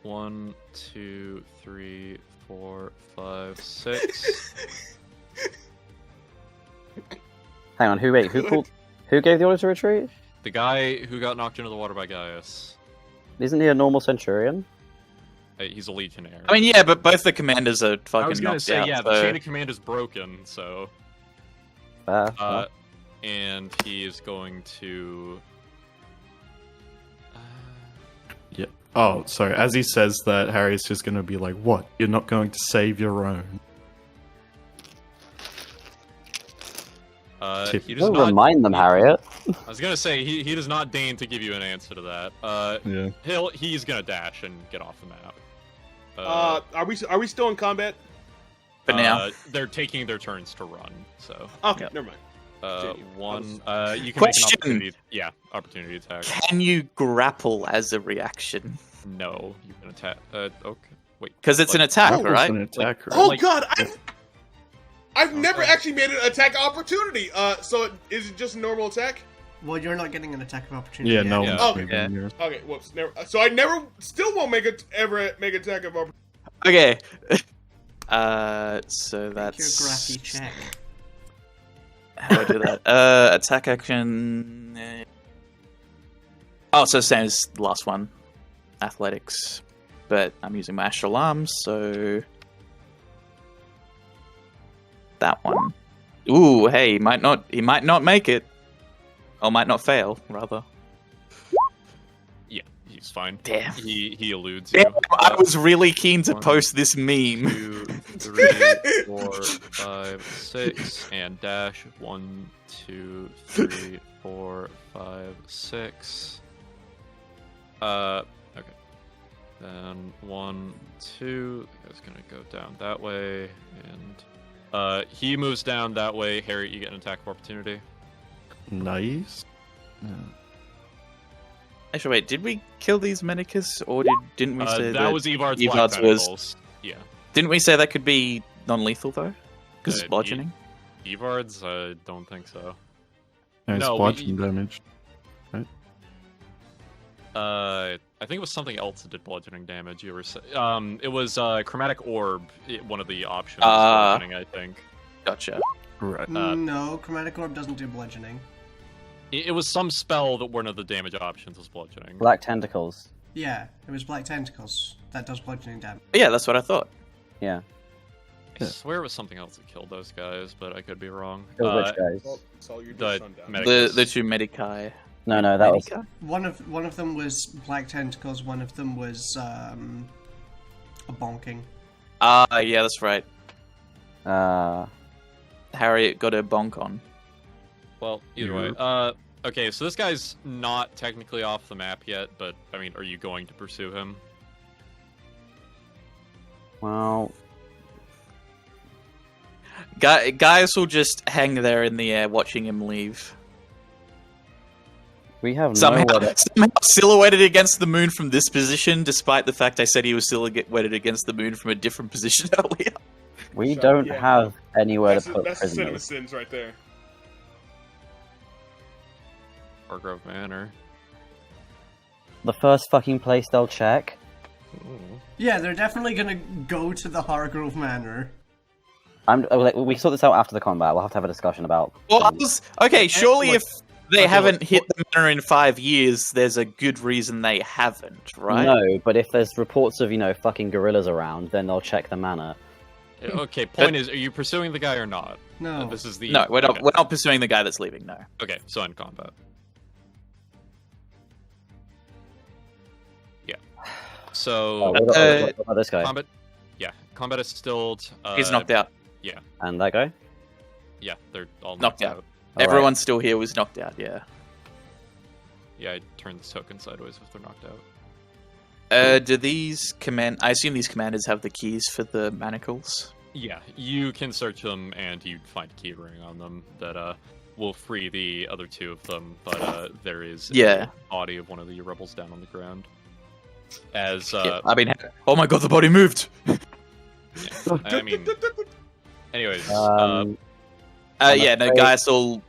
1, 2, 3, 4, 5, 6. Hang on, who called? Who gave the order to retreat? The guy who got knocked into the water by Gaius. Isn't he a normal Centurion? He's a legionnaire. I mean, yeah, but both the commanders are fucking I was gonna knocked say, out. yeah, so... the chain of command is broken, so. Fair. And he is going to. Yeah. Oh, sorry. As he says that, Harry's just gonna be like, "What? You're not going to save your own?" He does Don't not. remind them, Harriet. I was gonna say he does not deign to give you an answer to that. Yeah. He's gonna dash and get off the map. Are we still in combat? For now. They're taking their turns to run. So Okay, Yep. never mind. Continue. one. You can Question. make an opportunity. Yeah, opportunity attack. Can you grapple as a reaction? No, you can attack. Okay, wait. Because it's an attack, That was right? an attack, right? Oh like- God, I've never actually made an attack opportunity. So is it just a normal attack? Well, you're not getting an attack of opportunity. Yeah, yet. no Yeah. one's Okay. moving here. Okay, whoops. Never. So I still won't ever make an attack of opportunity. Okay. So Make that's. your graphy check. How do I do that? Attack action. Oh, so same as the last one. Athletics. But I'm using my astral arms, so. That one. Ooh, hey, he might not make it. Or might not fail, rather. Yeah, he's fine. Damn. He eludes you. Damn, I was really keen to One, post this meme. 2, 3, 4, 5, 6, and dash. 1, 2, 3, 4, 5, 6. Okay. Then 1, 2. The guy's gonna go down that way, and he moves down that way. Harry, you get an attack of opportunity. Nice. Actually, wait, did we kill these Medicus, or didn't we say That was Evard's Evard's Black was- Tentacles. Yeah. Didn't we say that could be non-lethal though? Because it's Uh, bludgeoning. Evard's? I don't think so. Nice No, bludgeon damage. I think it was something else that did bludgeoning damage. You were it was chromatic orb. One of the options. Bludgeoning, I think. Gotcha. Right. No, chromatic orb doesn't do bludgeoning. It was some spell that one of the damage options was bludgeoning. Black tentacles. Yeah, it was black tentacles. That does bludgeoning damage. Yeah, that's what I thought. Yeah. I swear it was something else that killed those guys, but I could be wrong. Kill which guys? Well, so you're The just sundown. medic- The two Medici. No, that was. Medici? One of them was black tentacles. One of them was a bonking. Ah, yeah, that's right. Uh, Harriet got a bonk on. Well, either way. Okay, so this guy's not technically off the map yet, but I mean, are you going to pursue him? well, Gaius will just hang there in the air watching him leave. we have Somehow, nowhere to... somehow silhouetted against the moon from this position, despite the fact I said he was silhouetted against the moon from a different position earlier. We So, don't yeah. have anywhere That's to put the sin of prisoners. sins right there. Hargrove Manor. The first fucking place they'll check. Yeah, they're definitely gonna go to the Hargrove Manor. We sort this out after the combat. We'll have to have a discussion about. Well, okay, surely like- if they okay, haven't look, hit the manor in 5 years, there's a good reason they haven't, right? No, but if there's reports of fucking gorillas around, then they'll check the manor. Okay, point is, are you pursuing the guy or not? No. This is the... No, we're not. Okay. We're not pursuing the guy that's leaving. No. Okay, so in combat. Yeah. So, What about this guy? combat... Yeah, combat is stilled. He's knocked out. And that guy? Yeah, they're all Knocked knocked out. out. All Everyone right. still here was knocked out. Yeah. Yeah, I turned this token sideways if they're knocked out. Do these I assume these commanders have the keys for the manacles. Yeah, you can search them and you'd find a key ring on them that will free the other two of them, but there is Yeah. a body of one of the rebels down on the ground. As Yeah, I mean, oh my god, the body moved. I mean, anyways, I'm Yeah, no, afraid- guys all.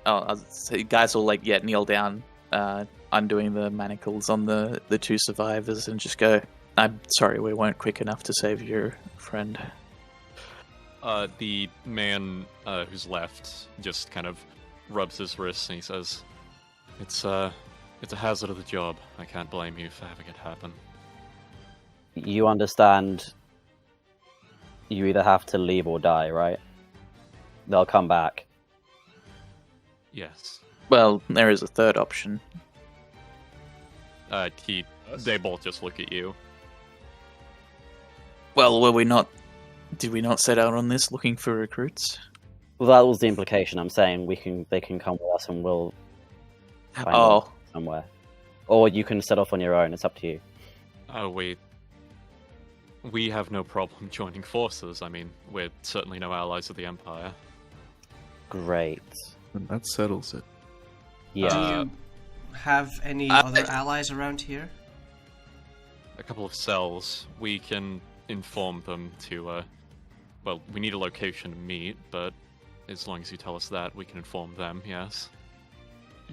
Oh, I was say, guys all kneel down, undoing the manacles on the two survivors, and just go. I'm sorry, we weren't quick enough to save your friend. the man who's left just kind of rubs his wrist and he says, It's a hazard of the job. I can't blame you for having it happen." You understand you either have to leave or die, right? They'll come back. Yes. Well, there is a third option. They both just look at you. Well, did we not set out on this looking for recruits? Well, that was the implication. I'm saying they can come with us and we'll find them Oh, somewhere. Or you can set off on your own. It's up to you. Oh, we have no problem joining forces. I mean, we're certainly no allies of the Empire. Great. And that settles it. Yeah. Do you have any other allies around here? A couple of cells. We can inform them to, well, we need a location to meet, but as long as you tell us that, we can inform them, yes.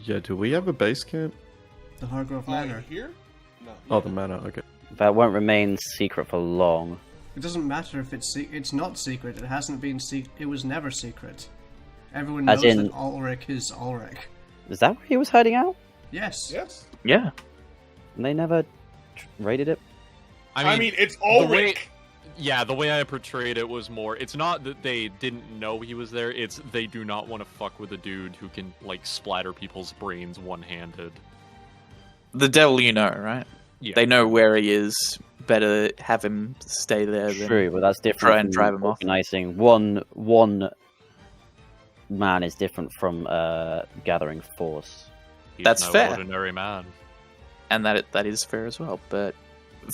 Yeah, do we have a base camp? The Hargrove Manor. Here? No. Oh, the manor, okay. That won't remain secret for long. It doesn't matter if it's not secret. It hasn't been It was never secret. Everyone As knows in- that Ulrich is Ulrich. Is that where he was hiding out? Yes. Yes. yeah. And they never raided it? I mean, it's the way- Ulrich. Yeah, the way I portrayed it was more, it's not that they didn't know he was there, it's they do not want to fuck with a dude who can, like, splatter people's brains one-handed. The devil you know, right? Yeah. They know where he is. Better have him stay there than True, but that's different try and from drive him off. organizing. One man is different from gathering force. He's That's no fair. ordinary man. and that is fair as well. But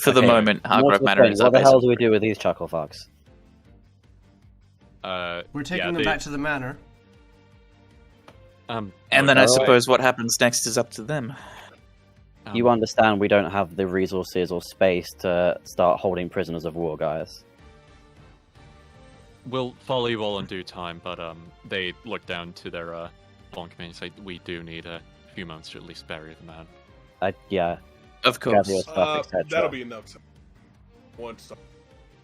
for the Okay, moment, more Hargrove to the Manor point, is what our the base hell of do we recruit. do with these chuckle fucks? We're taking yeah, them back to the manor. Um, And look, then I Alright. suppose what happens next is up to them. You understand we don't have the resources or space to start holding prisoners of war, guys. We'll follow you all in due time, but they look down to their fallen companions and say, "We do need a few months to at least bury the man." Yeah, Of course. gather your stuff, etc. That'll be enough. Once.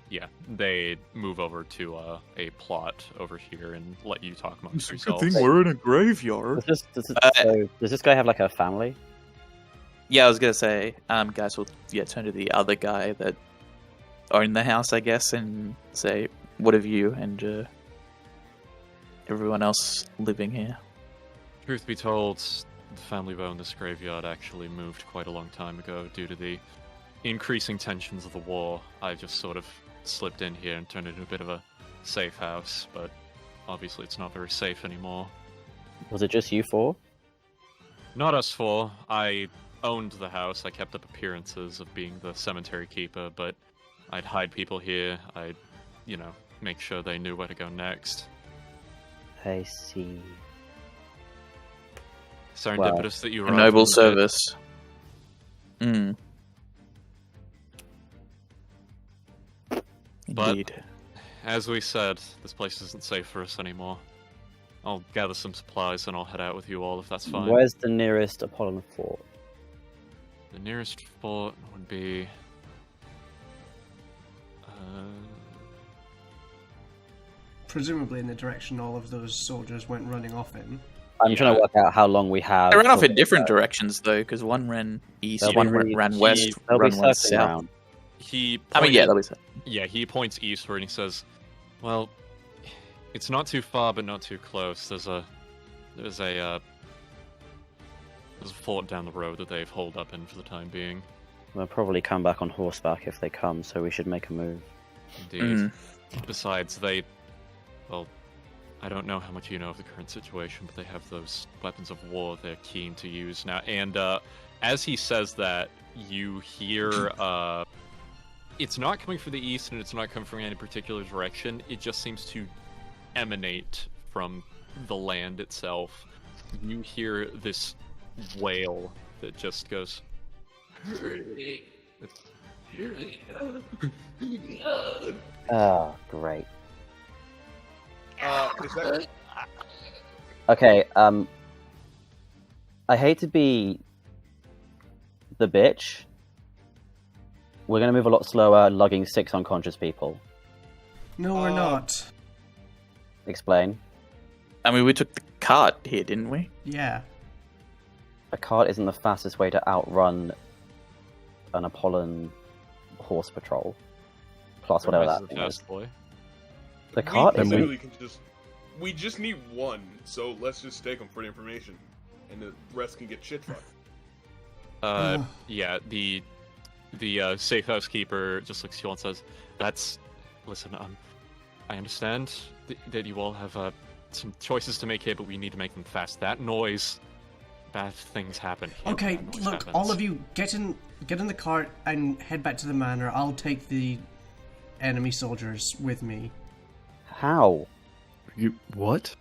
Yeah, they move over to a plot over here and let you talk amongst It's a good yourselves. thing we're in a graveyard. Does this guy have like a family? Yeah, I was gonna say, guys will turn to the other guy that owned the house, I guess, and say, "What have you and everyone else living here?" Truth be told, the family who owned this graveyard actually moved quite a long time ago due to the increasing tensions of the war. I just sort of slipped in here and turned it into a bit of a safe house, but obviously it's not very safe anymore. Was it just you four? Not us four. I owned the house. I kept up appearances of being the cemetery keeper, but I'd hide people here. I'd, make sure they knew where to go next. I see. Serendipitous that you A arrived noble when you did. service. Mm. But- Indeed. As we said, this place isn't safe for us anymore. I'll gather some supplies and I'll head out with you all if that's fine. Where's the nearest Apollon fort? The nearest fort would be... Presumably in the direction all of those soldiers went running off in. I'm trying to work out how long we have. They ran off in different directions though, because one ran east, one ran west, They'll be one went circling south. around. He I mean, yeah, that'll be Yeah, he points eastward and he says, "Well, it's not too far, but not too close. There's a fort down the road that they've holed up in for the time being." They'll probably come back on horseback if they come, so we should make a move. Indeed. Besides, well, I don't know how much you know of the current situation, but they have those weapons of war they're keen to use now. And as he says that, you hear it's not coming from the east and it's not coming from any particular direction. It just seems to emanate from the land itself. You hear this wail that just goes... Oh, great. Is that... Okay, I hate to be the bitch. We're gonna move a lot slower, lugging 6 unconscious people. No, we're not. Explain. I mean, we took the cart here, didn't we? Yeah. A cart isn't the fastest way to outrun an Apollon horse patrol. Plus whatever Rise that of the thing is. fast boy. The cart we is... literally can just... We just need one, so let's just take them for the information. And the rest can get shit-fucked. Yeah, the safe housekeeper just looks at you all and says, listen, I understand that you all have some choices to make here, but we need to make them fast. That noise, bad things happen here. Okay, Bad noise look, happens. all of you, get in the cart and head back to the manor. I'll take the enemy soldiers with me. How? You what?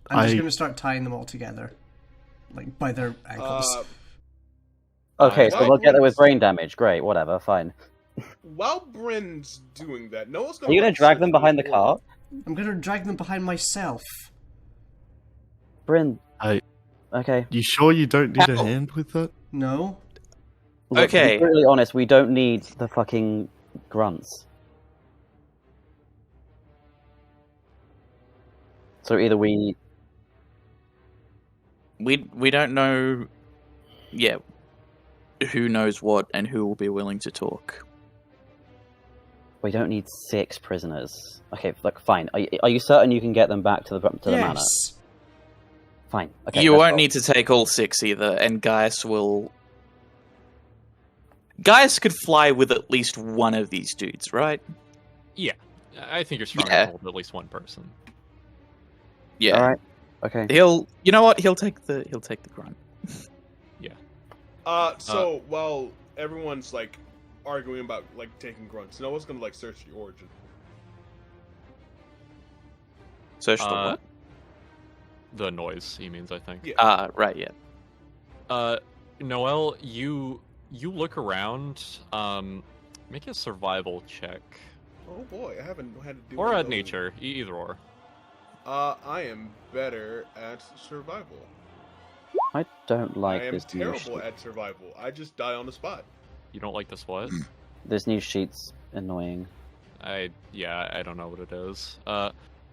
I'm just going to start tying them all together. Like, by their ankles. Okay, so Why they'll get there with Bryn's- brain damage. Great, whatever, fine. While Bryn's doing that, Noah's gonna... Are you gonna like, drag search them for behind the war. cart? I'm going to drag them behind myself. Bryn. I- Okay. You sure you don't need a Ow. hand with that? No? Look, to Okay. be brutally honest, we don't need the fucking grunts. So either we... We don't know. Yeah, who knows what and who will be willing to talk. We don't need 6 prisoners. Okay, look, fine. Are you certain you can get them back to the manor? Yes. Fine. Okay. You let's won't go. need to take all 6 either, and Gaius will. Gaius could fly with at least one of these dudes, right? Yeah, I think you're strong Yeah. enough to hold at least one person. Yeah. All right. Okay. He'll. You know what? He'll take the grunt. So while everyone's like arguing about like taking grunts, Noah's gonna like search the origin. Search the what? The noise, he means, I think. Yeah. Right. Yeah. Noel, you look around. Make a survival check. Oh boy, I haven't had to do. Or one of at those. nature, either or. I am better at survival. I don't like I am this new terrible sheet. at survival. I just die on the spot. You don't like this what? This new sheet's annoying. I don't know what it is.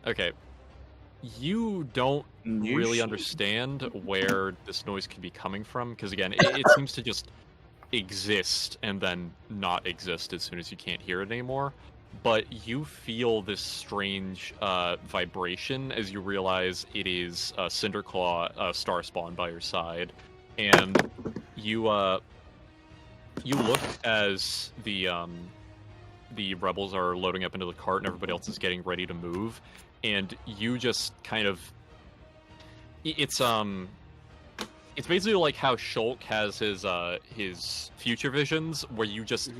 Okay. You don't really understand where this noise could be coming from, because again, it seems to just exist and then not exist as soon as you can't hear it anymore. But you feel this strange vibration as you realize it is Cinderclaw star spawn by your side, and you look as the rebels are loading up into the cart and everybody else is getting ready to move, and you just kind of it's basically like how Shulk has his future visions, where you just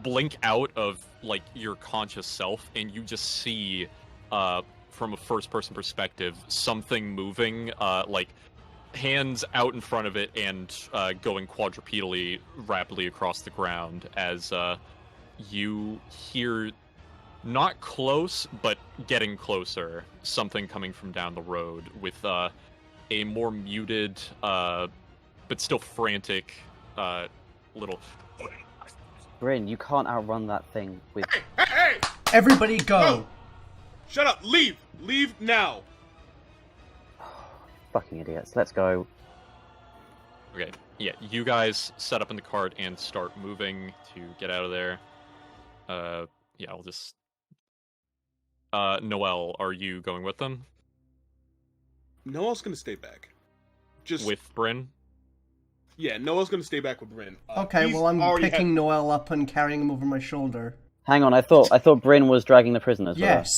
blink out of like your conscious self and you just see from a first person perspective something moving, like hands out in front of it and going quadrupedally rapidly across the ground as you hear not close, but getting closer. Something coming from down the road with a more muted, but still frantic, little. Bryn, you can't outrun that thing with. Hey! Everybody go! No! Shut up! Leave! Leave now! Fucking idiots. Let's go. Okay, yeah, you guys set up in the cart and start moving to get out of there. Yeah, I'll just. Noelle, are you going with them? Noelle's gonna stay back. Just With Bryn? Yeah, Noel's gonna stay back with Bryn. Okay, He's well I'm already picking Noelle up and carrying him over my shoulder. Hang on, I thought Bryn was dragging the prisoners. with her. Yes.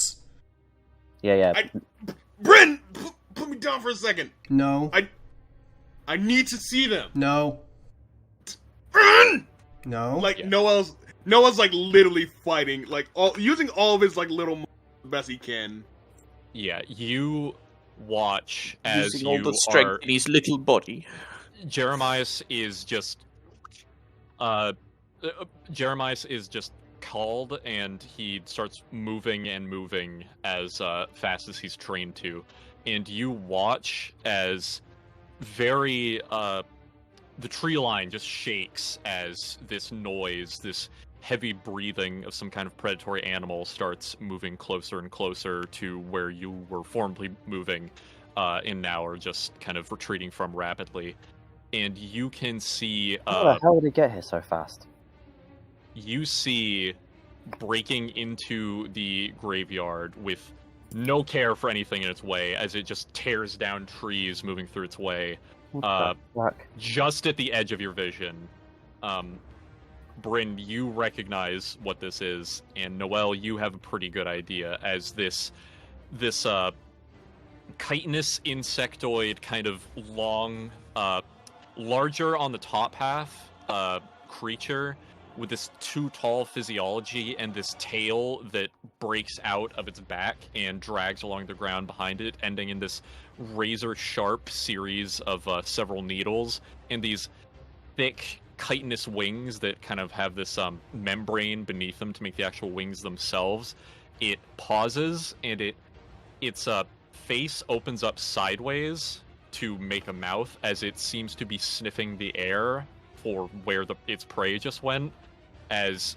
Yeah. Bryn, put me down for a second. No. I need to see them. No. Bryn! No. Like Yeah. Noel's like literally fighting, like using all of his like little the best he can. Yeah, you watch as Using all you the strength are. in his little body. Jeremias is just Jeremias is just called, and he starts moving and moving as fast as he's trained to, and you watch as very the tree line just shakes as this noise, this heavy breathing of some kind of predatory animal starts moving closer and closer to where you were formerly moving, and now are just kind of retreating from rapidly. And you can see How the hell did it get here so fast? you see breaking into the graveyard with no care for anything in its way as it just tears down trees moving through its way. What the fuck? Just at the edge of your vision. Bryn, you recognize what this is, and Noelle, you have a pretty good idea as this chitinous insectoid kind of long, larger on the top half creature with this too tall physiology and this tail that breaks out of its back and drags along the ground behind it, ending in this razor sharp series of several needles and these thick chitinous wings that kind of have this membrane beneath them to make the actual wings themselves. It pauses and its face opens up sideways to make a mouth as it seems to be sniffing the air for where its prey just went, as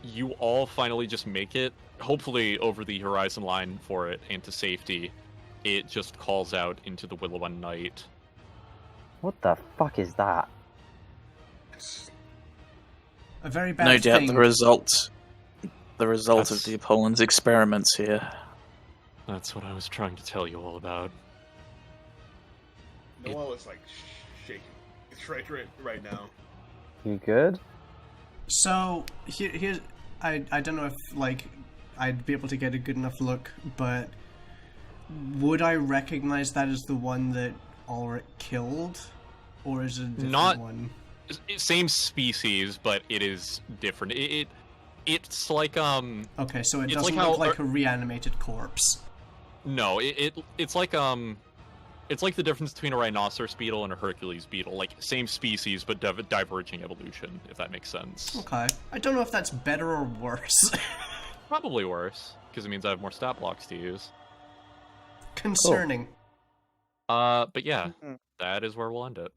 you all finally just make it, hopefully over the horizon line for it and to safety. It just calls out into the Willowhen night. What the fuck is that? A very bad No doubt thing. the result That's- of the Apollin's experiments here. That's what I was trying to tell you all about. Noelle is like shaking. It's right now. You good? So here's I don't know if like I'd be able to get a good enough look, but would I recognize that as the one that Ulrich killed, or is it a different Not- one? Same species, but it is different. It's like Okay, so it it's doesn't like how- look like a reanimated corpse. no, it's like the difference between a rhinoceros beetle and a Hercules beetle. Like same species, but diverging evolution, if that makes sense. Okay, I don't know if that's better or worse. Probably worse, because it means I have more stat blocks to use. Concerning. But yeah, Mhm. that is where we'll end it.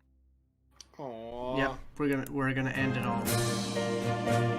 Aww. Yep, we're gonna end it all.